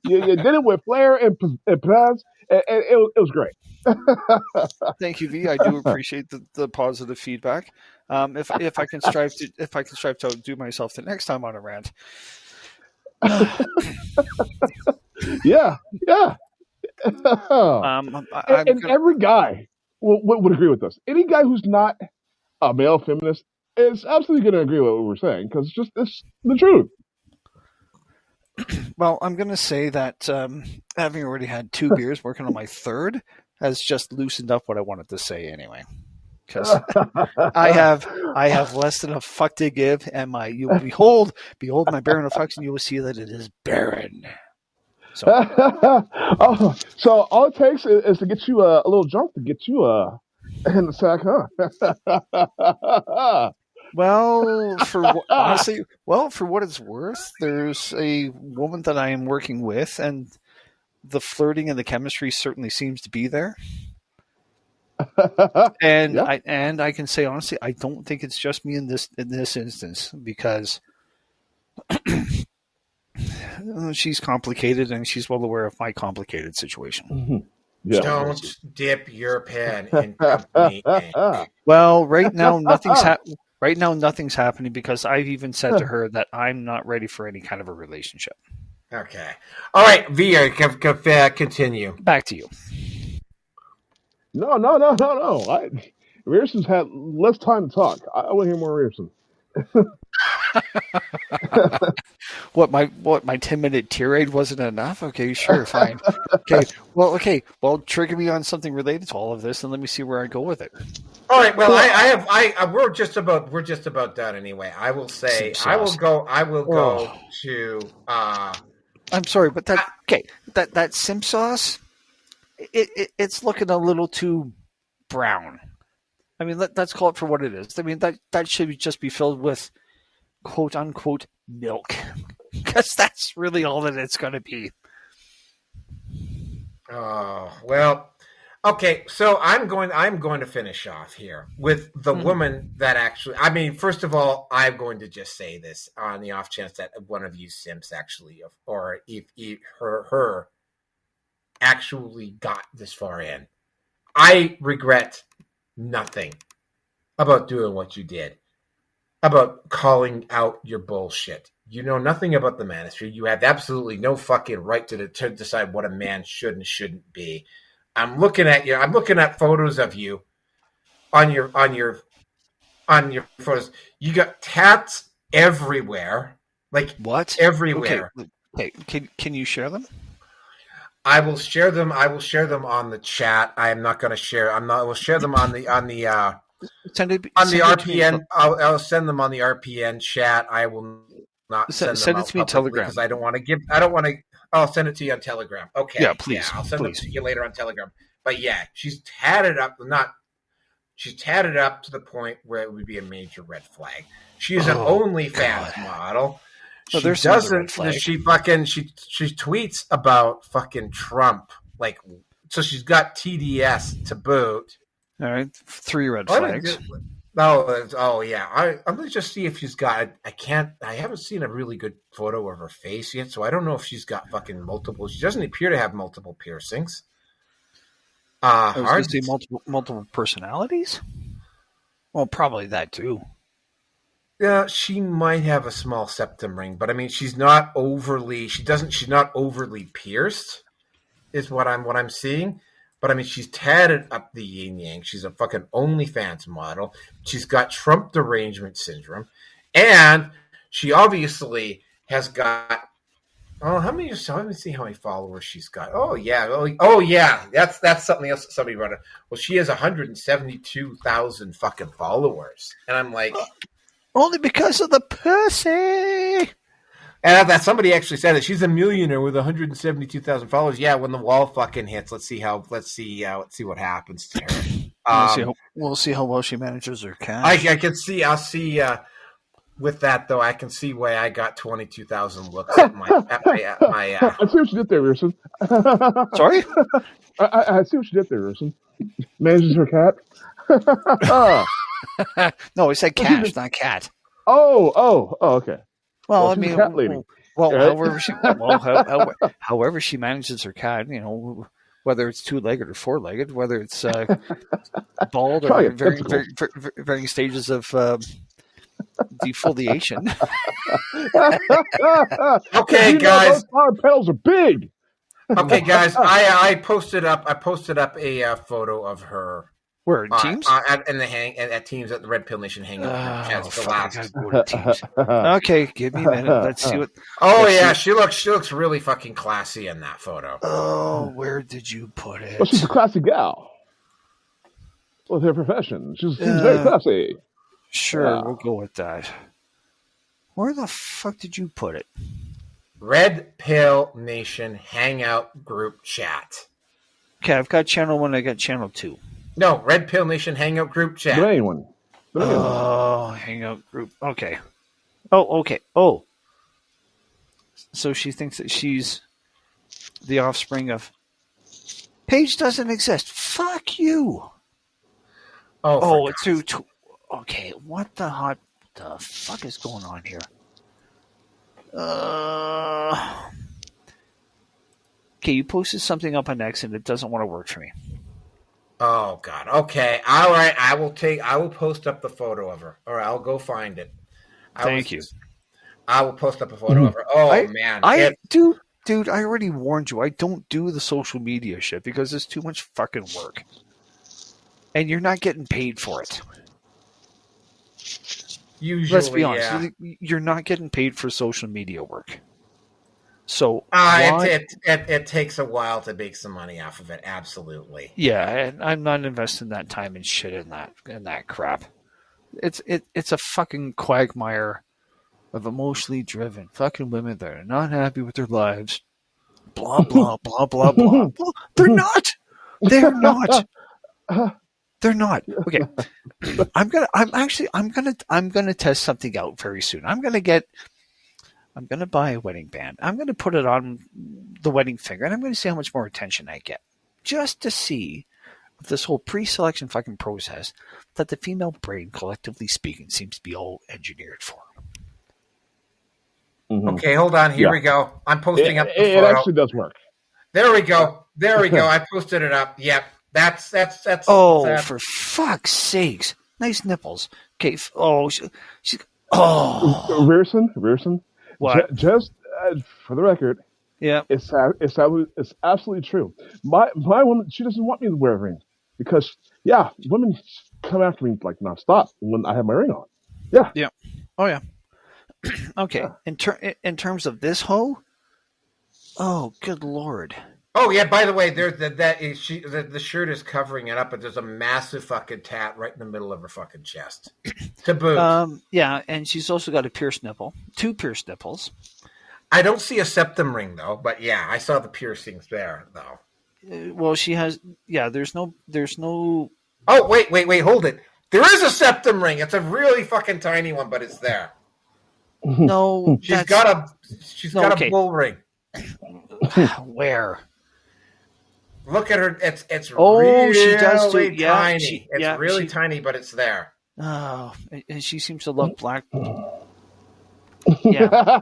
[SPEAKER 2] you did it with flair and pizzazz, and it was great.
[SPEAKER 3] Thank you, V. I do appreciate the positive feedback. If I can strive to outdo myself the next time on a rant.
[SPEAKER 2] Yeah. Every guy would agree with us. Any guy who's not a male feminist is absolutely going to agree with what we're saying, because it's the truth.
[SPEAKER 3] Well, I'm going to say that having already had 2 beers, working on my third has just loosened up what I wanted to say anyway. Because I have less than a fuck to give, and you behold my barren of fucks, and you will see that it is barren. So,
[SPEAKER 2] so all it takes is to get you a little drunk to get you in the sack, huh?
[SPEAKER 3] Well, for what it's worth, there's a woman that I am working with, and the flirting and the chemistry certainly seems to be there. And yeah. I can say honestly, I don't think it's just me in this instance, because she's complicated, and she's well aware of my complicated situation.
[SPEAKER 2] Yeah.
[SPEAKER 1] Don't dip your pen in company ink.
[SPEAKER 3] Well, right now nothing's happening because I've even said to her that I'm not ready for any kind of a relationship.
[SPEAKER 1] Okay. All right, Via, continue.
[SPEAKER 3] Back to you.
[SPEAKER 2] No. Rearson's had less time to talk. I want to hear more Rearson.
[SPEAKER 3] What my 10-minute tirade wasn't enough? Okay, sure, fine. Okay. Well, trigger me on something related to all of this, and let me see where I go with it.
[SPEAKER 1] All right. Well, we're just about done anyway. I will say, I will go to.
[SPEAKER 3] I'm sorry, but that simp sauce, it's looking a little too brown. I mean, let's call it for what it is. I mean, that should just be filled with quote unquote milk, because that's really all that it's going to be.
[SPEAKER 1] Oh, well, okay. So I'm going to finish off here with the woman that actually. I mean, first of all, I'm going to just say this on the off chance that one of you simps actually, or if her actually got this far in. I regret nothing about doing what you did, about calling out your bullshit. You know nothing about the manosphere. You have absolutely no fucking right to decide what a man should and shouldn't be. I'm looking at you. I'm looking at photos of you on your photos. You got tats everywhere, like
[SPEAKER 3] what?
[SPEAKER 1] Everywhere.
[SPEAKER 3] Okay. Can you share them?
[SPEAKER 1] I will share them. I will share them on the chat. I am not going to share. I will share them on the RPN. I'll send them on the RPN chat. I will not send
[SPEAKER 3] it to me on Telegram
[SPEAKER 1] because I don't want to. I'll send it to you on Telegram. Okay.
[SPEAKER 3] Yeah, please.
[SPEAKER 1] Yeah, I'll send it to you later on Telegram. But yeah, she's tatted up. She's tatted up to the point where it would be a major red flag. She is an OnlyFans model. She doesn't. She tweets about fucking Trump. Like, so she's got TDS to boot.
[SPEAKER 3] All right, 3 red flags.
[SPEAKER 1] Oh yeah. I'm gonna just see if she's got. I haven't seen a really good photo of her face yet, so I don't know if she's got fucking multiple. She doesn't appear to have multiple piercings.
[SPEAKER 3] I was going to say multiple personalities. Well, probably that too.
[SPEAKER 1] Yeah, she might have a small septum ring, but I mean, she's not overly. She's not overly pierced, is what I'm seeing. But I mean, she's tatted up the yin yang. She's a fucking OnlyFans model. She's got Trump derangement syndrome, and she obviously has got. Oh, how many? Let me see how many followers she's got. Oh yeah. That's something else. Somebody brought up. Well, she has 172,000 fucking followers, and I'm like.
[SPEAKER 3] Only because of the pussy.
[SPEAKER 1] And that somebody actually said that she's a millionaire with 172,000 followers. Yeah, when the wall fucking hits, let's see what happens to her.
[SPEAKER 3] We'll see how well she manages her cash.
[SPEAKER 1] I can see. I'll see. With that though, I can see why I got 22,000 looks at my.
[SPEAKER 2] I see what you did there, Rusin.
[SPEAKER 3] Sorry.
[SPEAKER 2] I see what you did there, Rusin. Manages her cat.
[SPEAKER 3] No, I said cash, not cat.
[SPEAKER 2] Oh, okay.
[SPEAKER 3] Well, I mean,
[SPEAKER 2] cat lady.
[SPEAKER 3] Well, however she manages her cat, you know, whether it's 2-legged or 4-legged, whether it's bald or varying stages of defoliation.
[SPEAKER 1] Okay, guys,
[SPEAKER 2] our pedals are big.
[SPEAKER 1] Okay, guys, I posted up a photo of her.
[SPEAKER 3] Where in Teams?
[SPEAKER 1] At Teams at the Red Pill Nation hangout.
[SPEAKER 3] Okay, give me a minute. Let's see what.
[SPEAKER 1] She looks really fucking classy in that photo.
[SPEAKER 3] Oh, where did you put it?
[SPEAKER 2] Well, she's a classy gal with her profession. She's very classy.
[SPEAKER 3] Sure, we'll go with that. Where the fuck did you put it?
[SPEAKER 1] Red Pill Nation hangout group chat.
[SPEAKER 3] Okay, I've got channel 1. I got channel 2.
[SPEAKER 1] No, Red Pill Nation hangout group chat.
[SPEAKER 2] The main one.
[SPEAKER 3] Hangout group. Okay. Oh, okay. Oh. So she thinks that she's the offspring of. Paige doesn't exist. Fuck you. It's too. Okay, what the fuck is going on here? Okay, you posted something up on X and it doesn't want to work for me.
[SPEAKER 1] Oh God. Okay. All right. I will post up the photo of her, or I'll go find it.
[SPEAKER 3] Thank you.
[SPEAKER 1] I will post up a photo of her. Oh man.
[SPEAKER 3] Dude, I already warned you. I don't do the social media shit because it's too much fucking work. And you're not getting paid for it.
[SPEAKER 1] Usually,
[SPEAKER 3] let's be honest.
[SPEAKER 1] yeah.
[SPEAKER 3] You're not getting paid for social media work. So
[SPEAKER 1] it takes a while to make some money off of it. Absolutely.
[SPEAKER 3] Yeah, and I'm not investing that time and shit in that crap. It's a fucking quagmire of emotionally driven fucking women that are not happy with their lives. Blah blah blah blah blah. They're not. They're not. They're not. Okay. I'm gonna test something out very soon. I'm gonna buy a wedding band. I'm gonna put it on the wedding finger, and I'm gonna see how much more attention I get, just to see if this whole pre-selection fucking process that the female brain, collectively speaking, seems to be all engineered for.
[SPEAKER 2] Mm-hmm.
[SPEAKER 1] Okay, hold on. Here we go. I'm posting up the photo.
[SPEAKER 2] It actually does work.
[SPEAKER 1] There we go. I posted it up. Yep. That's.
[SPEAKER 3] Oh, for fuck's sakes! Nice nipples. Okay. Oh, she's. Oh,
[SPEAKER 2] Rearson.
[SPEAKER 3] What?
[SPEAKER 2] Just for the record,
[SPEAKER 3] yeah,
[SPEAKER 2] it's absolutely true. My woman, she doesn't want me to wear a ring because women come after me like nonstop when I have my ring on. Yeah.
[SPEAKER 3] Yeah. Oh yeah. Okay. Yeah. In terms of this hoe, oh good lord.
[SPEAKER 1] Oh yeah. By the way, there's the shirt is covering it up, but there's a massive fucking tat right in the middle of her fucking chest. To boot.
[SPEAKER 3] Yeah, and she's also got a pierced nipple, 2 pierced nipples.
[SPEAKER 1] I don't see a septum ring though, but yeah, I saw the piercings there though.
[SPEAKER 3] Well, she has. Yeah, there's no.
[SPEAKER 1] Oh wait, hold it. There is a septum ring. It's a really fucking tiny one, but it's there.
[SPEAKER 3] No,
[SPEAKER 1] she's got a bull ring.
[SPEAKER 3] Where?
[SPEAKER 1] Look at her. It's really
[SPEAKER 3] she does too.
[SPEAKER 1] tiny. It's really tiny, but it's there.
[SPEAKER 3] Oh, and she seems to love black. Yeah.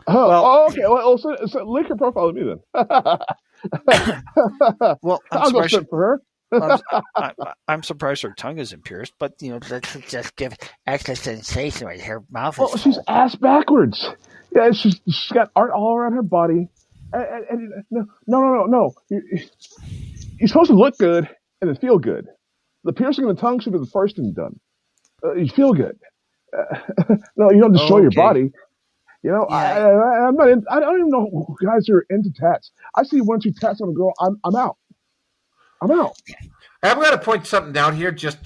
[SPEAKER 2] Okay. Well, so link her profile with me then.
[SPEAKER 3] Well,
[SPEAKER 2] I'll go sit for
[SPEAKER 3] her. I'm surprised her tongue isn't pierced, but let's just give extra sensation right here. Mouth.
[SPEAKER 2] Well, she's ass backwards. Yeah, she's got art all around her body. And no. You're supposed to look good and then feel good. The piercing in the tongue should be the first thing done. You feel good. No, you don't destroy your body. Yeah. I'm not. I don't even know guys who are into tats. I see 1 or 2 tats on a girl. I'm out. I'm
[SPEAKER 1] going to point something out here, just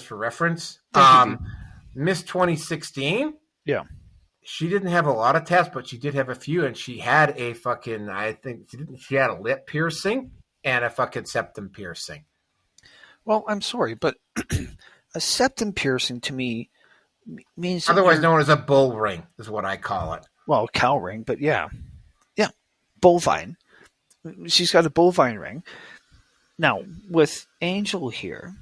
[SPEAKER 1] for reference. Miss 2016.
[SPEAKER 3] Yeah.
[SPEAKER 1] She didn't have a lot of tats, but she did have a few, and she had a fucking. I think she had a lip piercing and a fucking septum piercing.
[SPEAKER 3] Well, I'm sorry, but a septum piercing to me means
[SPEAKER 1] otherwise known as a bull ring is what I call it.
[SPEAKER 3] Well, cow ring, but yeah, bovine. She's got a bovine ring. Now with Angel here,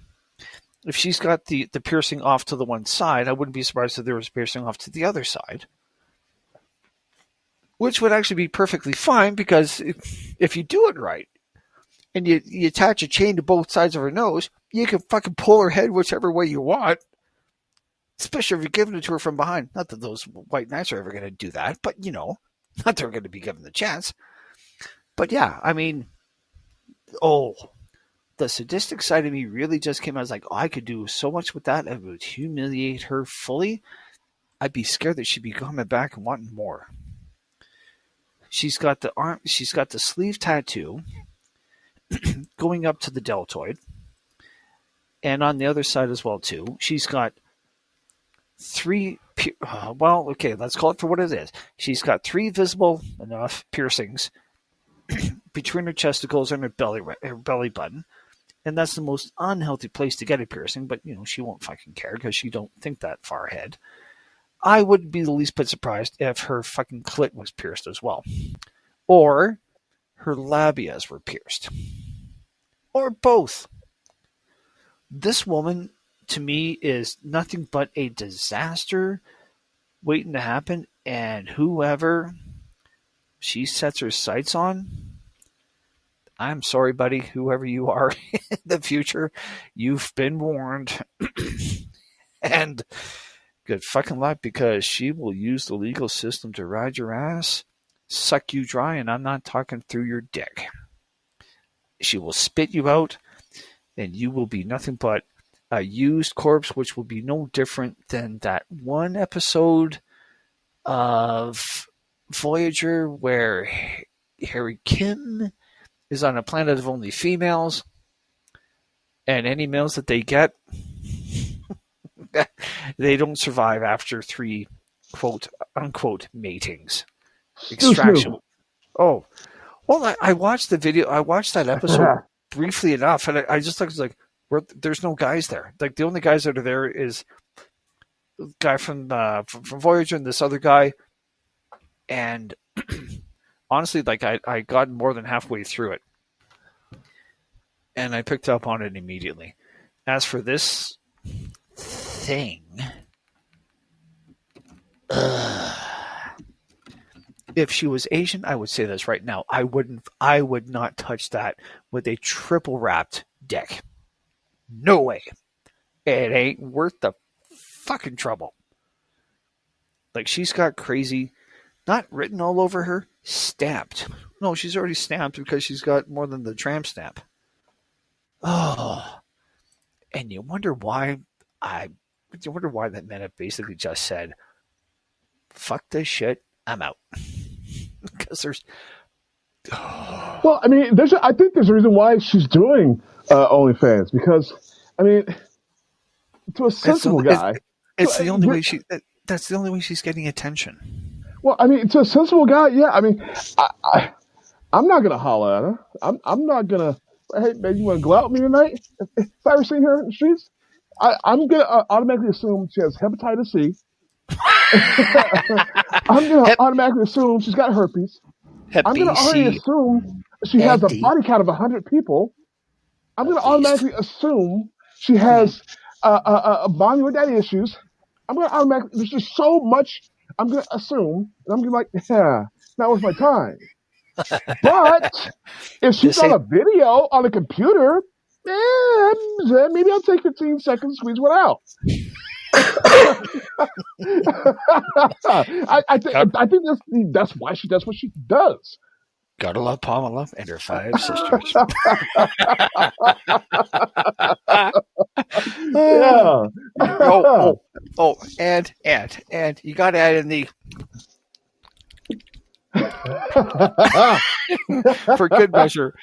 [SPEAKER 3] if she's got the piercing off to the one side, I wouldn't be surprised if there was piercing off to the other side, which would actually be perfectly fine because if you do it right and you attach a chain to both sides of her nose, you can fucking pull her head whichever way you want, especially if you're giving it to her from behind. Not that those white knights are ever going to do that, but not that they're going to be given the chance. But yeah, I mean, the sadistic side of me really just came out. I was like, I could do so much with that. It would humiliate her fully. I'd be scared that she'd be coming back and wanting more. She's got the arm. She's got the sleeve tattoo going up to the deltoid, and on the other side as well too. She's got 3. Let's call it for what it is. She's got 3 visible enough piercings between her testicles and her belly button. And that's the most unhealthy place to get a piercing, but she won't fucking care because she don't think that far ahead. I wouldn't be the least bit surprised if her fucking clit was pierced as well. Or her labias were pierced. Or both. This woman, to me, is nothing but a disaster waiting to happen, and whoever she sets her sights on, I'm sorry, buddy, whoever you are in the future, you've been warned. And good fucking luck, because she will use the legal system to ride your ass, suck you dry, and I'm not talking through your dick. She will spit you out, and you will be nothing but a used corpse, which will be no different than that one episode of Voyager where Harry Kim is on a planet of only females, and any males that they get, they don't survive after 3 quote unquote matings. Extraction. Oh, well, I watched the video. I watched that episode briefly enough, and I just was like, there's no guys there. Like, the only guys that are there is the guy from Voyager and this other guy. And honestly, like, I got more than halfway through it, and I picked up on it immediately. As for this thing, if she was Asian, I would say this right now. I would not touch that with a triple wrapped dick. No way. It ain't worth the fucking trouble. Like, she's got crazy, not written all over her, stamped. No, she's already stamped because she's got more than the tramp stamp. Oh, and you wonder why that man basically just said, "Fuck this shit, I'm out." Because there's.
[SPEAKER 2] Well, I mean, I think there's a reason why she's doing OnlyFans, because, I mean, to a sensible guy,
[SPEAKER 3] it's the only way that's the only way she's getting attention.
[SPEAKER 2] Well, I mean, to a sensible guy, yeah. I mean, I'm not gonna holler at her. I'm not gonna. Hey, man, you want to go out with me tonight? If I ever seen her in the streets, I'm gonna automatically assume she has hepatitis C. I'm gonna automatically assume she's got herpes. I'm gonna already assume she has a body count of 100 people. I'm gonna automatically assume she has mommy or daddy issues. I'm gonna automatically. There's just so much. I'm gonna assume, and I'm gonna be like, yeah, it's not worth my time. But if she's on a video on a computer, maybe I'll take 15 seconds to squeeze one out. I think that's why she does what she does.
[SPEAKER 3] Gotta love Pamela and her 5 sisters.
[SPEAKER 2] Yeah.
[SPEAKER 3] And you gotta add in the for good measure,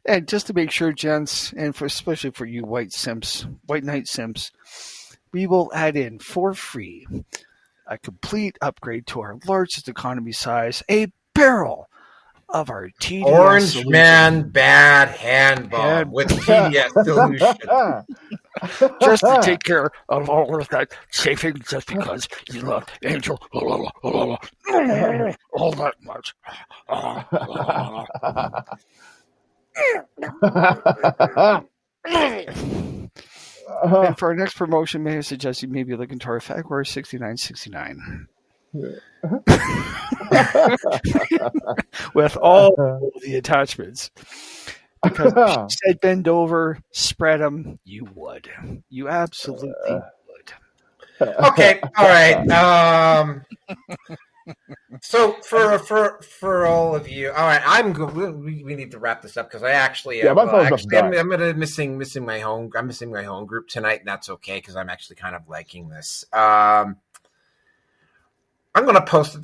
[SPEAKER 3] and just to make sure, gents, and especially for you white knight simps, we will add in for free a complete upgrade to our largest economy size, a barrel of our TDS
[SPEAKER 1] Orange
[SPEAKER 3] solution.
[SPEAKER 1] Man Bad Hand Bomb with TDS solution.
[SPEAKER 3] Just to take care of all of that chafing, just because you love Angel all that much. And for our next promotion, may I suggest you maybe look into our Fagware 6969. With all the attachments. Because if she said bend over, spread them, you would. You absolutely would.
[SPEAKER 1] Okay, all right. So for all of you, all right, we need to wrap this up because I actually, I'm gonna missing my home. I'm missing my home group tonight, and that's okay because I'm actually kind of liking this. I'm gonna post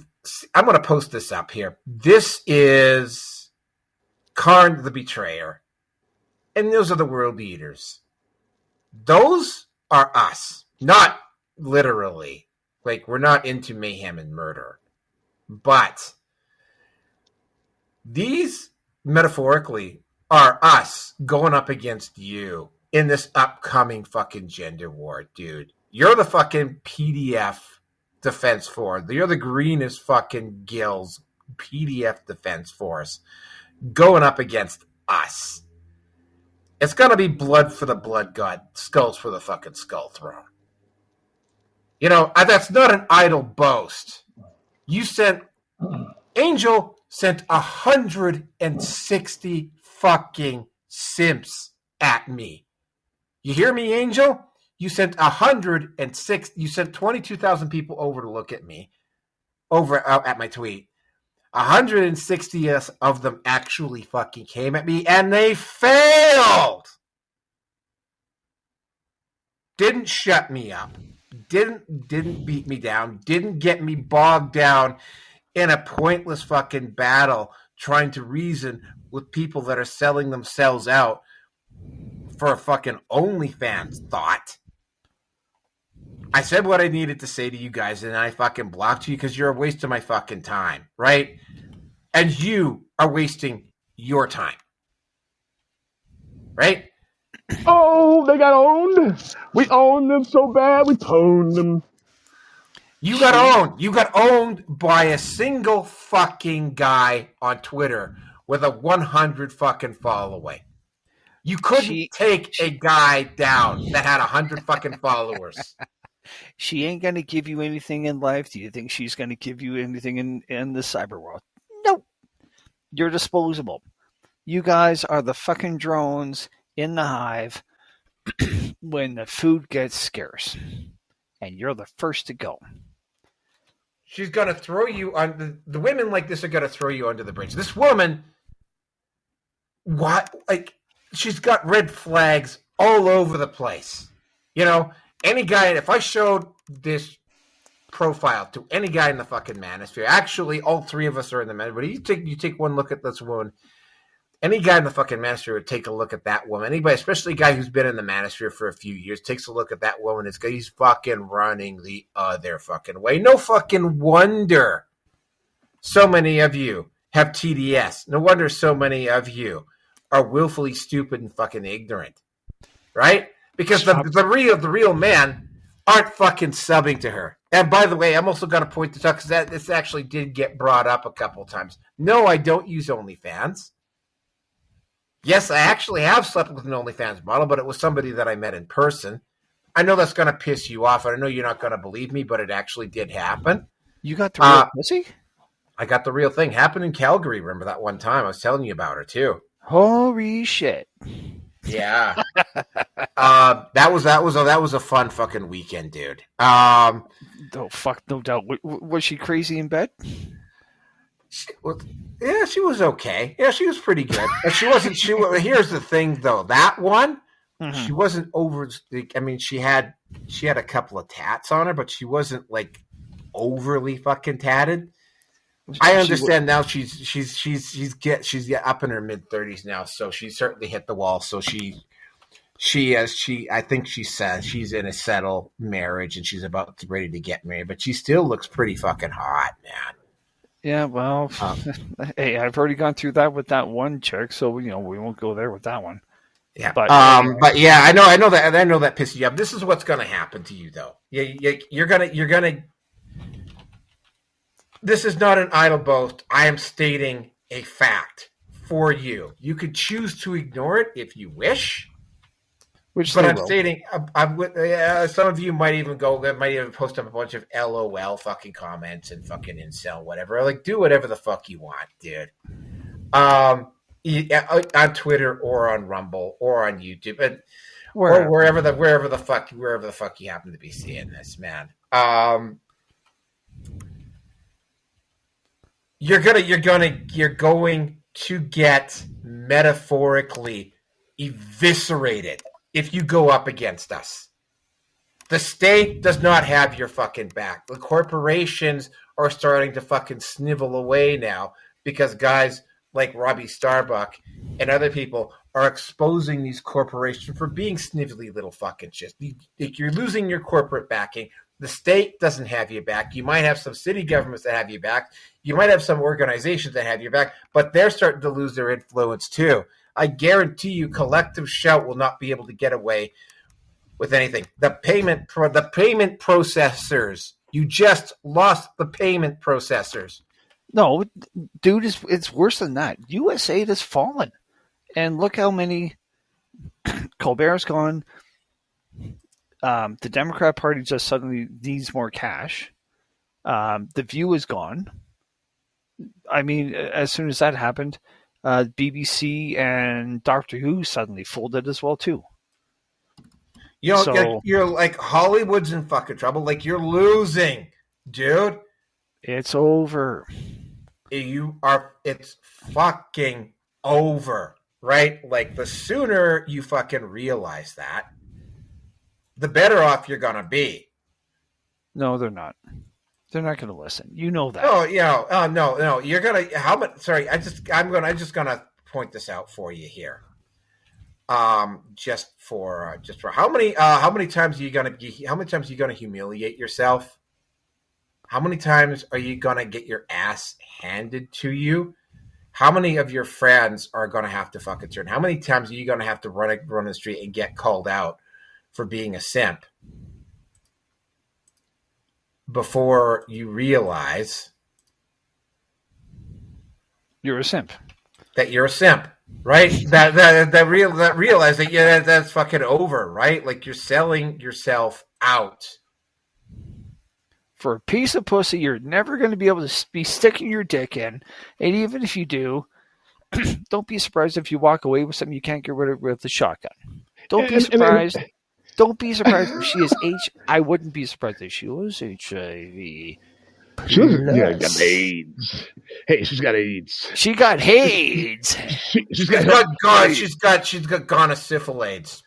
[SPEAKER 1] this up here. This is Karn the Betrayer, and those are the World Eaters. Those are us, not literally. Like, we're not into mayhem and murder. But these, metaphorically, are us going up against you in this upcoming fucking gender war, dude. You're the fucking PDF Defense Force. You're the greenest fucking gills PDF Defense Force going up against us. It's going to be blood for the blood god, skulls for the fucking skull throne. You know, that's not an idle boast. You sent Angel sent 160 fucking simps at me. You hear me, Angel? You sent 106. You sent 22,000 people over to look at me, over at my tweet. 160 of them actually fucking came at me, and they failed. Didn't shut me up. Didn't beat me down. Didn't get me bogged down in a pointless fucking battle trying to reason with people that are selling themselves out for a fucking OnlyFans thought. I said what I needed to say to you guys, and I fucking blocked you because you're a waste of my fucking time, right? And you are wasting your time, right?
[SPEAKER 2] Oh, they got owned. We owned them so bad, we pwned them.
[SPEAKER 1] You got owned. You got owned by a single fucking guy on Twitter with a 100 fucking following. You couldn't take a guy down that had 100 fucking followers.
[SPEAKER 3] She ain't going to give you anything in life. Do you think she's going to give you anything in the cyber world? Nope. You're disposable. You guys are the fucking drones in the hive when the food gets scarce. And you're the first to go.
[SPEAKER 1] She's going to throw you on the women like this are going to throw you under the bridge. This woman, what? Like, she's got red flags all over the place. You know, any guy, if I showed this profile to any guy in the fucking manosphere, actually, all three of us are in the manosphere, but you take one look at this woman, any guy in the fucking manosphere would take a look at that woman. Anybody, especially a guy who's been in the manosphere for a few years, takes a look at that woman. He's fucking running the other fucking way. No fucking wonder so many of you have TDS. No wonder so many of you are willfully stupid and fucking ignorant, right? Because the real men aren't fucking subbing to her. And by the way, I'm also going to point this out because this actually did get brought up a couple of times. No, I don't use OnlyFans. Yes, I actually have slept with an OnlyFans model, but it was somebody that I met in person. I know that's going to piss you off. I know you're not going to believe me, but it actually did happen.
[SPEAKER 3] You got the real pussy?
[SPEAKER 1] I got the real thing. Happened in Calgary. Remember that one time? I was telling you about her, too.
[SPEAKER 3] Holy shit.
[SPEAKER 1] Yeah. That was a fun fucking weekend, dude. Oh,
[SPEAKER 3] fuck, no doubt. Was she crazy in bed?
[SPEAKER 1] She was okay. Yeah, she was pretty good. But she wasn't. Here's the thing, though. That one, she wasn't over. I mean, she had a couple of tats on her, but she wasn't like overly fucking tatted. I understand now. She's up in her mid-30s now, so she certainly hit the wall. So I think she says she's in a settled marriage and she's about ready to get married, but she still looks pretty fucking hot, man.
[SPEAKER 3] Yeah, well, hey, I've already gone through that with that one chick, so we won't go there with that one.
[SPEAKER 1] Yeah, but yeah, I know that pisses you off. This is what's going to happen to you, though. You're gonna. This is not an idle boast. I am stating a fact for you. You could choose to ignore it if you wish. But I'm stating, some of you might even post up a bunch of LOL fucking comments and fucking incel, whatever. Like, do whatever the fuck you want, dude. On Twitter or on Rumble or on YouTube, or wherever the fuck you happen to be seeing this, man. You're going to get metaphorically eviscerated if you go up against us. The state does not have your fucking back. The corporations are starting to fucking snivel away now because guys like Robbie Starbuck and other people are exposing these corporations for being snivelly little fucking shit. You're losing your corporate backing. The state doesn't have your back. You might have some city governments that have your back. You might have some organizations that have your back, but they're starting to lose their influence too. I guarantee you Collective Shout will not be able to get away with anything. The payment processors. You just lost the payment processors.
[SPEAKER 3] No, dude, it's worse than that. USA has fallen. And look how many Colbert's gone. The Democrat Party just suddenly needs more cash. The View is gone. I mean, as soon as that happened, BBC and Doctor Who suddenly folded as well too.
[SPEAKER 1] You know,
[SPEAKER 3] So
[SPEAKER 1] you're like Hollywood's in fucking trouble. Like you're losing, dude.
[SPEAKER 3] it's over.
[SPEAKER 1] It's fucking over, right? Like the sooner you fucking realize that, the better off you're gonna be.
[SPEAKER 3] No, they're not. They're not going to listen. You know that.
[SPEAKER 1] Oh, no. You're gonna. How much? Sorry, I'm just gonna point this out for you here. Just for how many times are you gonna humiliate yourself? How many times are you gonna get your ass handed to you? How many of your friends are gonna have to fucking turn? How many times are you gonna have to run the street and get called out for being a simp before you realize
[SPEAKER 3] You're a simp.
[SPEAKER 1] that you're a simp, right? that realize that that's fucking over, right? Like you're selling yourself out
[SPEAKER 3] For a piece of pussy you're never going to be able to be sticking your dick in. And even if you do, don't be surprised if you walk away with something you can't get rid of with the shotgun. Don't be surprised. Don't be surprised if she is I wouldn't be surprised if she was HIV.
[SPEAKER 2] Got AIDS. Hey, she's got AIDS.
[SPEAKER 3] She got AIDS.
[SPEAKER 1] she's got gonosyphilades.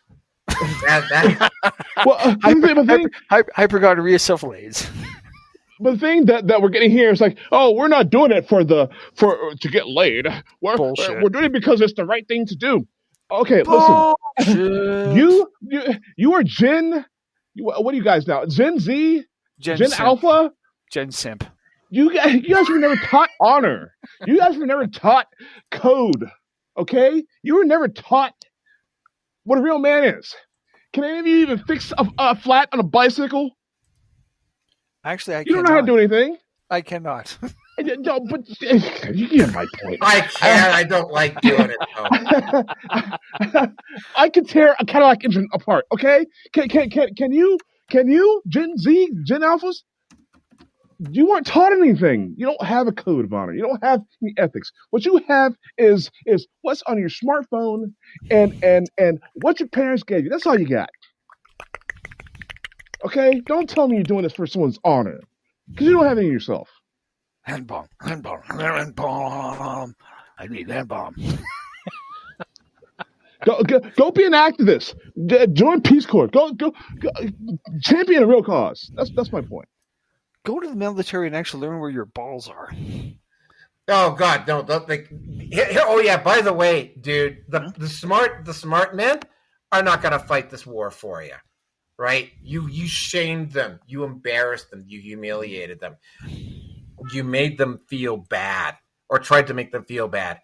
[SPEAKER 2] Well,
[SPEAKER 3] Hypergonorrhea syphilis.
[SPEAKER 2] But the thing that we're getting here is like, oh, we're not doing it to get laid. We're doing it because it's the right thing to do. Okay, listen. You are Gen. What are you guys now? Gen Z? Gen Alpha?
[SPEAKER 3] Gen Simp.
[SPEAKER 2] You guys were never taught honor. You guys were never taught code. Okay? You were never taught what a real man is. Can any of you even fix a flat on a bicycle?
[SPEAKER 3] Actually,
[SPEAKER 2] you don't know how to do anything.
[SPEAKER 3] I cannot.
[SPEAKER 2] No, but you get my point.
[SPEAKER 1] I can't. I don't like doing it, though.
[SPEAKER 2] I can tear a Cadillac engine apart. Okay? Can you? Gen Z, Gen Alphas? You weren't taught anything. You don't have a code of honor. You don't have any ethics. What you have is what's on your smartphone and what your parents gave you. That's all you got. Okay? Don't tell me you're doing this for someone's honor. Because you don't have any yourself.
[SPEAKER 3] Hand bomb. I need hand bomb.
[SPEAKER 2] Go be an activist. Join Peace Corps. Go champion a real cause. That's my point.
[SPEAKER 3] Go to the military and actually learn where your balls are.
[SPEAKER 1] Oh God, no! Oh yeah. By the way, dude, the smart men are not gonna fight this war for you, right? You shamed them, you embarrassed them, you humiliated them, you made them feel bad, or tried to make them feel bad,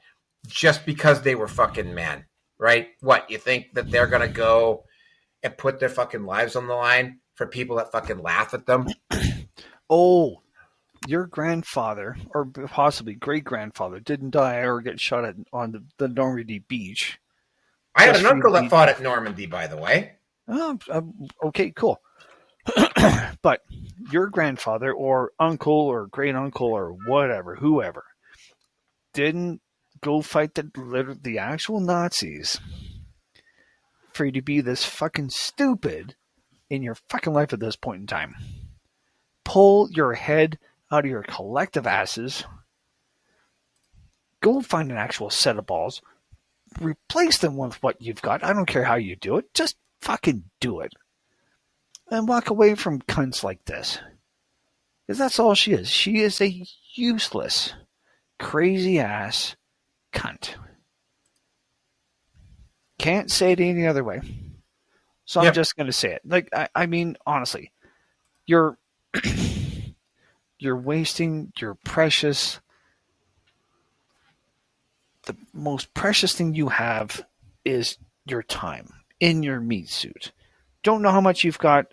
[SPEAKER 1] just because they were fucking men, right? What, you think that they're gonna go and put their fucking lives on the line for people that fucking laugh at them?
[SPEAKER 3] Oh, your grandfather, or possibly great-grandfather, didn't die or get shot at on the Normandy beach.
[SPEAKER 1] I had an uncle that fought at Normandy, by the way.
[SPEAKER 3] Okay, cool. But your grandfather or uncle or great-uncle or whatever, whoever, didn't go fight the actual Nazis for you to be this fucking stupid in your fucking life at this point in time. Pull your head out of your collective asses. Go find an actual set of balls. Replace them with what you've got. I don't care how you do it. Just fucking do it. And walk away from cunts like this. Because that's all she is. She is a useless, crazy-ass cunt. Can't say it any other way. So I'm just going to say it. Like, I mean, honestly, you're wasting your precious, the most precious thing you have is your time in your meat suit. Don't know how much you've got. I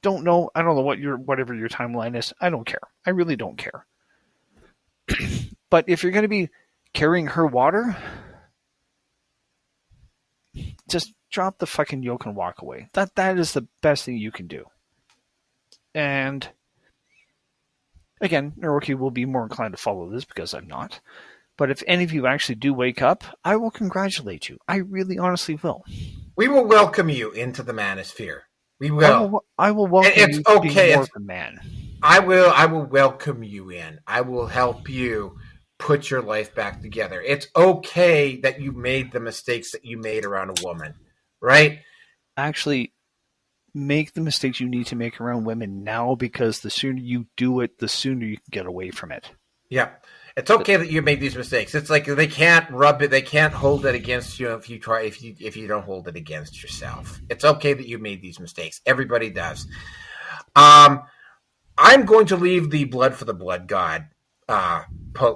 [SPEAKER 3] don't know whatever your timeline is. I don't care. I really don't care. But if you're going to be carrying her water, just drop the fucking yoke and walk away. That is the best thing you can do. And Again, Neroke will be more inclined to follow this because I'm not. But if any of you actually do wake up, I will congratulate you. I really honestly will.
[SPEAKER 1] We will welcome you into the manosphere. We will.
[SPEAKER 3] I will welcome
[SPEAKER 1] It's
[SPEAKER 3] you to
[SPEAKER 1] okay.
[SPEAKER 3] being more of a man.
[SPEAKER 1] I will welcome you in. I will help you put your life back together. It's okay that you made the mistakes that you made around a woman, right?
[SPEAKER 3] Actually, make the mistakes you need to make around women now, because the sooner you do it, the sooner you can get away from it.
[SPEAKER 1] Yeah. It's okay that you made these mistakes. It's like they can't rub it, they can't hold it against you if you don't hold it against yourself. It's okay that you made these mistakes. Everybody does. I'm going to leave the blood for the blood god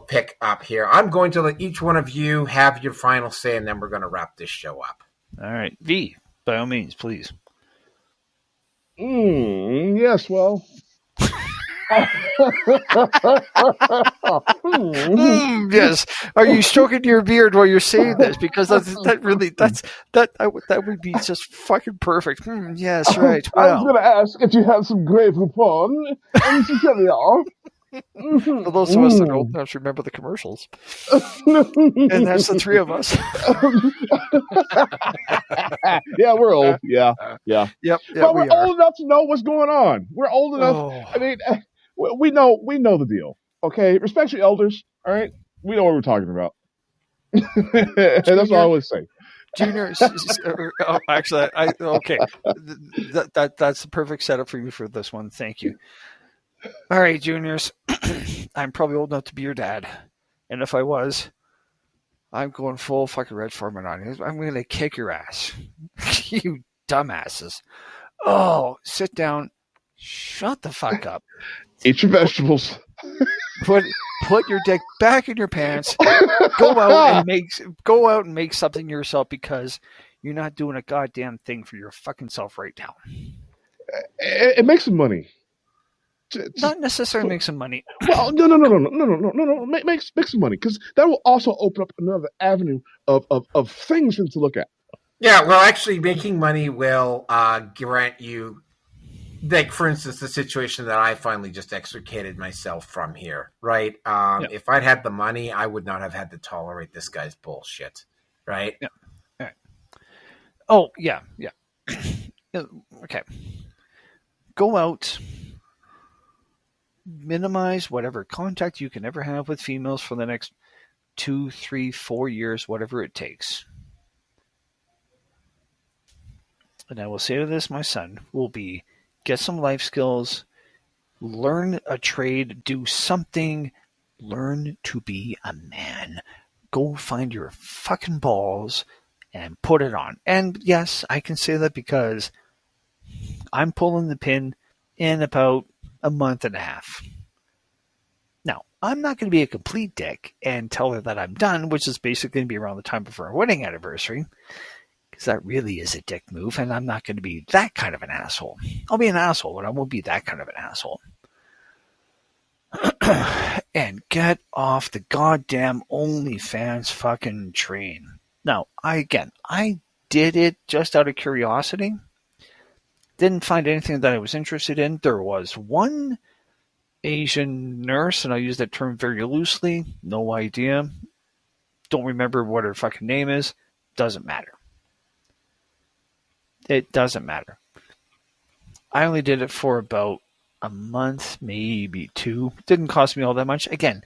[SPEAKER 1] pick up here. I'm going to let each one of you have your final say, and then we're going to wrap this show up.
[SPEAKER 3] All right. V, by all means, please.
[SPEAKER 2] Yes, well.
[SPEAKER 3] Yes. Are you stroking your beard while you're saying this? Because that would be just fucking perfect. Yes, right.
[SPEAKER 2] Well. I was going to ask if you have some Grey Poupon and some caviar.
[SPEAKER 3] For those of us that don't remember the commercials, and that's the three of us.
[SPEAKER 2] Yeah, we're old. Yeah.
[SPEAKER 3] Yep.
[SPEAKER 2] But we're old enough to know what's going on. We're old enough. Oh. I mean, we know the deal. Okay, respect your elders. All right, we know what we're talking about. That's all I would say.
[SPEAKER 3] Junior, actually, okay. That's the perfect setup for you for this one. Thank you. All right, juniors. I'm probably old enough to be your dad, and if I was, I'm going full fucking Red Foreman on you. I'm going to kick your ass, you dumbasses. Oh, sit down. Shut the fuck up.
[SPEAKER 2] Eat your vegetables.
[SPEAKER 3] Put your dick back in your pants. Go out and make something yourself, because you're not doing a goddamn thing for your fucking self right now.
[SPEAKER 2] It makes some money.
[SPEAKER 3] Not necessarily make some money.
[SPEAKER 2] Well, no. Make some money, because that will also open up another avenue of things to look at.
[SPEAKER 1] Yeah, well, actually, making money will grant you, like, for instance, the situation that I finally just extricated myself from here, right? If I'd had the money, I would not have had to tolerate this guy's bullshit, right?
[SPEAKER 3] Yeah. All right. Oh, yeah. Okay. Go out. Minimize whatever contact you can ever have with females for the next 2, 3, 4 years, whatever it takes. And I will say to this, my son, will be, get some life skills, learn a trade, do something, learn to be a man. Go find your fucking balls and put it on. And yes, I can say that because I'm pulling the pin in about a month and a half. Now, I'm not going to be a complete dick and tell her that I'm done, which is basically going to be around the time of our wedding anniversary, because that really is a dick move, and I'm not going to be that kind of an asshole. I'll be an asshole, but I won't be that kind of an asshole. And get off the goddamn OnlyFans fucking train. Now, I did it just out of curiosity. Didn't find anything that I was interested in. There was one Asian nurse, and I use that term very loosely. No idea. Don't remember what her fucking name is. Doesn't matter. It doesn't matter. I only did it for about a month, maybe 2. Didn't cost me all that much. Again,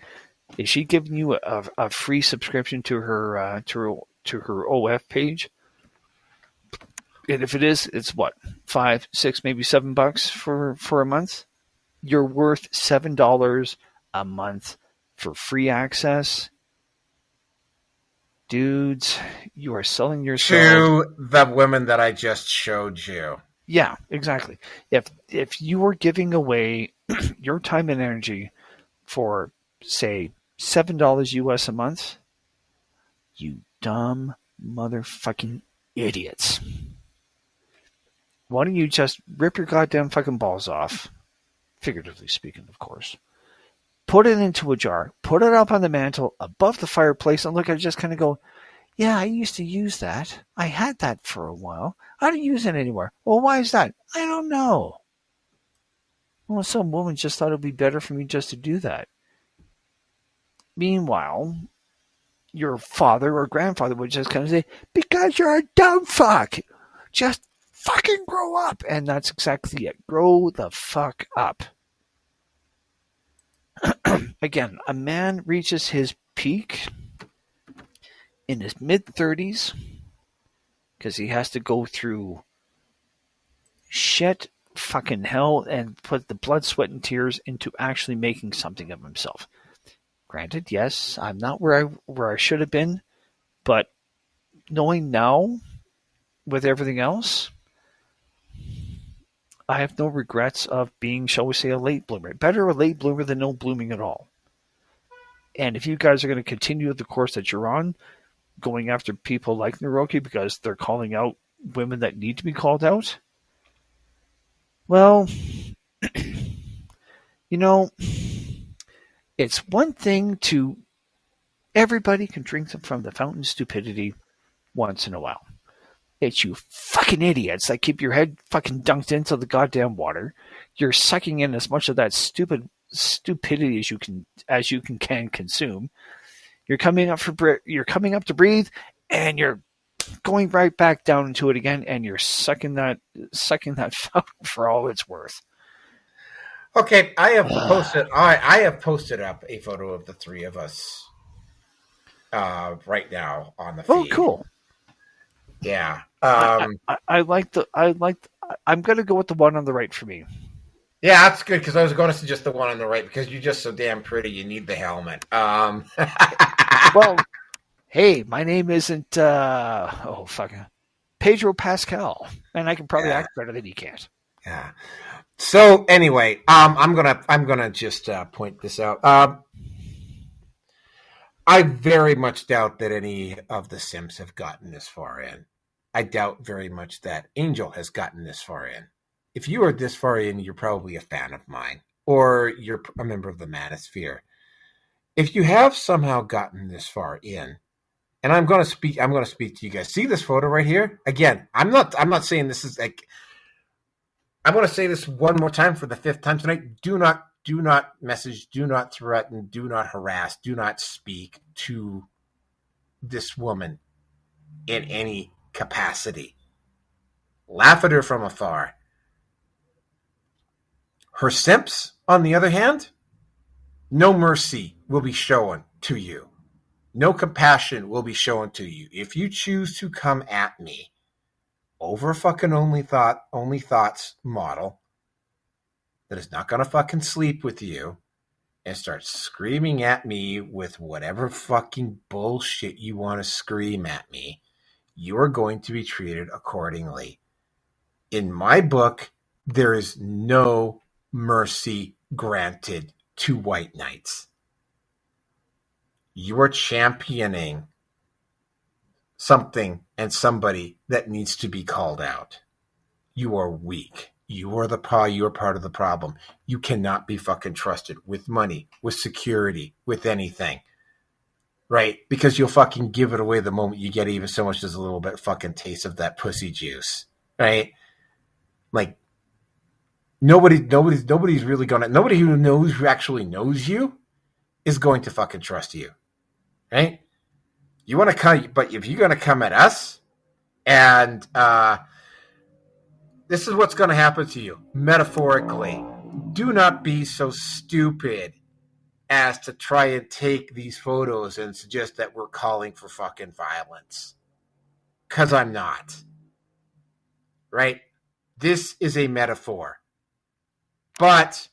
[SPEAKER 3] is she giving you a free subscription to her OF page? And if it is, it's what, $5, $6, maybe $7 for a month? You're worth $7 a month for free access. Dudes, you are selling yourself
[SPEAKER 1] to the women that I just showed you.
[SPEAKER 3] Yeah, exactly. If you were giving away your time and energy for, say, $7 US a month, you dumb motherfucking idiots. Why don't you just rip your goddamn fucking balls off? Figuratively speaking, of course. Put it into a jar. Put it up on the mantle above the fireplace and look at it, just kind of go, yeah, I used to use that. I had that for a while. I don't use it anymore. Well, why is that? I don't know. Well, some woman just thought it would be better for me just to do that. Meanwhile, your father or grandfather would just kind of say, because you're a dumb fuck. Just fucking grow up. And that's exactly it. Grow the fuck up. Again, a man reaches his peak in his mid-30s because he has to go through shit, fucking hell, and put the blood, sweat, and tears into actually making something of himself. Granted, yes, I'm not where I should have been, but knowing now, with everything else, I have no regrets of being, shall we say, a late bloomer. Better a late bloomer than no blooming at all. And if you guys are going to continue the course that you're on, going after people like Neroke because they're calling out women that need to be called out, well, you know, it's one thing to everybody can drink from the fountain of stupidity once in a while. It's you fucking idiots that keep your head fucking dunked into the goddamn water. You're sucking in as much of that stupidity as you can consume. You're coming up to breathe, and you're going right back down into it again, and you're sucking that fountain for all it's worth.
[SPEAKER 1] Okay, I have posted up a photo of the three of us right now on the feed.
[SPEAKER 3] Oh, cool.
[SPEAKER 1] Yeah.
[SPEAKER 3] I'm gonna go with the one on the right for me.
[SPEAKER 1] Yeah, that's good because I was going to suggest the one on the right because you're just so damn pretty. You need the helmet.
[SPEAKER 3] Well, hey, my name isn't Pedro Pascal, and I can probably act better than he can.
[SPEAKER 1] Yeah. So anyway, I'm gonna just point this out. I very much doubt that any of the Simps have gotten this far in. I doubt very much that Angel has gotten this far in. If you are this far in, you're probably a fan of mine, or you're a member of the Manosphere. If you have somehow gotten this far in, and I'm going to speak to you guys. See this photo right here? Again, I'm not saying this is like. I'm going to say this one more time for the 5th time tonight. Do not message, do not threaten, do not harass, do not speak to this woman in any capacity. Laugh at her from afar. Her simps, on the other hand, no mercy will be shown to you. No compassion will be shown to you. If you choose to come at me over a fucking only thoughts model that is not going to fucking sleep with you and start screaming at me with whatever fucking bullshit you want to scream at me, you are going to be treated accordingly. In my book, there is no mercy granted to white knights. You are championing something and somebody that needs to be called out. You are weak. You are part of the problem. You cannot be fucking trusted with money, with security, with anything. Right? Because you'll fucking give it away the moment you get even so much as a little bit fucking taste of that pussy juice. Right? Like, nobody's really gonna, nobody who actually knows you is going to fucking trust you. Right? You want to come, but if you're going to come at us, and this is what's going to happen to you, metaphorically. Do not be so stupid as to try and take these photos and suggest that we're calling for fucking violence. Because I'm not. Right? This is a metaphor. But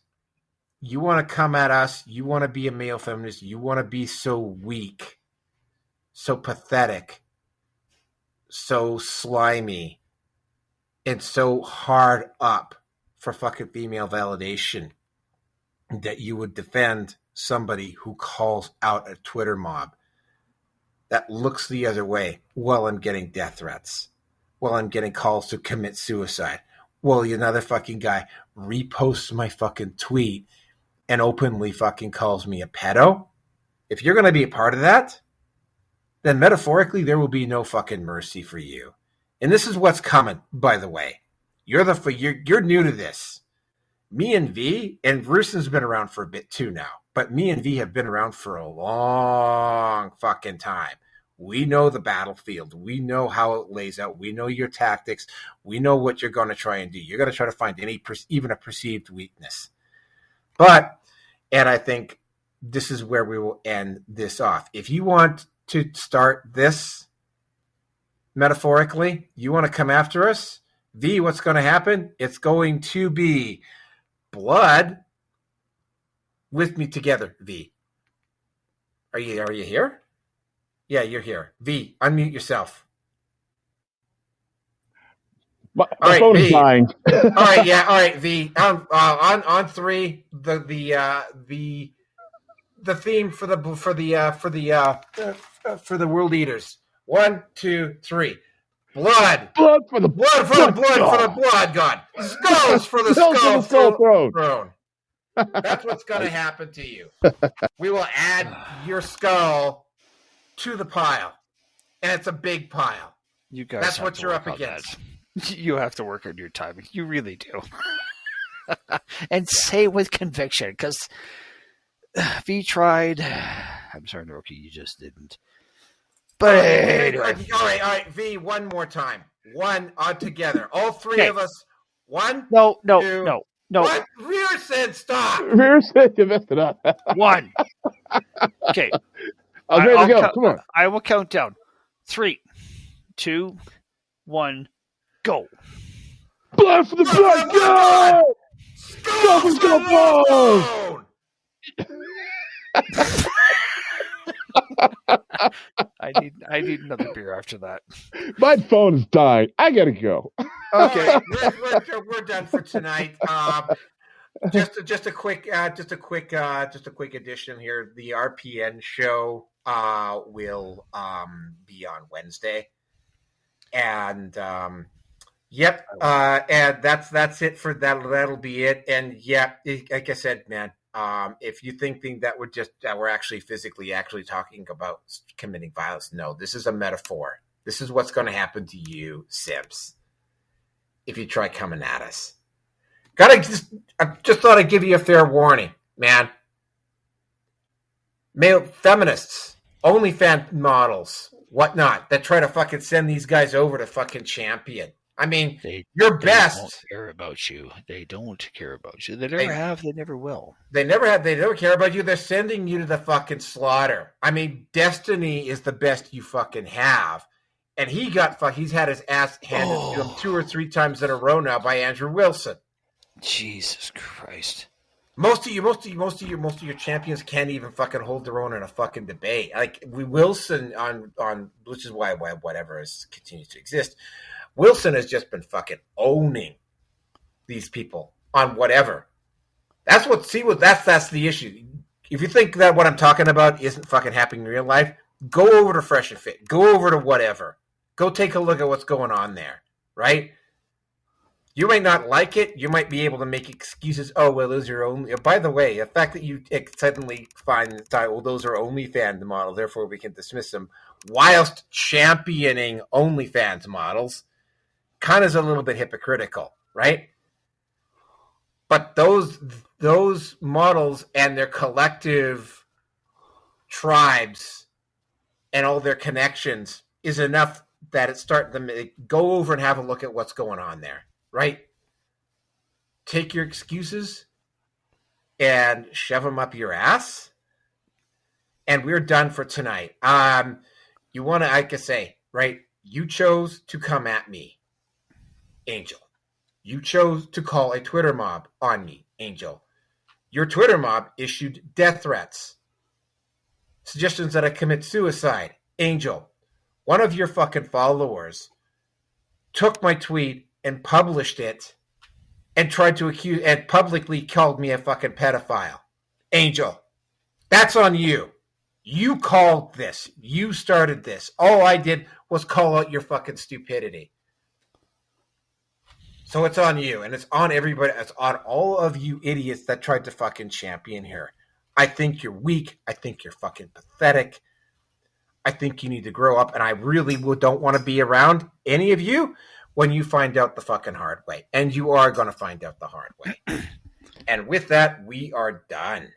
[SPEAKER 1] you want to come at us, you want to be a male feminist, you want to be so weak, so pathetic, so slimy, and so hard up for fucking female validation that you would defend somebody who calls out a Twitter mob that looks the other way while I'm getting death threats, while I'm getting calls to commit suicide, while another fucking guy reposts my fucking tweet and openly fucking calls me a pedo. If you're going to be a part of that, then metaphorically there will be no fucking mercy for you. And this is what's coming, by the way. You're new to this. me and V, and Ruson's been around for a bit too now, but me and V have been around for a long fucking time. We know the battlefield. We know how it lays out. We know your tactics. We know what you're going to try and do. You're going to try to find even a perceived weakness. And I think this is where we will end this off. If you want to start this metaphorically, you want to come after us, V, what's going to happen? It's going to be blood with me together, V. Are you here? Yeah, you're here. V, unmute yourself.
[SPEAKER 2] My phone is dying.
[SPEAKER 1] All right, V. On three, the theme for the world eaters. 1, 2, 3. Blood for the blood god. Skulls for the skull throne. That's what's going to happen to you. We will add your skull to the pile, and it's a big pile.
[SPEAKER 3] You guys,
[SPEAKER 1] that's what you're up against.
[SPEAKER 3] You have to work on your timing. You really do. And say with conviction, because V tried. I'm sorry, Neroke, you just didn't. But
[SPEAKER 1] all right, V, one more time. One together. All three of us. 1.
[SPEAKER 3] No.
[SPEAKER 1] 2, What? Rear said stop.
[SPEAKER 2] Rear said you messed it up.
[SPEAKER 3] 1. Okay.
[SPEAKER 2] I was ready to go. Come on.
[SPEAKER 3] I will count down. 3, 2, 1, go.
[SPEAKER 2] Blood for the blood god! Skull for the bone!
[SPEAKER 3] I need another beer after that.
[SPEAKER 2] My phone is dying. I gotta go.
[SPEAKER 1] Okay, we're done for tonight. Just a quick addition here. The RPN show will be on Wednesday, and and that's it for that. That'll be it. And like I said, man, if you think that we're actually physically talking about committing violence, no, this is a metaphor. This is what's going to happen to you, Simps, if you try coming at us. I just thought I'd give you a fair warning, man. Male feminists, OnlyFans models, whatnot, that try to fucking send these guys over to fucking champion. I mean, your best.
[SPEAKER 3] They don't care about you. They don't care about you. They never have. They never will.
[SPEAKER 1] They never have. They never care about you. They're sending you to the fucking slaughter. I mean, destiny is the best you fucking have. And he's had his ass handed to him 2 or 3 times in a row now by Andrew Wilson.
[SPEAKER 3] Jesus Christ.
[SPEAKER 1] Most of your champions can't even fucking hold their own in a fucking debate. Like Wilson on which is why whatever continues to exist. Wilson has just been fucking owning these people on whatever. That's the issue. If you think that what I'm talking about isn't fucking happening in real life, go over to Fresh and Fit. Go over to whatever. Go take a look at what's going on there, right? You might not like it. You might be able to make excuses. Oh, well, those are only. By the way, the fact that you suddenly find well, those are OnlyFans models, therefore we can dismiss them, whilst championing OnlyFans models, kind of is a little bit hypocritical, right? But those models and their collective tribes and all their connections is enough that it's starting to go over and have a look at what's going on there, right? Take your excuses and shove them up your ass, and we're done for tonight. You want to, I could say, right? You chose to come at me, Angel. You chose to call a Twitter mob on me, Angel. Your Twitter mob issued death threats, suggestions that I commit suicide, Angel. One of your fucking followers took my tweet and published it and tried to accuse and publicly called me a fucking pedophile, Angel. That's on you. You called this. You started this. All I did was call out your fucking stupidity. So it's on you, and it's on everybody. It's on all of you idiots that tried to fucking champion here. I think you're weak. I think you're fucking pathetic. I think you need to grow up, and I really don't want to be around any of you when you find out the fucking hard way. And you are going to find out the hard way. And with that, we are done.